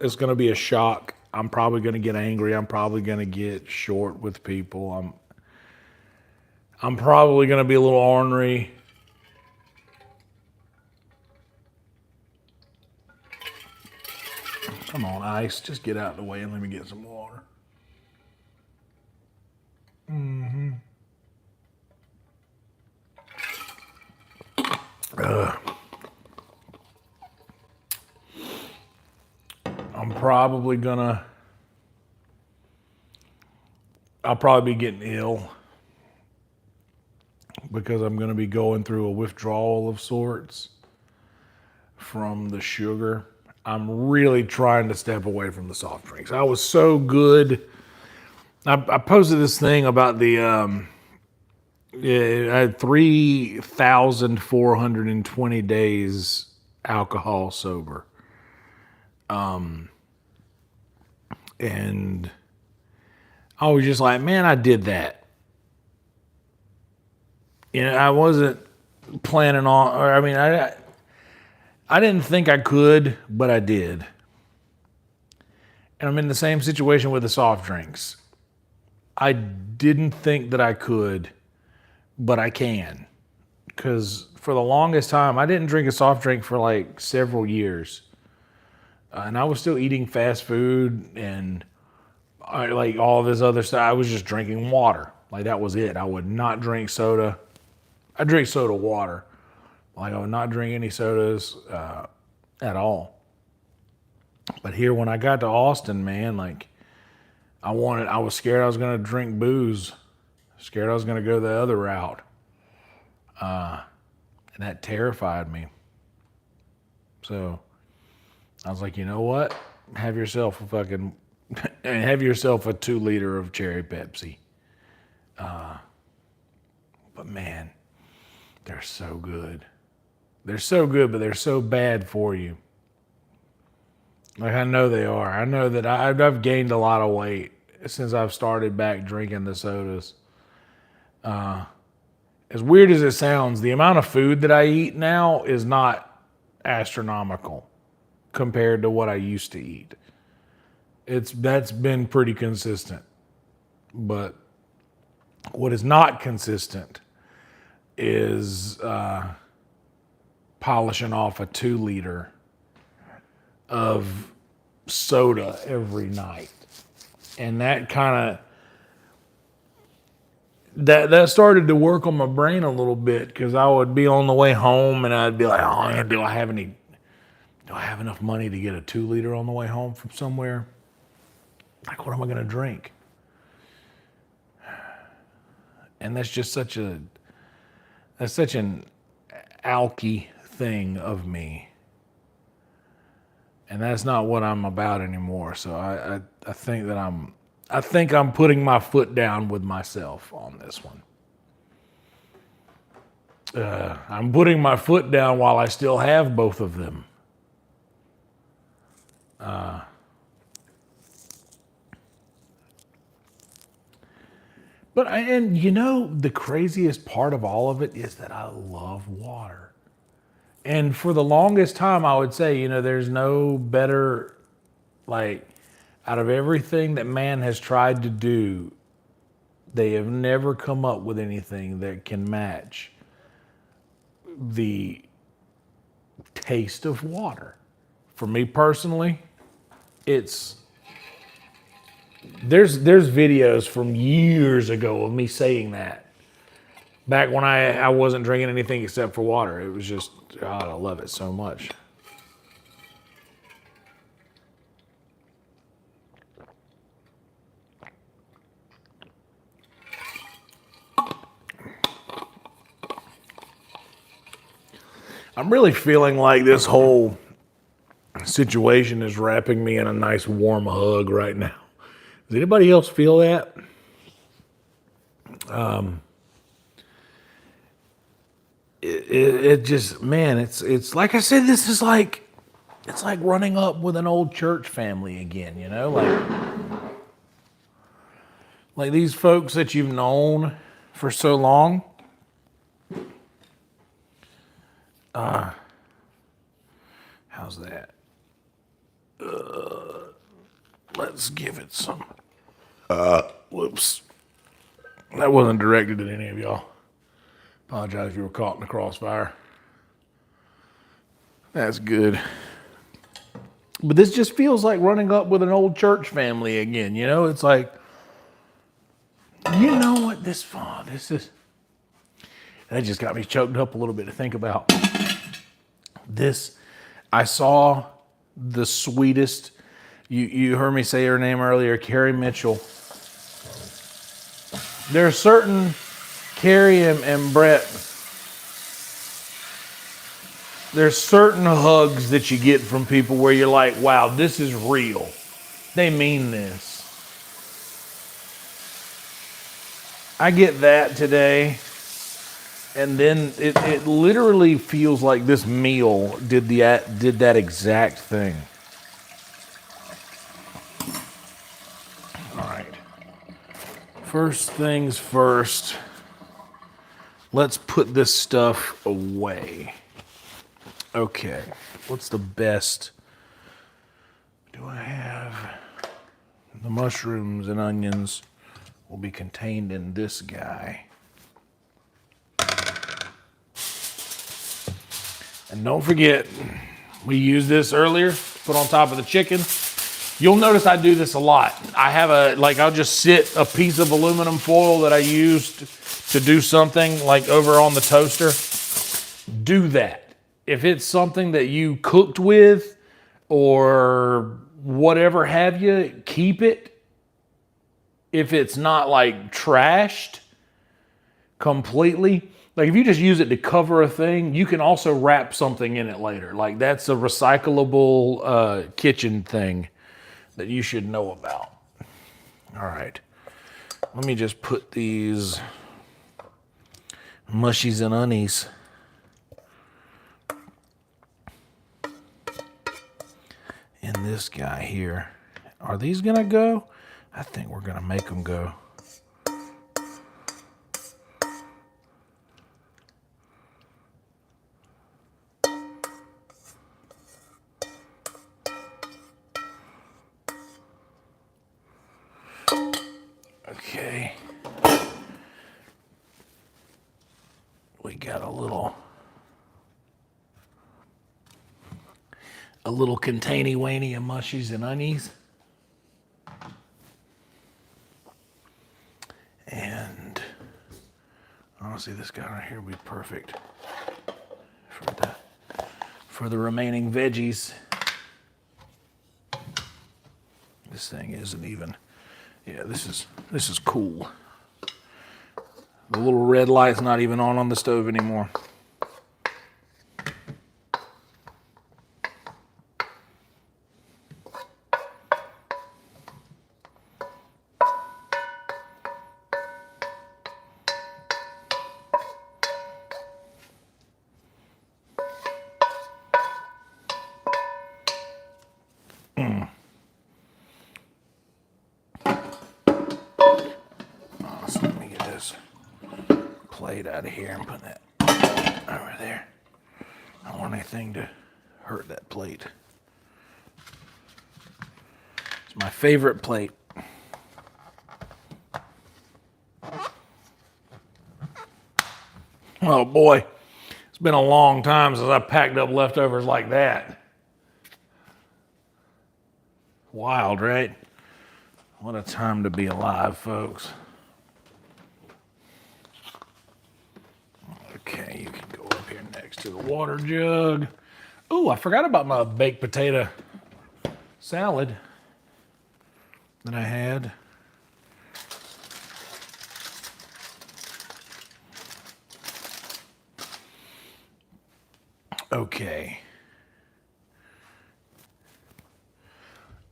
It's going to be a shock. I'm probably going to get angry. I'm probably going to get short with people. I'm probably going to be a little ornery. Come on, ice. Just get out of the way and let me get some water. I'm probably gonna. I'll probably be getting ill because I'm gonna be going through a withdrawal of sorts from the sugar. I'm really trying to step away from the soft drinks. I was so good. I posted this thing about the. I had 3,420 days alcohol sober. And I was just like, man, I did that. You know, I wasn't planning on, or I mean, I didn't think I could, but I did. And I'm in the same situation with the soft drinks. I didn't think that I could, but I can. Because for the longest time, I didn't drink a soft drink for like several years. And I was still eating fast food and like all this other stuff. I was just drinking water. Like that was it. I would not drink soda. I drink soda water. Like I would not drink any sodas at all. But here when I got to Austin, man, like I was scared I was going to drink booze. Scared I was going to go the other route. And that terrified me. So I was like, you know what? Have yourself a 2-liter of cherry Pepsi. But man, they're so good. They're so good, but they're so bad for you. Like I know they are. I know that I've gained a lot of weight since I've started back drinking the sodas. As weird as it sounds, the amount of food that I eat now is not astronomical compared to what I used to eat. That's been pretty consistent. But what is not consistent is polishing off a 2-liter of soda every night. And that kind of that started to work on my brain a little bit because I would be on the way home and I'd be like, oh man, do I have enough money to get a 2-liter on the way home from somewhere? Like, what am I going to drink? And that's such an alky thing of me. And that's not what I'm about anymore. So I think that I'm putting my foot down with myself on this one. I'm putting my foot down while I still have both of them. And you know, the craziest part of all of it is that I love water. And for the longest time, I would say, you know, there's no better, like, out of everything that man has tried to do, they have never come up with anything that can match the taste of water. For me personally, there's videos from years ago of me saying that. Back when I wasn't drinking anything except for water. It was just, God, I love it so much. I'm really feeling like this whole situation is wrapping me in a nice warm hug right now. Does anybody else feel that? It just, man, it's like I said, it's like running up with an old church family again, you know, like these folks that you've known for so long. How's that? Let's give it some. Whoops. That wasn't directed at any of y'all. Apologize if you were caught in the crossfire. That's good. But this just feels like running up with an old church family again. You know, it's like, you know what this is. That just got me choked up a little bit to think about. This, I saw the sweetest, you heard me say her name earlier, Carrie Mitchell. There are certain, Carrie and Brett, there's certain hugs that you get from people where you're like, wow, this is real. They mean this. I get that today. And then it literally feels like this meal did that exact thing. All right. First things first. Let's put this stuff away. Okay. What's the best? Do I have? The mushrooms and onions will be contained in this guy. And don't forget, we used this earlier, put on top of the chicken. You'll notice I do this a lot. I have I'll just sit a piece of aluminum foil that I used to do something like over on the toaster. Do that. If it's something that you cooked with or whatever have you, keep it. If it's not like trashed completely, like if you just use it to cover a thing, you can also wrap something in it later. Like that's a recyclable kitchen thing that you should know about. All right, let me just put these mushies and onies in this guy here. Are these gonna go? I think we're gonna make them go. Okay. We got a little containy-wainy of mushies and onions. And honestly, this guy right here would be perfect for the remaining veggies. This thing isn't even, yeah, this is cool. The little red light's not even on the stove anymore. So let me get this plate out of here and put that over there. I don't want anything to hurt that plate. It's my favorite plate. Oh boy, it's been a long time since I packed up leftovers like that. Wild, right? What a time to be alive, folks. Okay, you can go up here next to the water jug. Oh, I forgot about my baked potato salad that I had. Okay.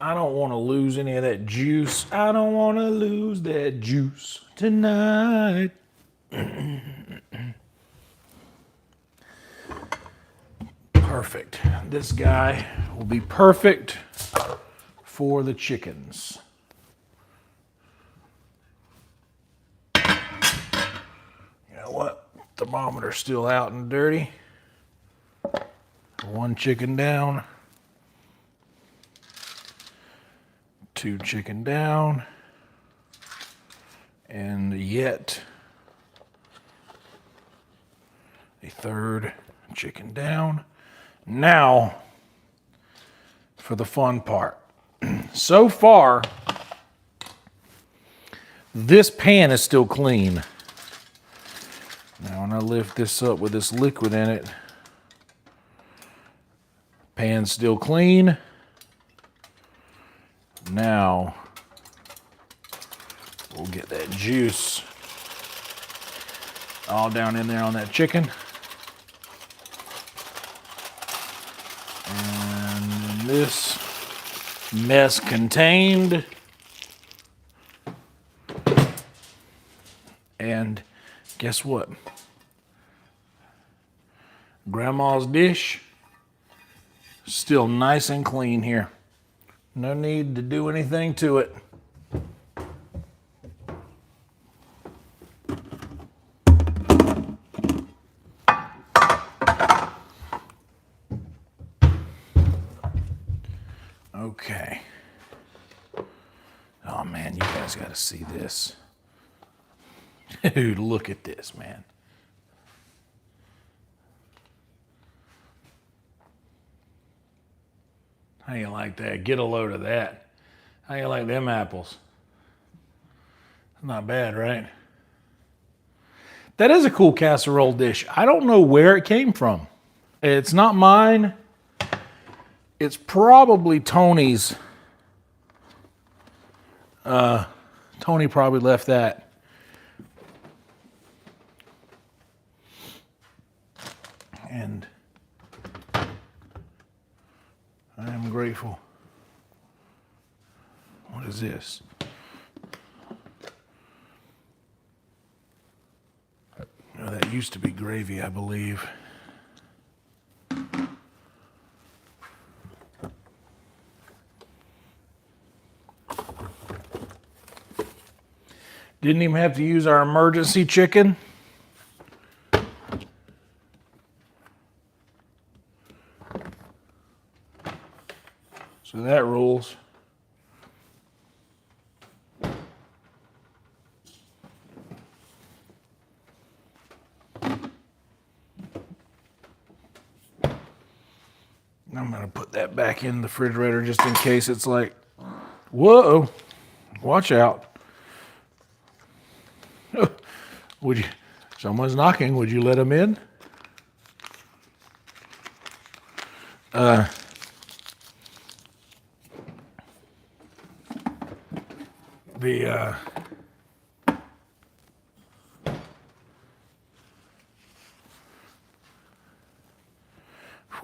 I don't want to lose any of that juice. I don't want to lose that juice tonight. Perfect. This guy will be perfect for the chickens. You know what? Thermometer's still out and dirty. One chicken down. 2 chicken down. And yet a 3rd chicken down. Now for the fun part. So far, this pan is still clean. Now when I lift this up with this liquid in it, pan's still clean. Now we'll get that juice all down in there on that chicken. And this mess contained. And guess what? Grandma's dish, still nice and clean here. No need to do anything to it. Okay. Oh man, you guys got to see this. Dude, look at this, man. How you like that? Get a load of that. How you like them apples? Not bad, right? That is a cool casserole dish. I don't know where it came from. It's not mine. It's probably Tony's. Tony probably left that. And I am grateful. What is this? Oh, that used to be gravy, I believe. Didn't even have to use our emergency chicken. So that rules. I'm going to put that back in the refrigerator just in case it's like, whoa, watch out. Would you, someone's knocking, would you let them in?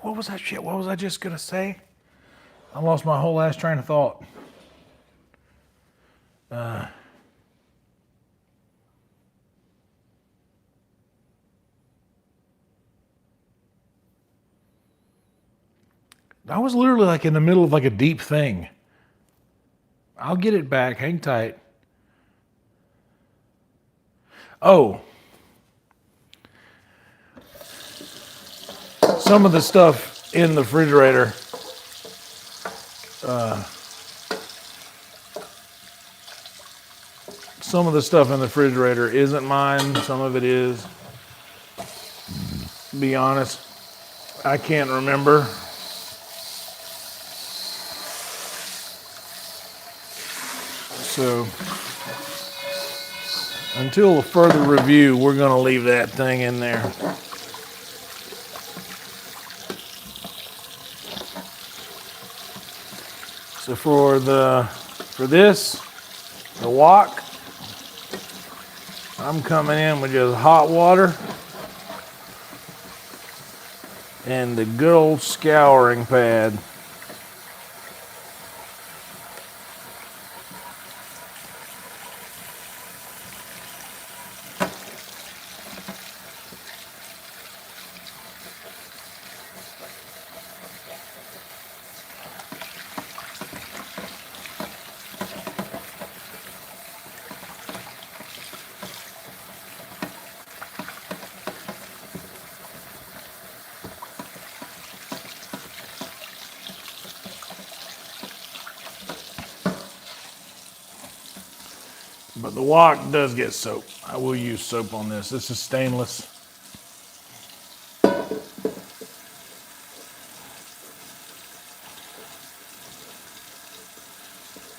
What was that shit? What was I just gonna say? I lost my whole ass train of thought. I was literally like in the middle of like a deep thing. I'll get it back. Hang tight. Oh. Some of the stuff in the refrigerator. Some of the stuff in the refrigerator isn't mine. Some of it is. To be honest, I can't remember. So, until a further review, we're going to leave that thing in there. So for this, the wok, I'm coming in with just hot water and the good old scouring pad. But the wok does get soap. I will use soap on this. This is stainless.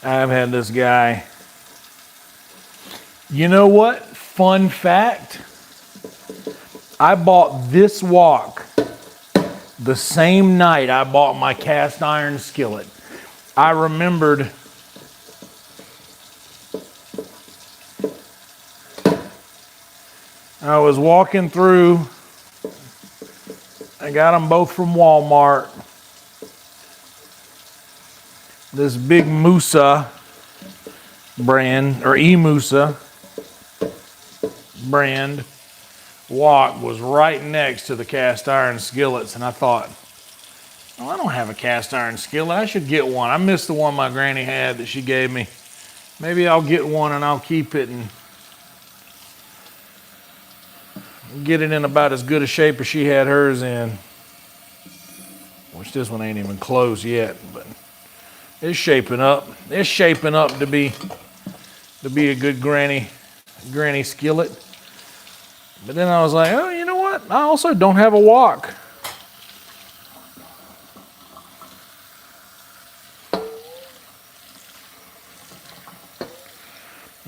I've had this guy. You know what? Fun fact. I bought this wok the same night I bought my cast iron skillet. I remembered I was walking through. I got them both from Walmart. This big Musa brand, or E-Musa brand wok was right next to the cast iron skillets, and I thought, well, I don't have a cast iron skillet. I should get one. I missed the one my granny had that she gave me. Maybe I'll get one and I'll keep it and get it in about as good a shape as she had hers in. Which this one ain't even closed yet, but it's shaping up. It's shaping up to be a good granny skillet. But then I was like, oh, you know what? I also don't have a wok.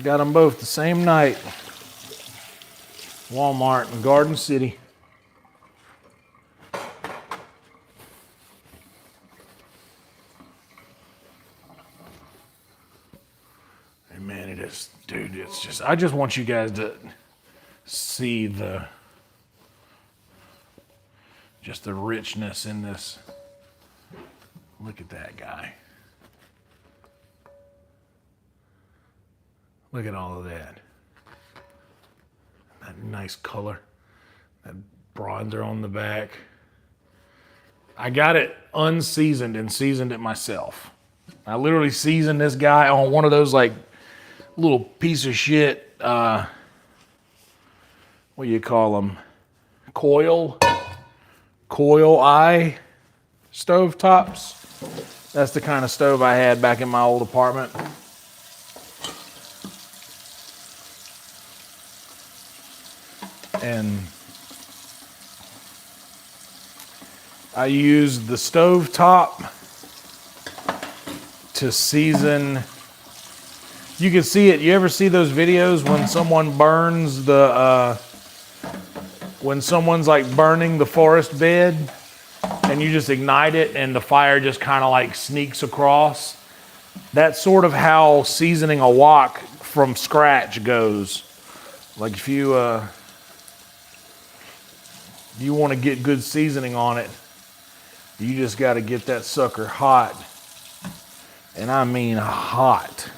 Got them both the same night. Walmart in Garden City. And man, it is, dude, it's just, I just want you guys to see just the richness in this. Look at that guy. Look at all of that. That nice color. That bronzer on the back. I got it unseasoned and seasoned it myself. I literally seasoned this guy on one of those like little piece of shit, what do you call them? Coil eye stove tops. That's the kind of stove I had back in my old apartment. And I used the stove top to season. You can see it. You ever see those videos when someone burns when someone's like burning the forest bed and you just ignite it and the fire just kind of like sneaks across? That's sort of how seasoning a wok from scratch goes. Like if you want to get good seasoning on it, you just got to get that sucker hot. And I mean hot.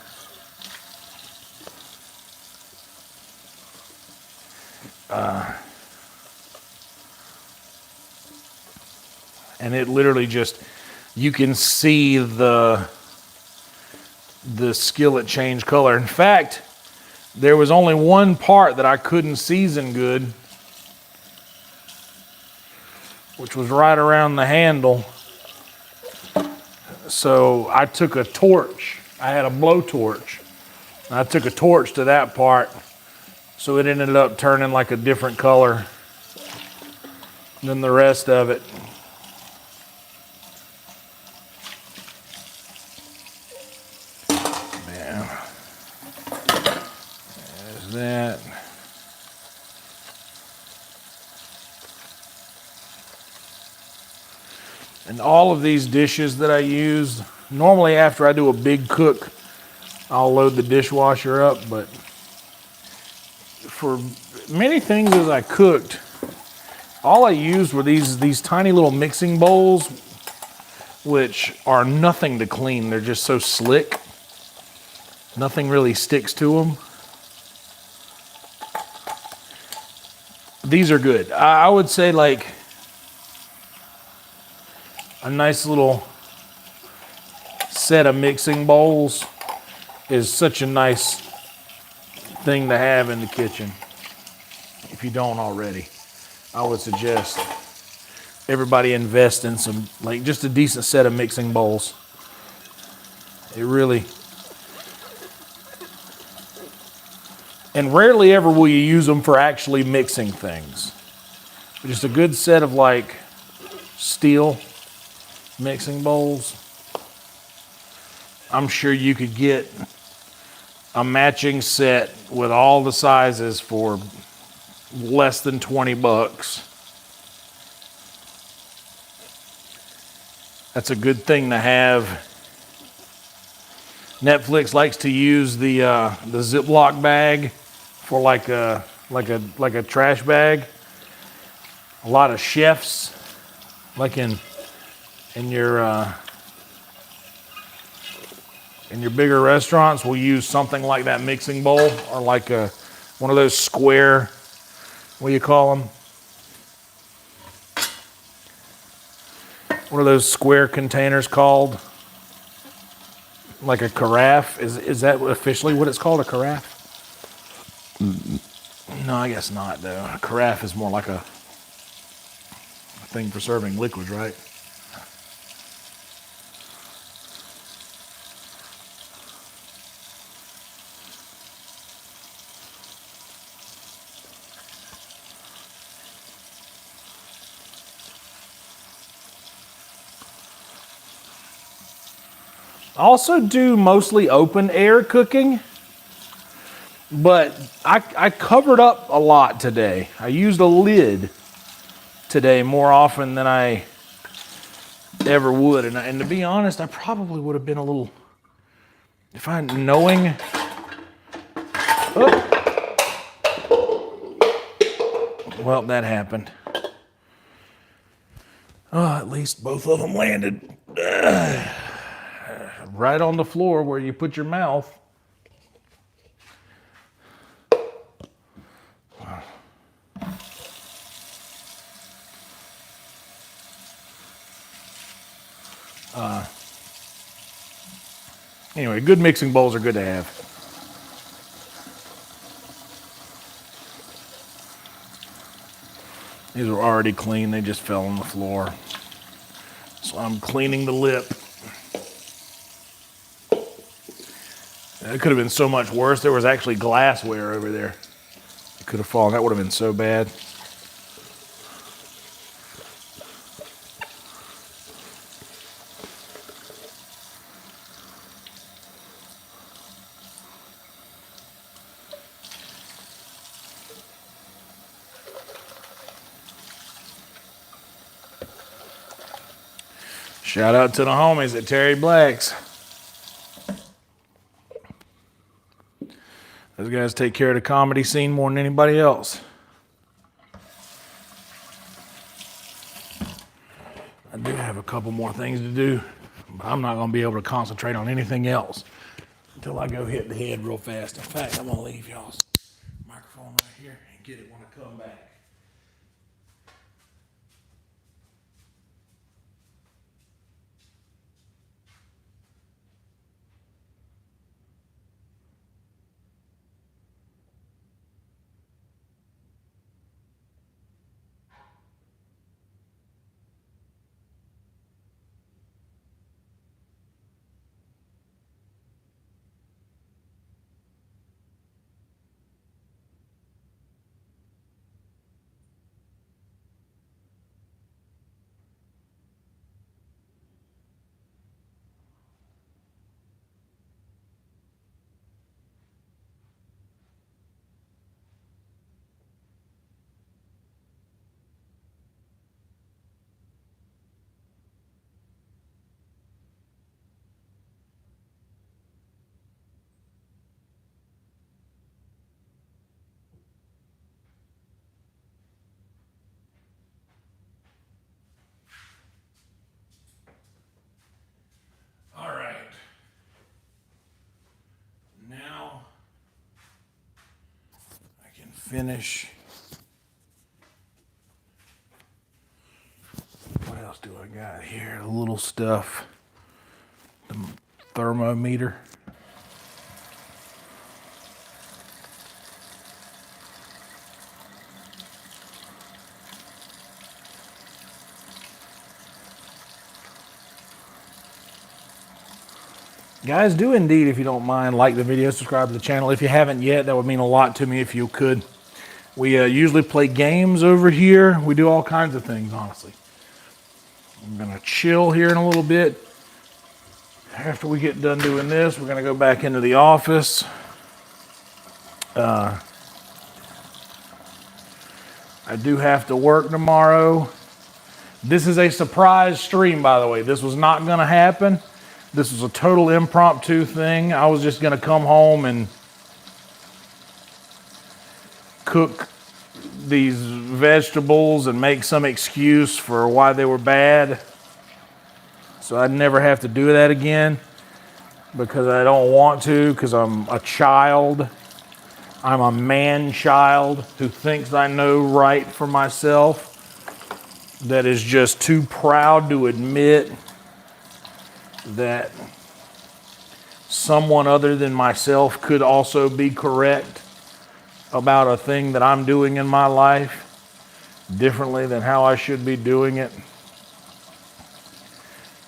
And it literally just, you can see the skillet change color. In fact, there was only one part that I couldn't season good, which was right around the handle. So I took a torch. I had a blowtorch. I took a torch to that part, so it ended up turning like a different color than the rest of it. Man, there's that. And all of these dishes that I use, normally after I do a big cook, I'll load the dishwasher up, but for many things as I cooked, all I used were these tiny little mixing bowls, which are nothing to clean. They're just so slick. Nothing really sticks to them. These are good. I would say like a nice little set of mixing bowls is such a nice thing to have in the kitchen. If you don't already, I would suggest everybody invest in some, like just a decent set of mixing bowls. It really, And rarely ever will you use them for actually mixing things. Just a good set of like steel mixing bowls. I'm sure you could get a matching set with all the sizes for less than 20 bucks. That's a good thing to have. Netflix likes to use the Ziploc bag for like a trash bag. A lot of chefs, like in your bigger restaurants, will use something like that mixing bowl, or like one of those square, what do you call them? What are those square containers called? Like a carafe? Is that officially what it's called, a carafe? No, I guess not though. A carafe is more like a thing for serving liquids, right? I also do mostly open air cooking, but I covered up a lot today. I used a lid today more often than I ever would. And to be honest, I probably would have been a little, if I knowing, well, that happened. Oh, at least both of them landed right on the floor where you put your mouth. Anyway, good mixing bowls are good to have. These were already clean, they just fell on the floor. So I'm cleaning the lip. It could have been so much worse. There was actually glassware over there. It could have fallen. That would have been so bad. Shout out to the homies at Terry Black's. Those guys take care of the comedy scene more than anybody else. I do have a couple more things to do, but I'm not going to be able to concentrate on anything else until I go hit the head real fast. In fact, I'm going to leave y'all's microphone right here and get it when I come back. All right. Now I can finish. What else do I got here? The little stuff. The thermometer. Guys, do indeed, if you don't mind, like the video, subscribe to the channel. If you haven't yet, that would mean a lot to me if you could. We usually play games over here. We do all kinds of things, honestly. I'm going to chill here in a little bit. After we get done doing this, we're going to go back into the office. I do have to work tomorrow. This is a surprise stream, by the way. This was not going to happen. This was a total impromptu thing. I was just going to come home and cook these vegetables and make some excuse for why they were bad, so I'd never have to do that again, because I don't want to, because I'm a child. I'm a man-child who thinks I know right for myself, that is just too proud to admit that someone other than myself could also be correct about a thing that I'm doing in my life differently than how I should be doing it.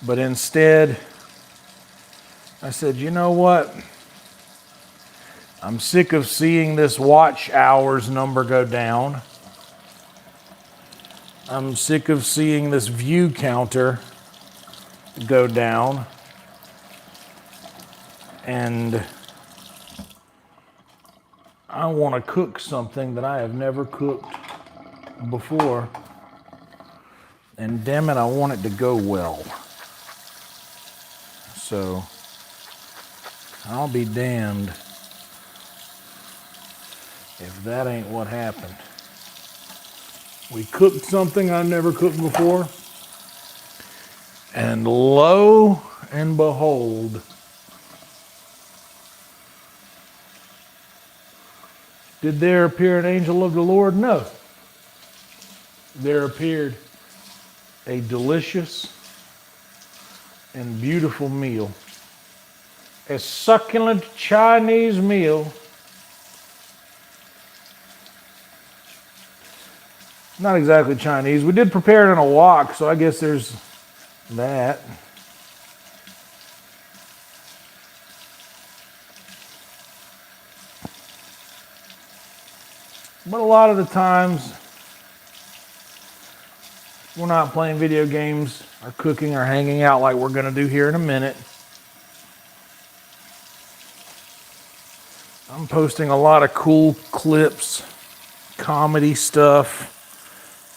But instead, I said, you know what? I'm sick of seeing this watch hours number go down. I'm sick of seeing this view counter go down. And I want to cook something that I have never cooked before. And damn it, I want it to go well. So I'll be damned if that ain't what happened. We cooked something I never cooked before. And lo and behold, did there appear an angel of the Lord? No. There appeared a delicious and beautiful meal. A succulent Chinese meal. Not exactly Chinese. We did prepare it in a wok, so I guess there's that. But a lot of the times, we're not playing video games or cooking or hanging out like we're going to do here in a minute. I'm posting a lot of cool clips, comedy stuff,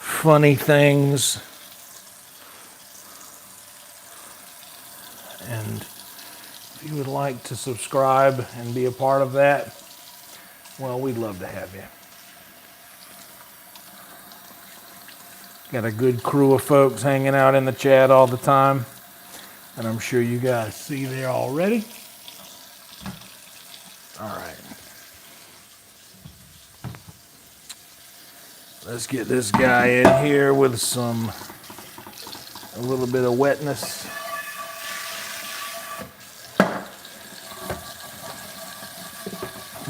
funny things. And if you would like to subscribe and be a part of that, well, we'd love to have you. Got a good crew of folks hanging out in the chat all the time, and I'm sure you guys see there already. All right. Let's get this guy in here with a little bit of wetness.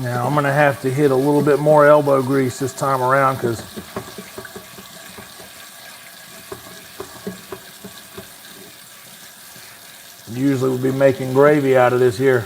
Now I'm gonna have to hit a little bit more elbow grease this time around, because usually we'll be making gravy out of this here.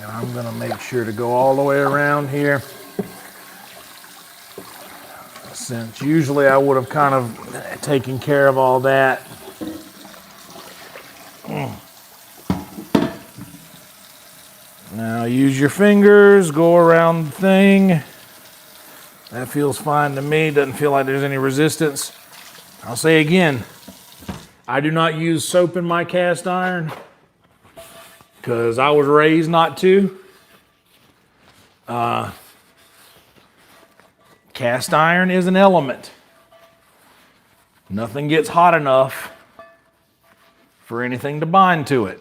I'm going to make sure to go all the way around here, since usually I would have kind of taken care of all that. Now use your fingers, go around the thing. That feels fine to me. Doesn't feel like there's any resistance. I'll say again, I do not use soap in my cast iron, because I was raised not to. Cast iron is an element. Nothing gets hot enough for anything to bind to it.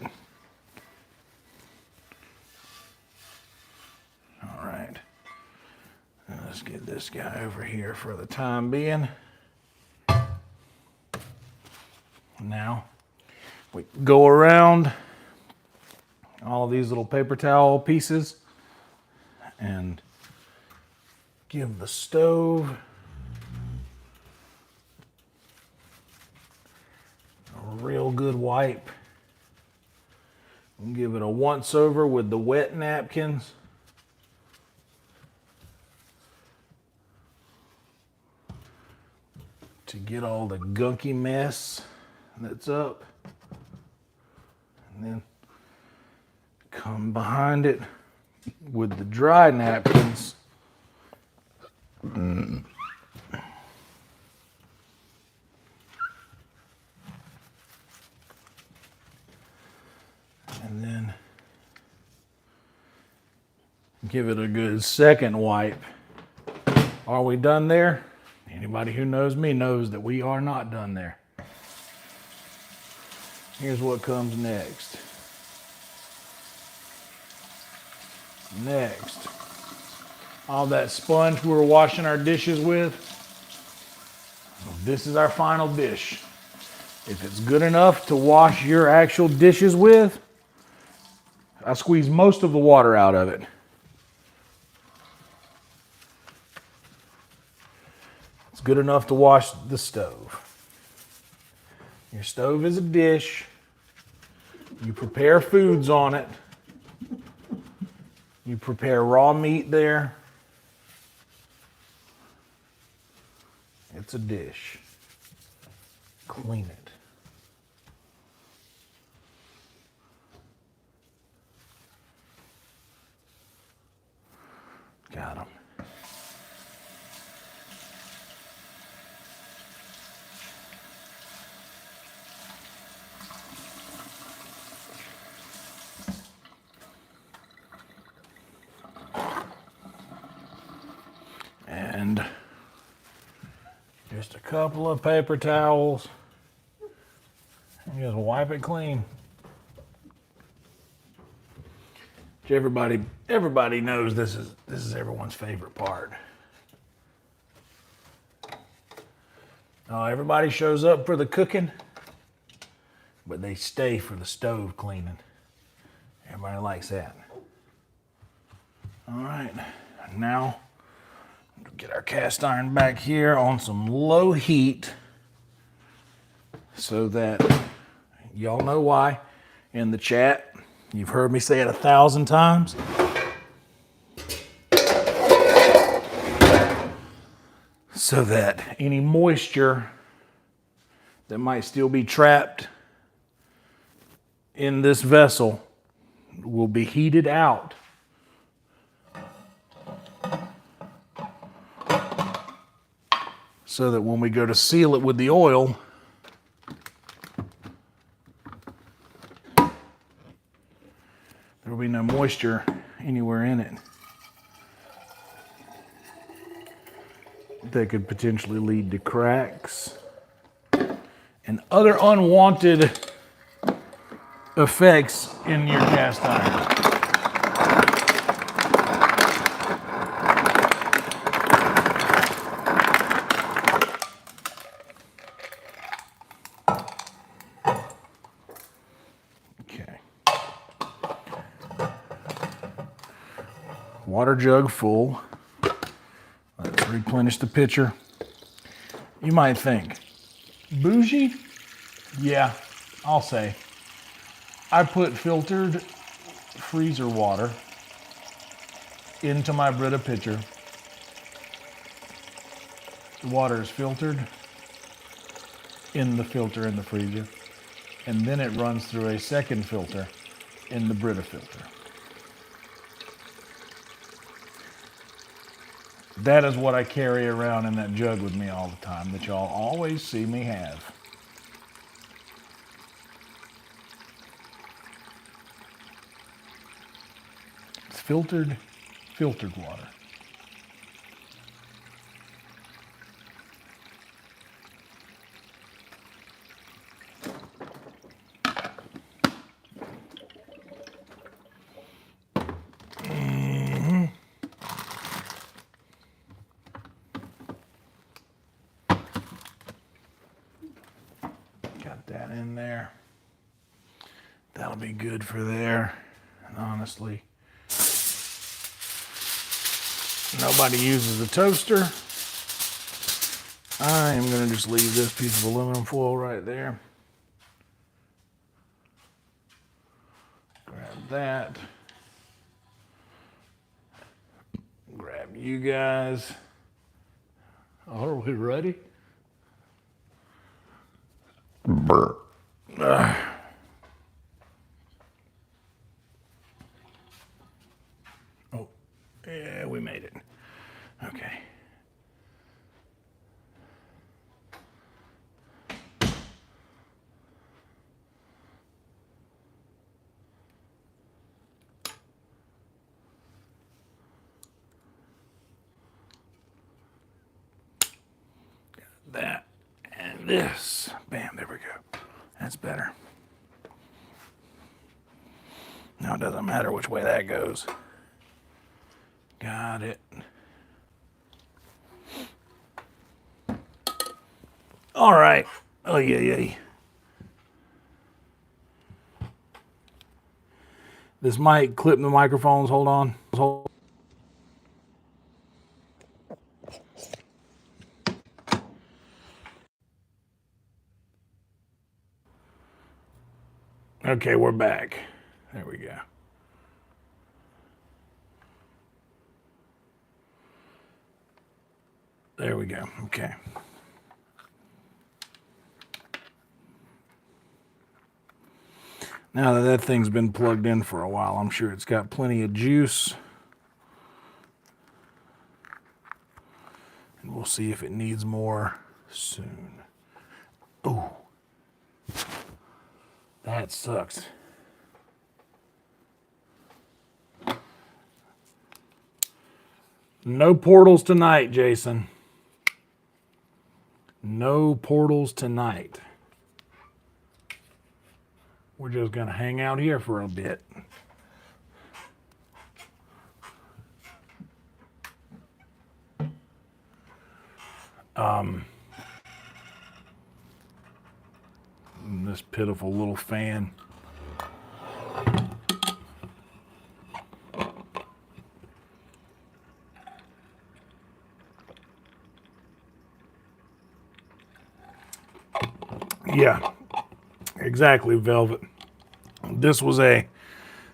All right. Now let's get this guy over here for the time being. Now we go around all of these little paper towel pieces and give the stove a real good wipe. And give it a once over with the wet napkins. To get all the gunky mess that's up. And then come behind it with the dry napkins. And then give it a good second wipe. Are we done there? Anybody who knows me knows that we are not done there. Here's what comes next. Next, all that sponge we were washing our dishes with, this is our final dish. If it's good enough to wash your actual dishes with, I squeeze most of the water out of it. It's good enough to wash the stove. Your stove is a dish. You prepare foods on it. You prepare raw meat there. It's a dish. Clean it. Got 'em. And just a couple of paper towels and just wipe it clean. Everybody knows this is everyone's favorite part. Everybody shows up for the cooking, but they stay for the stove cleaning. Everybody likes that. All right, now get our cast iron back here on some low heat so that y'all know why in the chat. You've heard me say it 1,000 times. So that any moisture that might still be trapped in this vessel will be heated out. So that when we go to seal it with the oil, there will be no moisture anywhere in it that could potentially lead to cracks and other unwanted effects in your cast iron. Water jug full. Let's replenish the pitcher. You might think, bougie? Yeah, I'll say. I put filtered freezer water into my Brita pitcher. The water is filtered in the filter in the freezer, and then it runs through a second filter in the Brita filter. That is what I carry around in that jug with me all the time, that y'all always see me have. It's filtered water. That'll be good for there. And honestly, nobody uses a toaster. I am going to just leave this piece of aluminum foil right there. Grab that. Grab you guys. Are we ready? Oh, yeah, we made it. Okay. That and this. Bam, there we go. That's better. Now it doesn't matter which way that goes. Got it. All right. Oh, yeah. This mic clip the microphones. Hold on. Okay, we're back. There we go. There we go. Okay. Now that that thing's been plugged in for a while, I'm sure it's got plenty of juice. And we'll see if it needs more soon. Ooh. That sucks. No portals tonight, Jason. No portals tonight. We're just going to hang out here for a bit. This pitiful little fan. Yeah, exactly, Velvet. This was a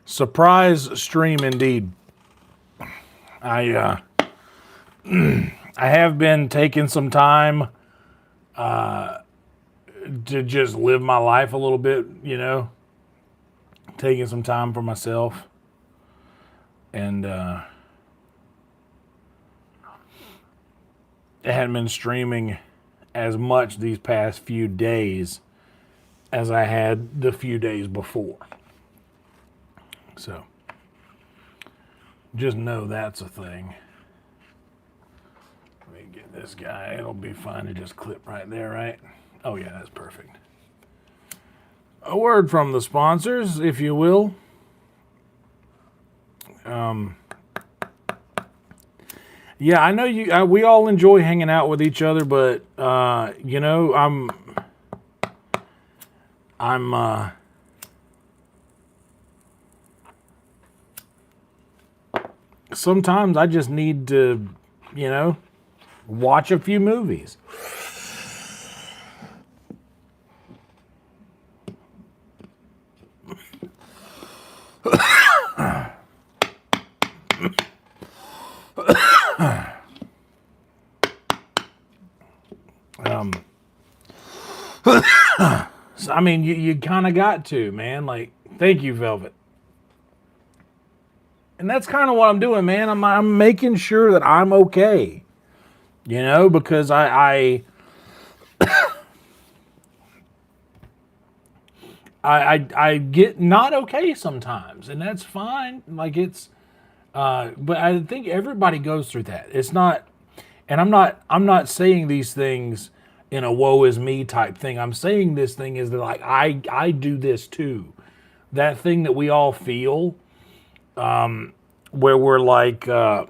surprise stream indeed. I have been taking some time to just live my life a little bit, you know, taking some time for myself. And I hadn't been streaming as much these past few days as I had the few days before. So just know that's a thing. Let me get this guy. It'll be fine to just clip right there, right? Oh yeah, that's perfect. A word from the sponsors, if you will. Yeah, I know you. We all enjoy hanging out with each other, but you know, sometimes I just need to, you know, watch a few movies. So, I mean, you kind of got to, man. Like, thank you, Velvet. And that's kind of what I'm doing, man. I'm making sure that I'm okay. You know, because I get not okay sometimes, and that's fine. Like it's, but I think everybody goes through that. It's not, and I'm not saying these things in a woe is me type thing. I'm saying this thing is that like I do this too. That thing that we all feel, where we're like, oh,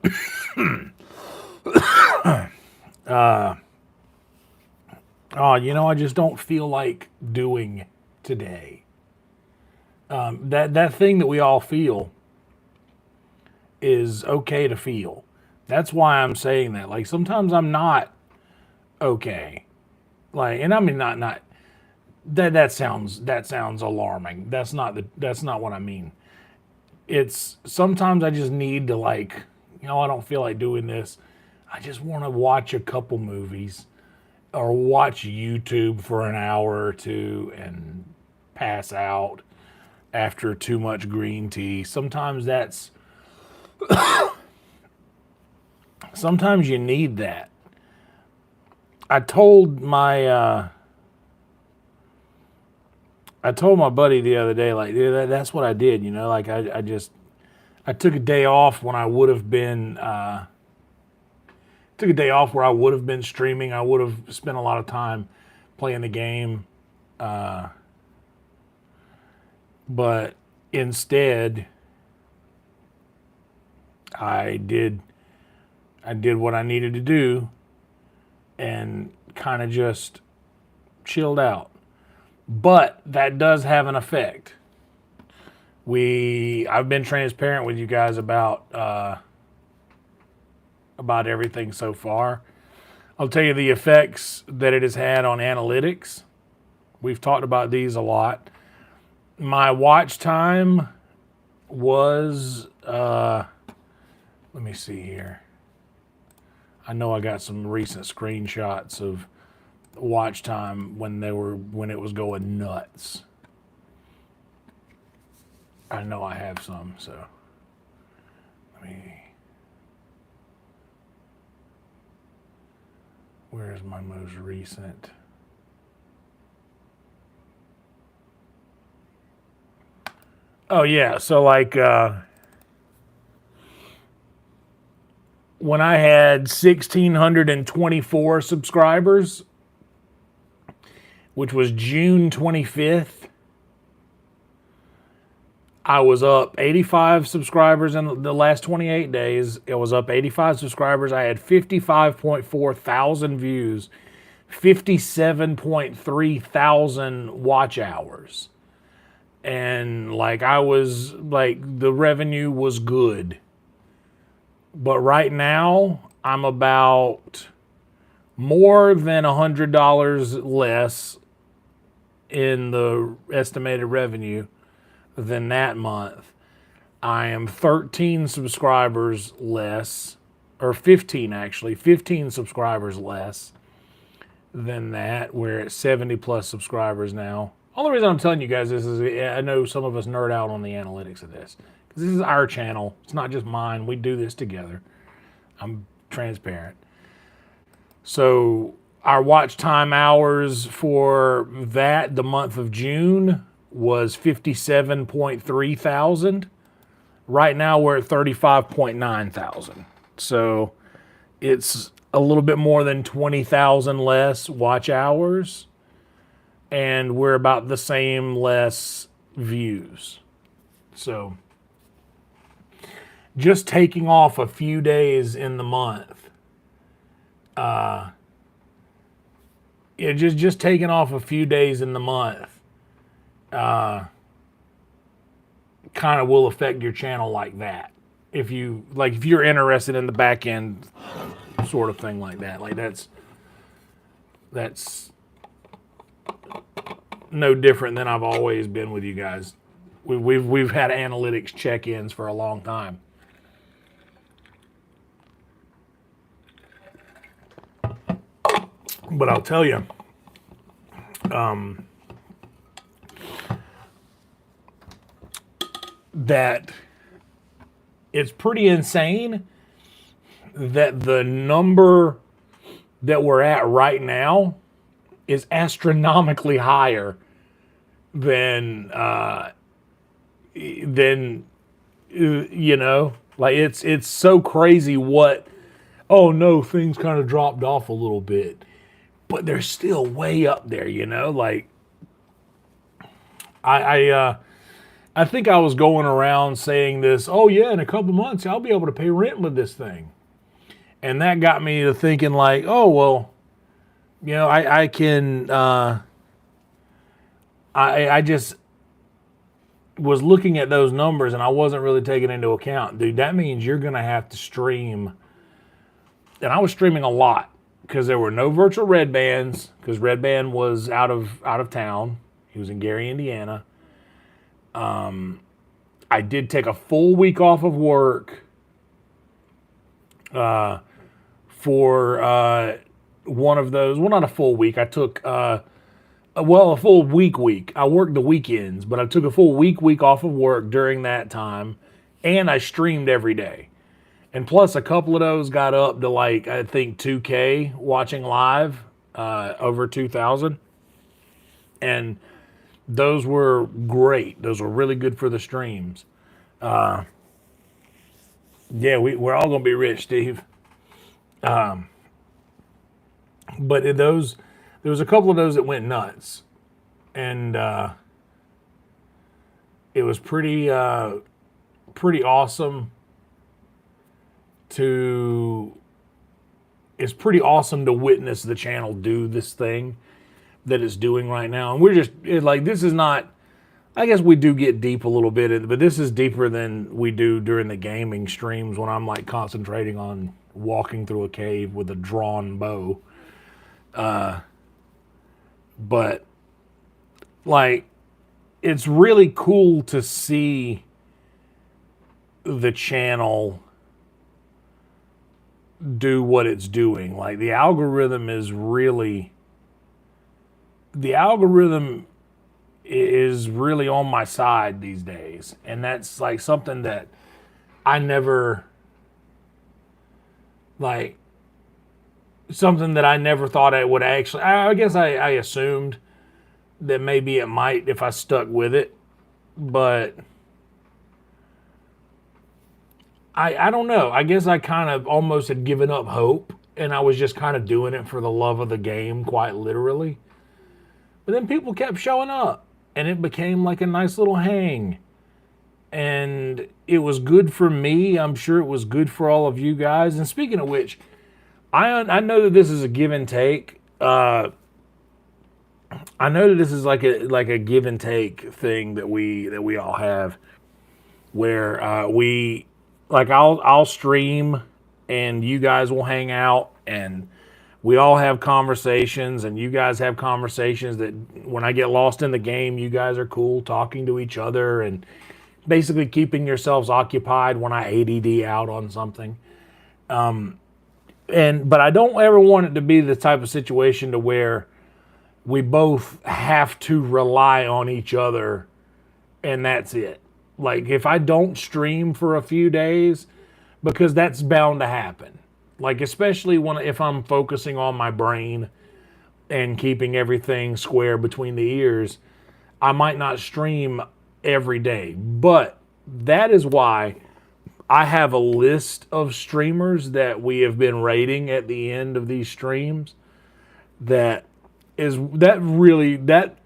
you know, I just don't feel like doing today. That thing that we all feel is okay to feel. That's why I'm saying that. Like sometimes I'm not okay. Like, and I mean not that sounds alarming. That's not what I mean. It's sometimes I just need to like, I don't feel like doing this. I just want to watch a couple movies or watch YouTube for an hour or two and pass out after too much green tea. Sometimes you need that. I told my buddy the other day, like, dude, that's what I did, like I took a day off when I would have been took a day off where I would have been streaming. I would have spent a lot of time playing the game, but instead I did what I needed to do and kind of just chilled out. But that does have an effect. I've been transparent with you guys about everything so far. I'll tell you the effects that it has had on analytics. We've talked about these a lot. My watch time was let me see here. I know I got some recent screenshots of watch time when it was going nuts. I know I have some, so where's my most recent? Oh yeah, so like when I had 1,624 subscribers, which was June 25th, I was up 85 subscribers in the last 28 days. It was up 85 subscribers. I had 55.4 thousand views, 57.3 thousand watch hours. And like I was like the revenue was good. But right now I'm about more than $100 less in the estimated revenue than that month. I am 13 subscribers less, or 15 actually, 15 subscribers less than that. We're at 70 plus subscribers now. Only reason I'm telling you guys this is I know some of us nerd out on the analytics of this. Because this is our channel. It's not just mine. We do this together. I'm transparent. So our watch time hours for the month of June was 57.3 thousand. Right now we're at 35.9 thousand. So it's a little bit more than 20,000 less watch hours. And we're about the same less views. So just taking off a few days in the month. Just taking off a few days in the month kind of will affect your channel like that. If you're interested in the back end sort of thing like that, like that's no different than I've always been with you guys. We've had analytics check-ins for a long time. But I'll tell you, that it's pretty insane that the number that we're at right now is astronomically higher than like it's so crazy what, oh no, things kind of dropped off a little bit, but they're still way up there, like I think I was going around saying this, oh yeah, in a couple months I'll be able to pay rent with this thing. And that got me to thinking like, oh, well, I can, I just, was looking at those numbers and I wasn't really taking into account, dude, that means you're going to have to stream. And I was streaming a lot because there were no virtual Red Bands because Red Band was out of town. He was in Gary, Indiana. I did take a full week off of work for one of those. Well, not a full week. I took a full week. I worked the weekends, but I took a full week off of work during that time, and I streamed every day. And plus, a couple of those got up to like, I think 2K watching live, over 2,000. And those were great. Those were really good for the streams. Yeah, we're all going to be rich, Steve. But there was a couple of those that went nuts. And it was pretty awesome it's pretty awesome to witness the channel do this thing that it's doing right now. And we're just this is not, I guess we do get deep a little bit, but this is deeper than we do during the gaming streams when I'm like concentrating on walking through a cave with a drawn bow. But like, it's really cool to see the channel do what it's doing. Like the algorithm is really on my side these days. And that's like something that I never thought I would actually, I guess I assumed that maybe it might if I stuck with it, but I don't know. I guess I kind of almost had given up hope, and I was just kind of doing it for the love of the game, quite literally. But then people kept showing up, and it became like a nice little hang. And it was good for me. I'm sure it was good for all of you guys. And speaking of which, I know that this is a give and take. I know that this is like a give and take thing that we all have, where I'll stream and you guys will hang out and we all have conversations and you guys have conversations that when I get lost in the game, you guys are cool talking to each other and basically keeping yourselves occupied when I ADD out on something. But I don't ever want it to be the type of situation to where we both have to rely on each other and that's it. Like if I don't stream for a few days, because that's bound to happen. Like especially if I'm focusing on my brain and keeping everything square between the ears, I might not stream every day. But that is why I have a list of streamers that we have been rating at the end of these streams. That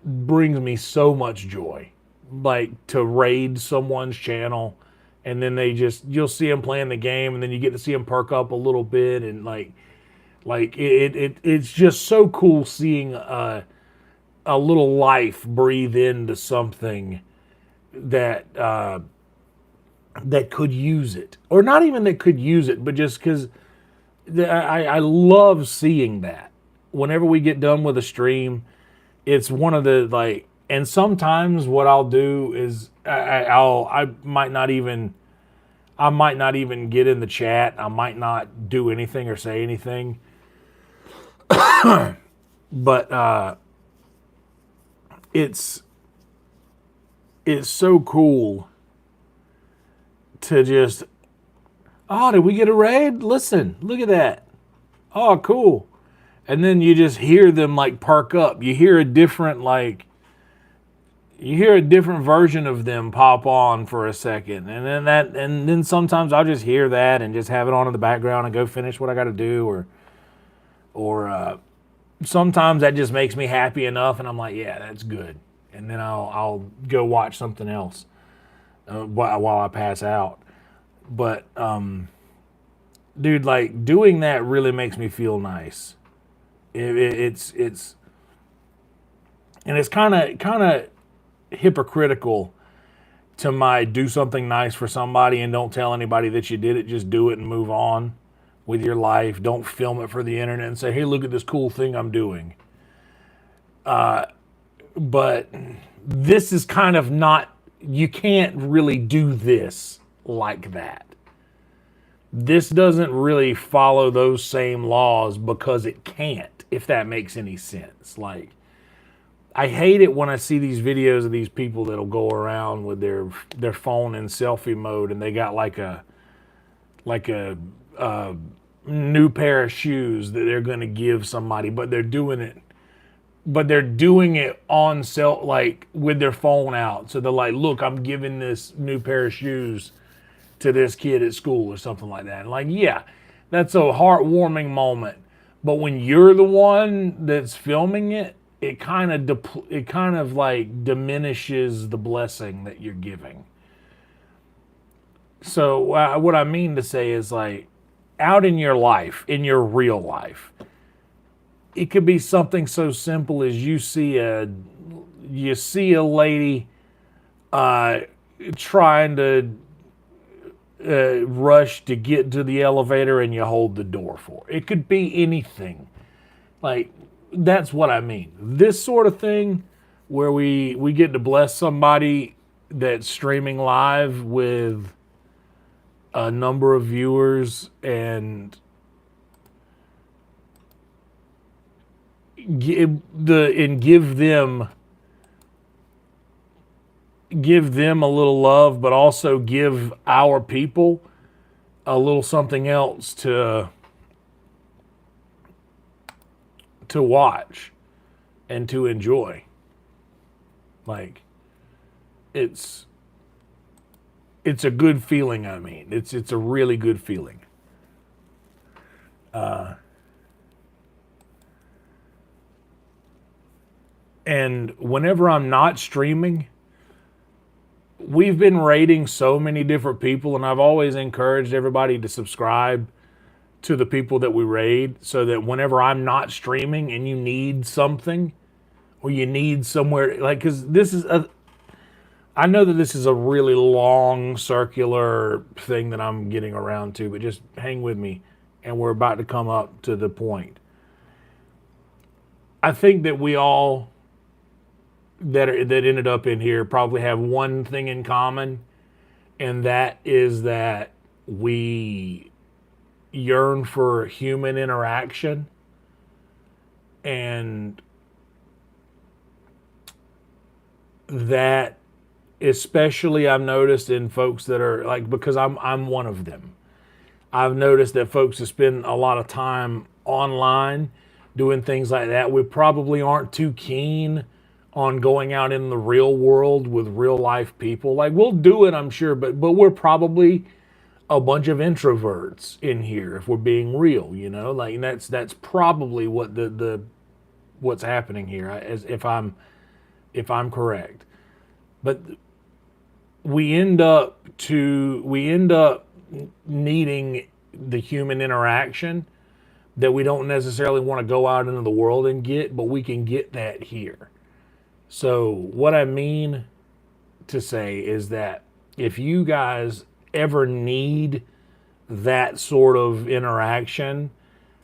brings me so much joy. Like to raid someone's channel and then you'll see them playing the game and then you get to see them perk up a little bit and it's just so cool seeing a little life breathe into something that could use it, or not even that could use it, but just because I love seeing that. Whenever we get done with a stream, it's one of the and sometimes what I'll do is I might not even get in the chat. I might not do anything or say anything. But it's so cool to just, oh, did we get a raid? Listen, look at that. Oh, cool. And then you just hear them like perk up. You hear a different version of them pop on for a second. And then sometimes I'll just hear that and just have it on in the background and go finish what I got to do, or sometimes that just makes me happy enough and I'm like, yeah, that's good. And then I'll go watch something else while I pass out. But dude, like doing that really makes me feel nice. It's and it's kind of hypocritical to my do something nice for somebody and don't tell anybody that you did it. Just do it and move on with your life. Don't film it for the internet and say, hey, look at this cool thing I'm doing. But this is kind of not, you can't really do this like that. This doesn't really follow those same laws because it can't, if that makes any sense. Like, I hate it when I see these videos of these people that'll go around with their phone in selfie mode and they got like a new pair of shoes that they're going to give somebody, but they're doing it on like with their phone out. So they're like, look, I'm giving this new pair of shoes to this kid at school or something like that. And like, yeah, that's a heartwarming moment. But when you're the one that's filming it, it kind of like diminishes the blessing that you're giving. So what I mean to say is, like, out in your life, in your real life, it could be something so simple as you see a lady trying to rush to get to the elevator and you hold the door for her. It could be anything. Like, that's what I mean. This sort of thing where we get to bless somebody that's streaming live with a number of viewers and give them a little love, but also give our people a little something else to watch and to enjoy. Like, it's a good feeling. I mean, it's a really good feeling. And whenever I'm not streaming, we've been rating so many different people, and I've always encouraged everybody to subscribe to the people that we raid, so that whenever I'm not streaming and you need something, or you need somewhere, like, because I know that this is a really long circular thing that I'm getting around to, but just hang with me, and we're about to come up to the point. I think that we all that ended up in here probably have one thing in common, and that is that we yearn for human interaction. And that, especially, I've noticed in folks that are like, because I'm one of them. I've noticed that folks that spend a lot of time online doing things like that, we probably aren't too keen on going out in the real world with real life people. Like, we'll do it, I'm sure, but we're probably a bunch of introverts in here, if we're being real, you know. Like, that's probably what what's happening here, as if I'm correct. But we end up needing the human interaction that we don't necessarily want to go out into the world and get, but we can get that here. So what I mean to say is that if you guys ever need that sort of interaction,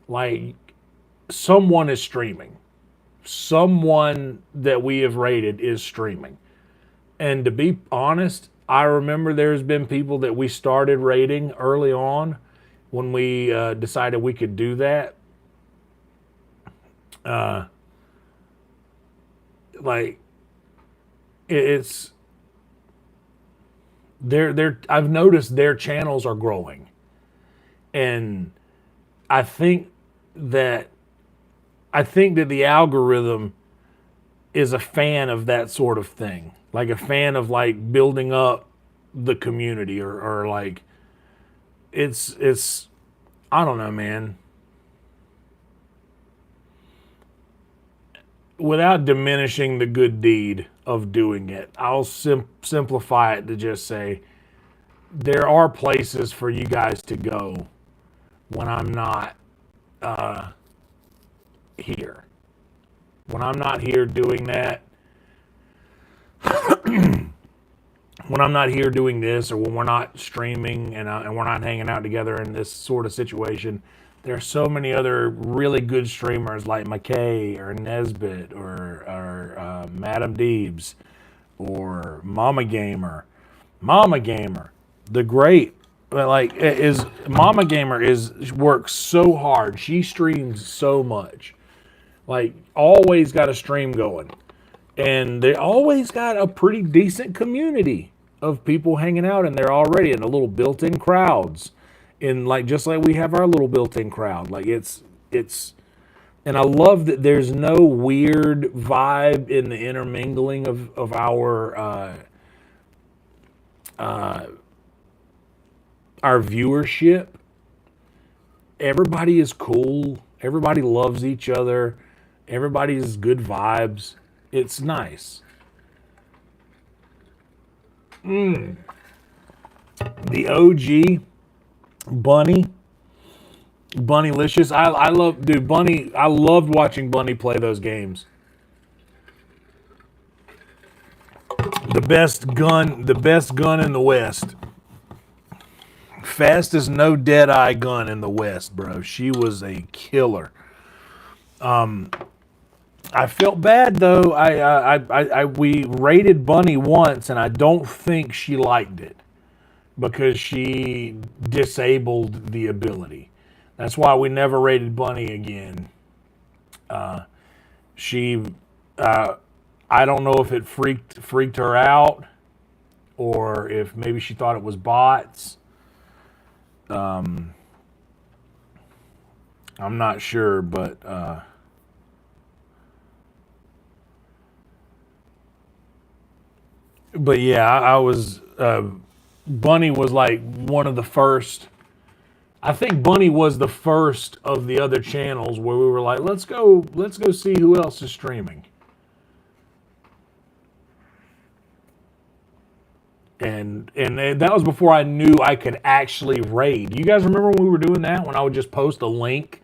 like, someone is streaming. Someone that we have rated is streaming. And to be honest, I remember there's been people that we started rating early on when we decided we could do that. Like, it's I've noticed their channels are growing, and I think that the algorithm is a fan of that sort of thing, like a fan of, like, building up the community, or like, it's I don't know, man. Without diminishing the good deed of doing it, I'll simplify it to just say there are places for you guys to go when I'm not here. When I'm not here doing that, when I'm not here doing this, or when we're not streaming and we're not hanging out together in this sort of situation, there are so many other really good streamers like McKay or Nesbitt or Madam Deebs or Mama Gamer. Mama Gamer, the great, like, is Mama Gamer works so hard. She streams so much. Like, always got a stream going. And they always got a pretty decent community of people hanging out in there already, and the little built-in crowds. And like, just like we have our little built-in crowd. Like, it's and I love that there's no weird vibe in the intermingling of our viewership. Everybody is cool. Everybody loves each other. Everybody's good vibes. It's nice. The OG Bunnylicious. I love, dude, Bunny. I loved watching Bunny play those games. The best gun in the West. Fastest no dead eye gun in the West, bro. She was a killer. I felt bad though. We rated Bunny once, and I don't think she liked it because she disabled the ability. That's why we never rated Bunny again. She, I don't know if it freaked her out, or if maybe she thought it was bots. I'm not sure, but yeah, I was. Bunny was like one of the first. I think Bunny was the first of the other channels where we were like, let's go see who else is streaming. And that was before I knew I could actually raid. You guys remember when we were doing that? When I would just post a link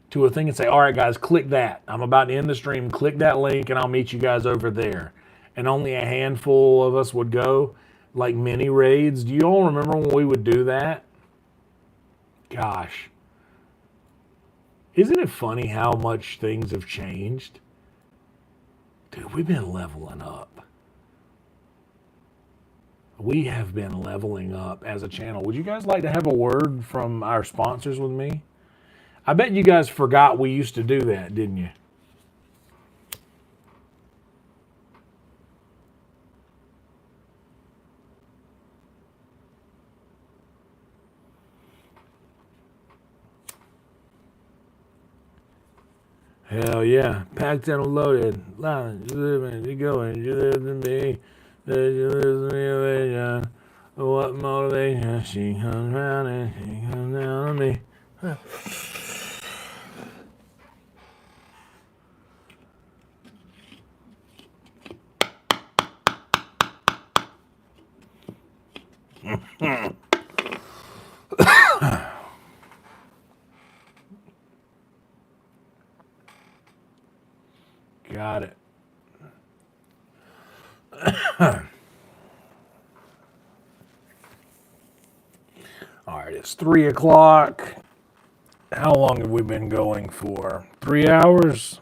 to a thing and say, all right, guys, click that. I'm about to end the stream. Click that link and I'll meet you guys over there. And only a handful of us would go, like mini raids. Do you all remember when we would do that? Gosh. Isn't it funny how much things have changed? Dude, we've been leveling up. We have been leveling up as a channel. Would you guys like to have a word from our sponsors with me? I bet you guys forgot we used to do that, didn't you? Hell yeah. Packed and loaded. You going, you live to me. You live to me. What motivation? She comes round and she comes down on me. Got it. All right, it's 3 o'clock. How long have we been going for? 3 hours?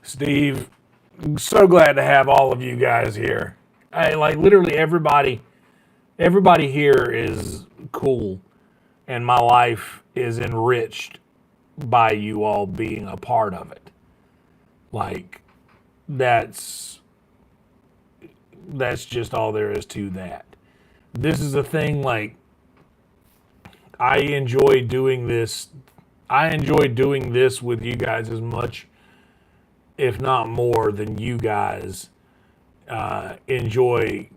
Steve, I'm so glad to have all of you guys here. Like literally everybody here is cool, and my life is enriched by you all being a part of it. Like, that's just all there is to that. This is a thing, like, I enjoy doing this. I enjoy doing this with you guys as much, if not more, than you guys enjoy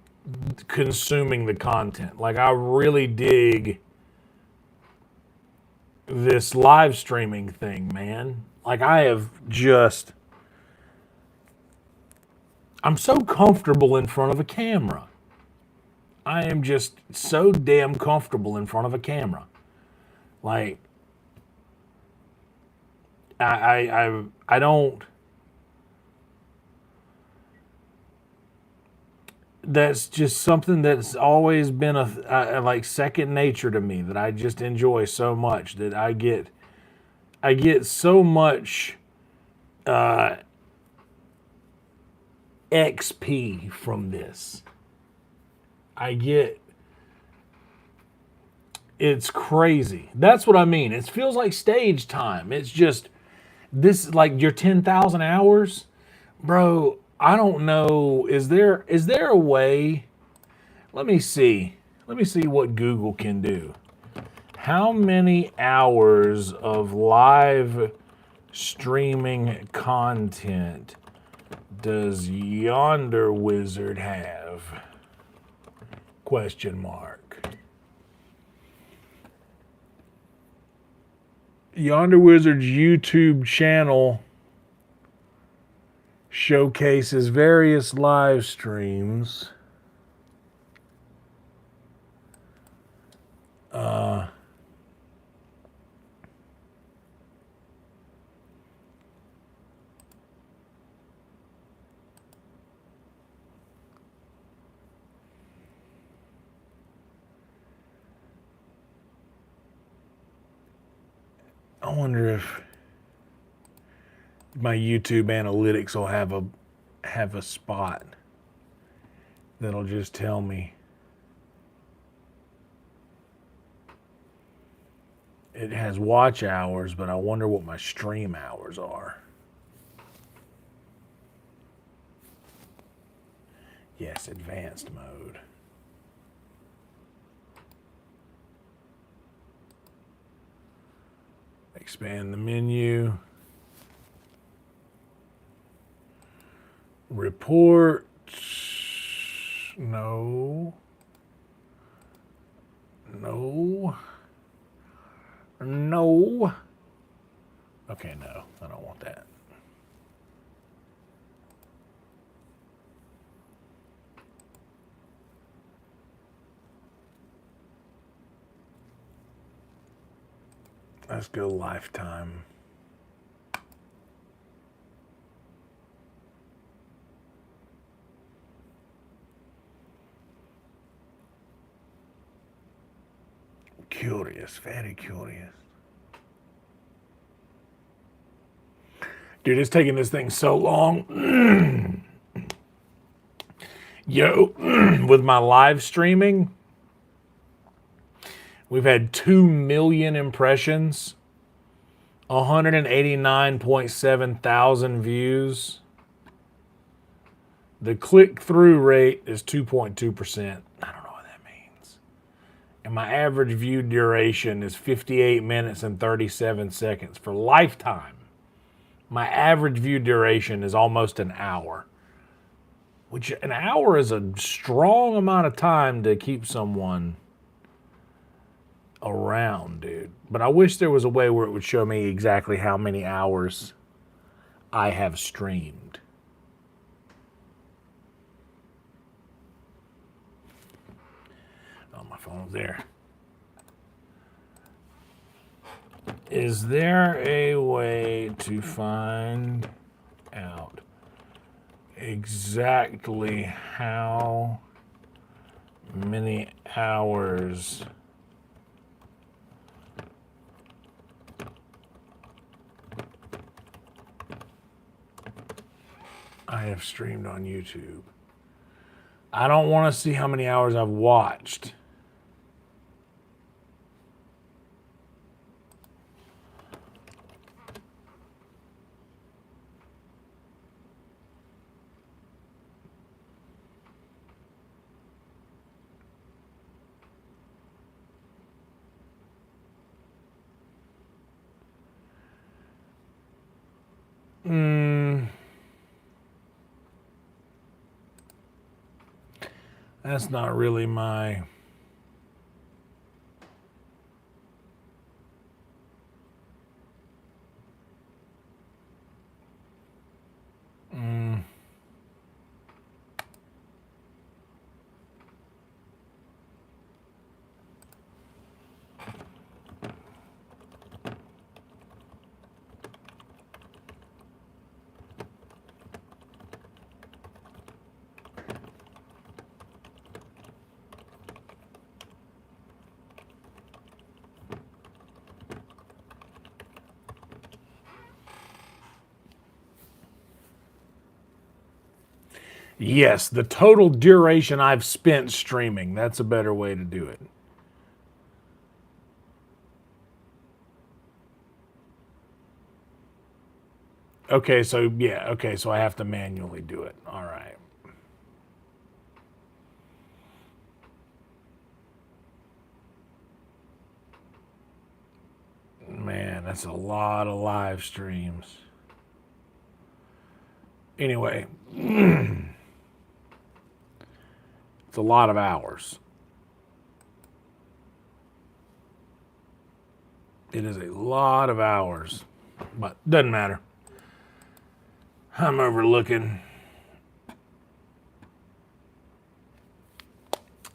consuming the content. Like, I really dig this live streaming thing, man. Like, I'm so comfortable in front of a camera. I am just so damn comfortable in front of a camera. Like, I don't. that's just something that's always been a like second nature to me, that I just enjoy so much, that I get so much XP from this. It's crazy. That's what I mean. It feels like stage time. It's just this, like your 10,000 hours, bro. I don't know. Is there a way? Let me see. Let me see what Google can do. How many hours of live streaming content does Yonder Wizard have? Question mark. Yonder Wizard's YouTube channel showcases various live streams. I wonder if my YouTube analytics will have a spot that'll just tell me. It has watch hours, but I wonder what my stream hours are. Yes, advanced mode. Expand the menu. Report. No. No. No. Okay, no. I don't want that. Let's go lifetime. Curious, very curious. Dude, it's taking this thing so long. Yo, with my live streaming, we've had 2 million impressions, 189.7 thousand views. The click-through rate is 2.2%. I don't know what that means. And my average view duration is 58 minutes and 37 seconds for lifetime. My average view duration is almost an hour. Which, an hour is a strong amount of time to keep someone around, dude. But I wish there was a way where it would show me exactly how many hours I have streamed. Oh, my phone's there. Is there a way to find out exactly how many hours I have streamed on YouTube? I don't want to see how many hours I've watched. That's not really my... Yes, the total duration I've spent streaming. That's a better way to do it. Okay, so yeah, okay, so I have to manually do it. All right. Man, that's a lot of live streams. Anyway, it's a lot of hours. It is a lot of hours, but doesn't matter. I'm overlooking.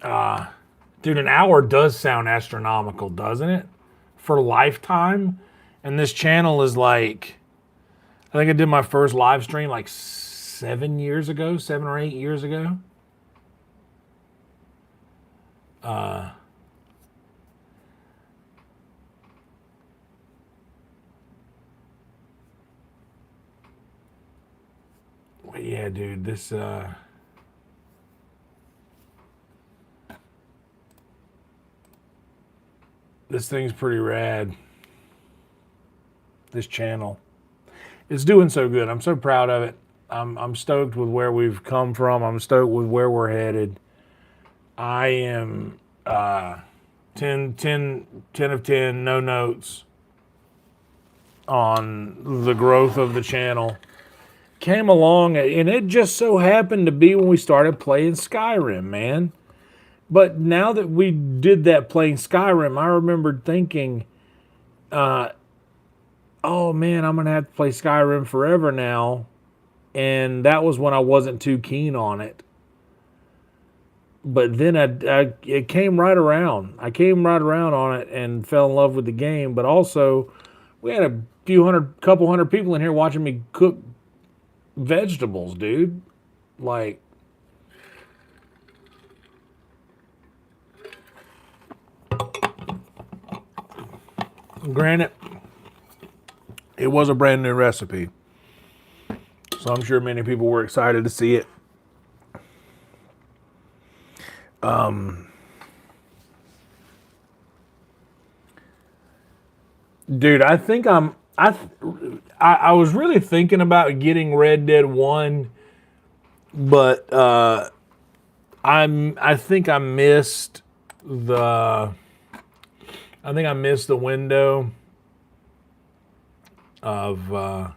Dude, an hour does sound astronomical, doesn't it? For lifetime. And this channel is like, I think I did my first live stream like 7 or 8 years ago. But yeah, dude, this thing's pretty rad. This channel. It's doing so good. I'm so proud of it. I'm stoked with where we've come from. I'm stoked with where we're headed. I am 10 of 10, no notes on the growth of the channel. Came along, and it just so happened to be when we started playing Skyrim, man. But now that we did that playing Skyrim, I remembered thinking, oh man, I'm going to have to play Skyrim forever now. And that was when I wasn't too keen on it. But then it came right around. I came right around on it and fell in love with the game. But also, we had a couple hundred people in here watching me cook vegetables, dude. Like, granted, it was a brand new recipe. So I'm sure many people were excited to see it. Dude, I think I was really thinking about getting Red Dead 1, but I think I missed the window of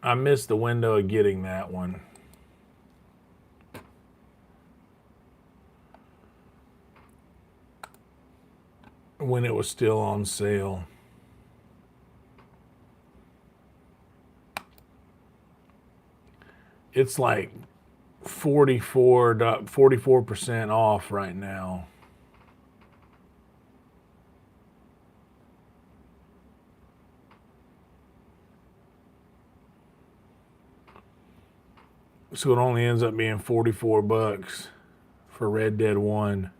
I missed the window of getting that one. When it was still on sale. It's like 44% off right now. So it only ends up being $44 for Red Dead 1.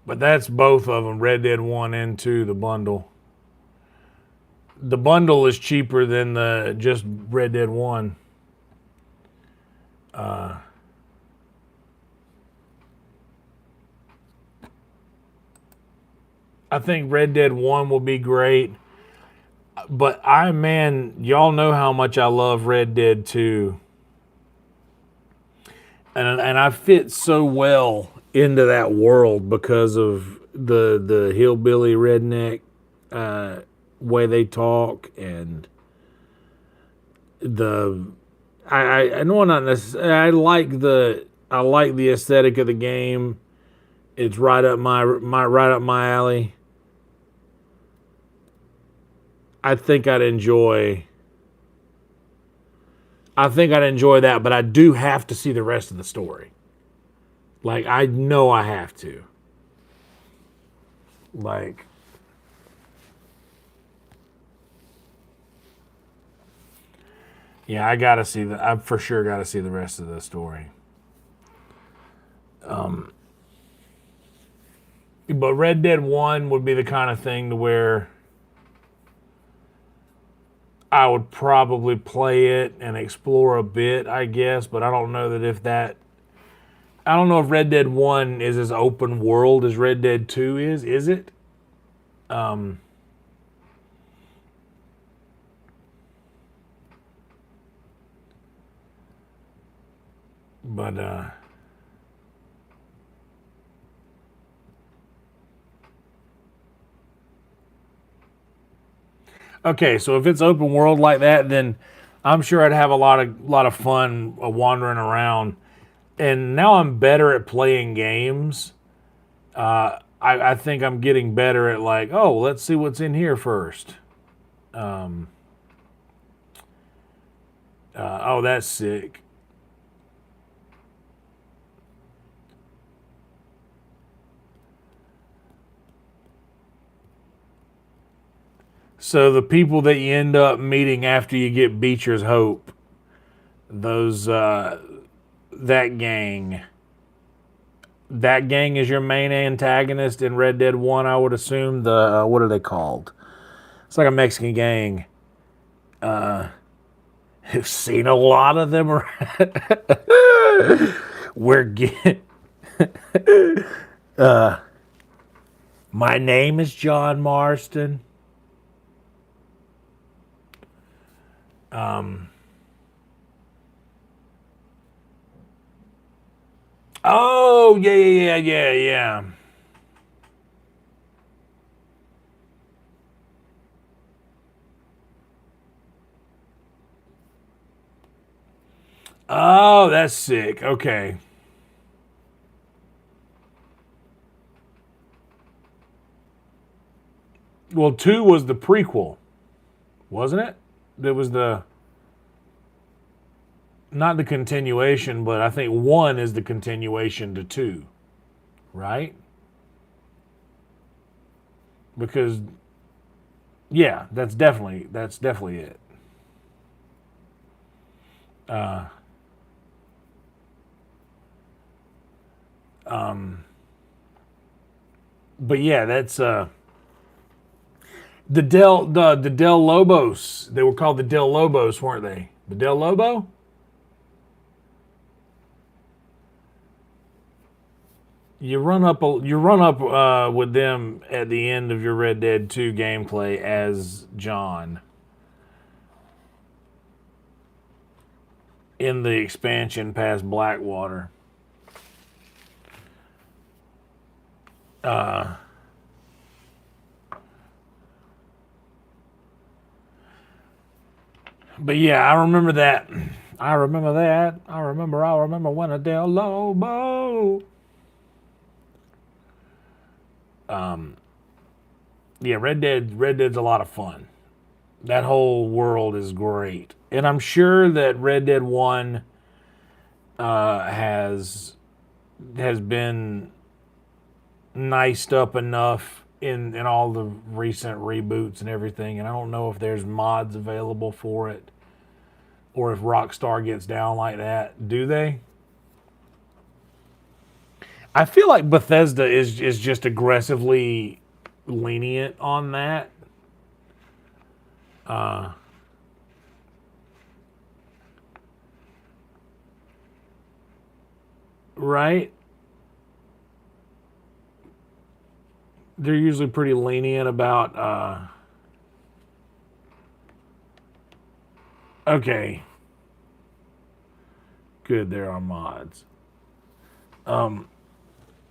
But that's both of them, Red Dead 1 and 2, the bundle. The bundle is cheaper than the just Red Dead 1. I think Red Dead 1 will be great. But y'all know how much I love Red Dead 2. And I fit so well into that world because of the hillbilly redneck way they talk, and I know not necessarily. I like the aesthetic of the game. It's right up my alley. I think I'd enjoy that, but I do have to see the rest of the story. Like, I know I have to. Like, yeah, I for sure gotta see the rest of the story. But Red Dead 1 would be the kind of thing to where I would probably play it and explore a bit, I guess, but I don't know that if that. I don't know if Red Dead 1 is as open world as Red Dead 2 is. Is it? But okay, so if it's open world like that, then I'm sure I'd have a lot of fun wandering around. And now I'm better at playing games. I think I'm getting better at like, oh, let's see what's in here first. Oh, that's sick. So the people that you end up meeting after you get Beecher's Hope, those that gang. That gang is your main antagonist in Red Dead 1, I would assume. The what are they called? It's like a Mexican gang. I've seen a lot of them around. We're getting. My name is John Marston. Oh, yeah. Oh, that's sick. Okay. Well, 2 was the prequel, wasn't it? That was the not the continuation, but I think 1 is the continuation to 2, right? Because yeah, that's definitely it. But yeah, that's the Del Lobos. They were called the Del Lobos, weren't they? The Del Lobo? You run up with them at the end of your Red Dead 2 gameplay as John in the expansion past Blackwater. But yeah, I remember that. I remember when a Del Lobo. Yeah, Red Dead's a lot of fun. That whole world is great. And I'm sure that Red Dead 1 has been niced up enough in all the recent reboots and everything, and I don't know if there's mods available for it or if Rockstar gets down like that. Do they? I feel like Bethesda is just aggressively lenient on that. Right? They're usually pretty lenient about okay. Good, there are mods.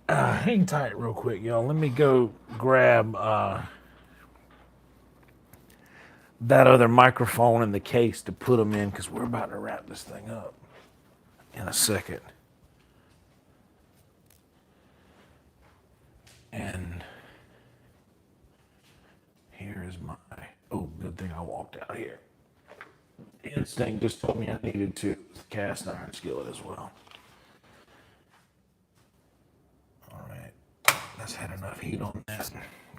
Hang tight real quick, y'all. Let me go grab that other microphone in the case to put them in because we're about to wrap this thing up in a second. And here is my, oh, good thing I walked out here. Instinct just told me I needed to cast iron skillet as well. All right, that's had enough heat on that.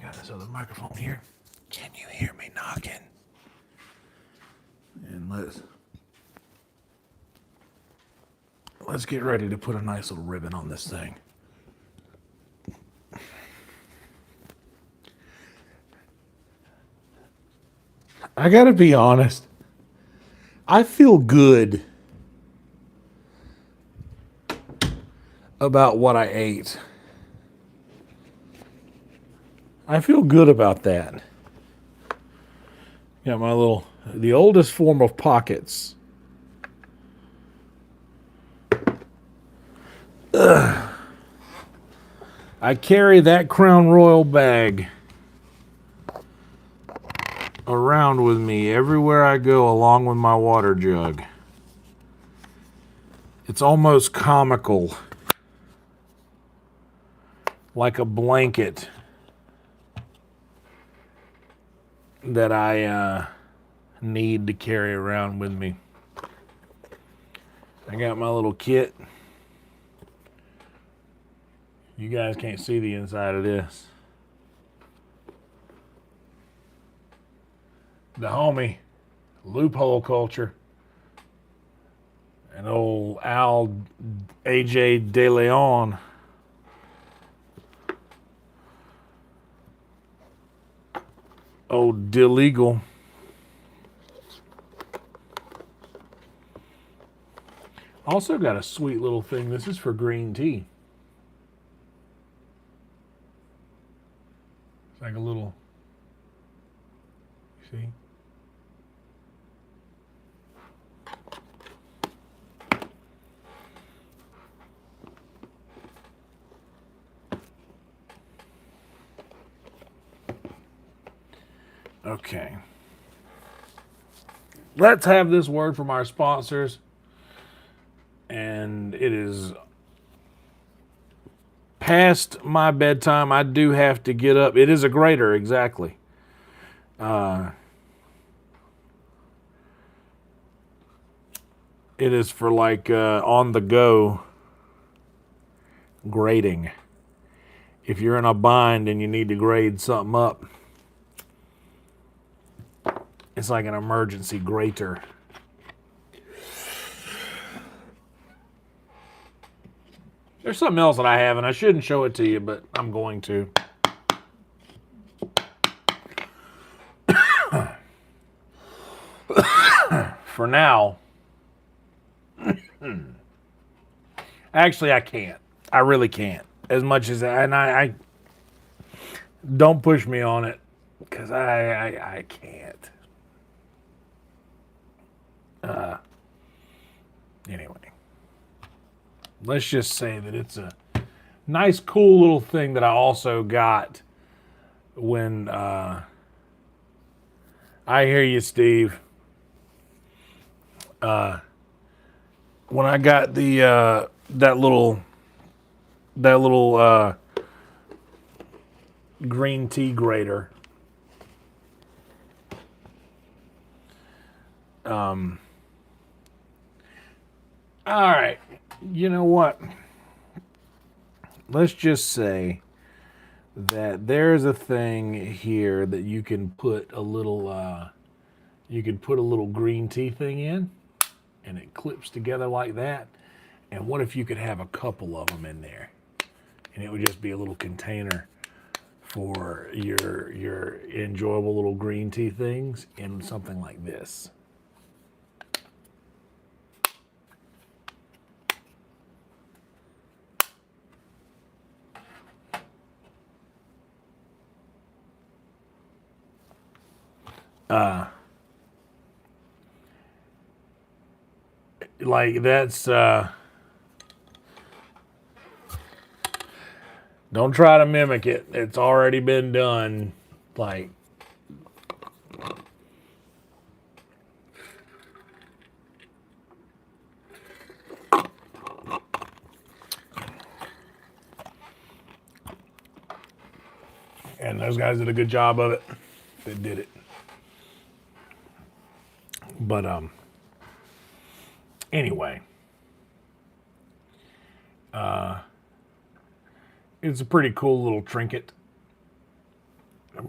Got this other microphone here. Can you hear me knocking? And let's get ready to put a nice little ribbon on this thing. I gotta be honest. I feel good about what I ate. I feel good about that. Got my little, the oldest form of pockets. Ugh. I carry that Crown Royal bag around with me everywhere I go, along with my water jug. It's almost comical, like a blanket that I need to carry around with me. I got my little kit. You guys can't see the inside of this. The homie, Loophole Culture, and old Al A.J. De Leon. Old Dillegal. Also got a sweet little thing. This is for green tea. It's like a little, see? Okay. Let's have this word from our sponsors. And it is past my bedtime. I do have to get up. It is a grater, exactly. It is for like on the go grading. If you're in a bind and you need to grade something up, it's like an emergency grater. There's something else that I have, and I shouldn't show it to you, but I'm going to. For now. Actually, I can't. I really can't. As much as I don't push me on it, because I can't. Anyway. Let's just say that it's a nice, cool little thing that I also got when I hear you, Steve. When I got the that little green tea grater. All right. You know what? Let's just say that there's a thing here that you can put a little green tea thing in, and it clips together like that. And what if you could have a couple of them in there, and it would just be a little container for your enjoyable little green tea things in something like this. Like that's don't try to mimic it. It's already been done. Like and those guys did a good job of it. They did it. But anyway, it's a pretty cool little trinket.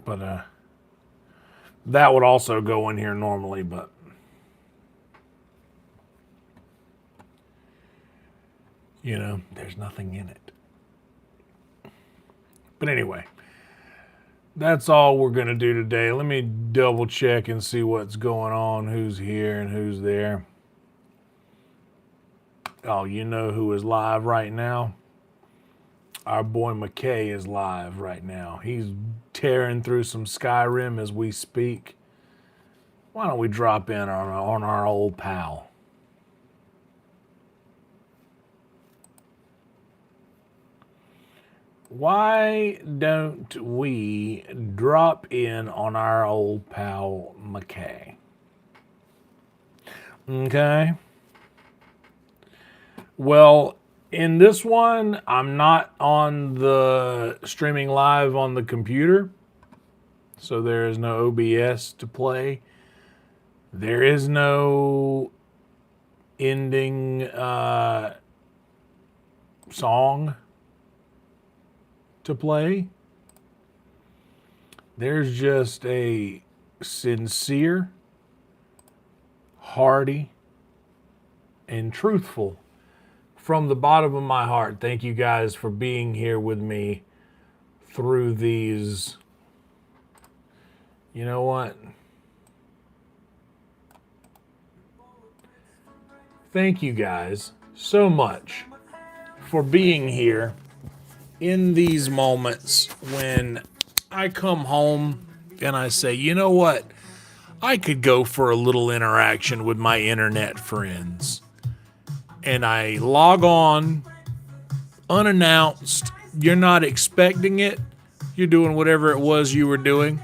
But that would also go in here normally, but you know, there's nothing in it. But anyway, that's all we're going to do today. Let me double check and see what's going on, who's here and who's there. Oh, you know who is live right now? Our boy McKay is live right now. He's tearing through some Skyrim as we speak. Why don't we drop in on our old pal? Why don't we drop in on our old pal McKay? Okay. Well, in this one, I'm not on the streaming live on the computer, so there is no OBS to play. There is no ending song to play. There's just a sincere, hearty, and truthful, from the bottom of my heart, thank you guys for being here with me through these. You know what? Thank you guys so much for being here in these moments when I come home and I say, you know what? I could go for a little interaction with my internet friends. And I log on unannounced. You're not expecting it. You're doing whatever it was you were doing.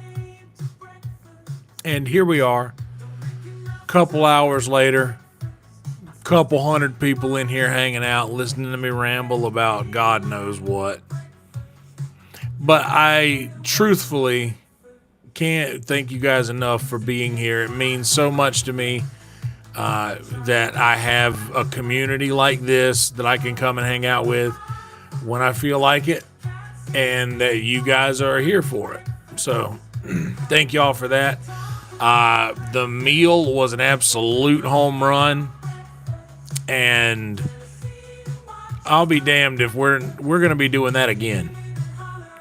And here we are, a couple hours later, couple hundred people in here hanging out, listening to me ramble about God knows what. But I truthfully can't thank you guys enough for being here. It means so much to me that I have a community like this that I can come and hang out with when I feel like it, and that you guys are here for it. So thank y'all for that. The meal was an absolute home run. And I'll be damned if we're going to be doing that again.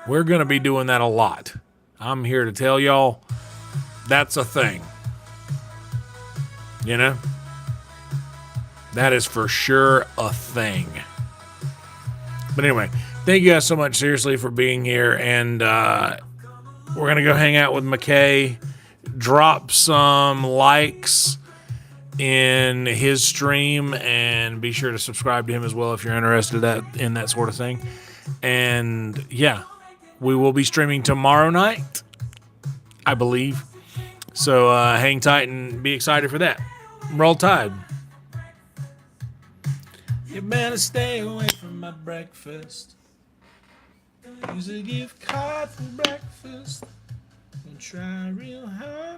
We're going to be doing that a lot. I'm here to tell y'all that's a thing. You know? That is for sure a thing. But anyway, thank you guys so much, seriously, for being here. And we're going to go hang out with McKay. Drop some likes in his stream, and be sure to subscribe to him as well if you're interested in that sort of thing. And yeah, we will be streaming tomorrow night, I believe. So hang tight and be excited for that. Roll Tide. You better stay away from my breakfast. Don't use a gift card for breakfast. Don't try real hard.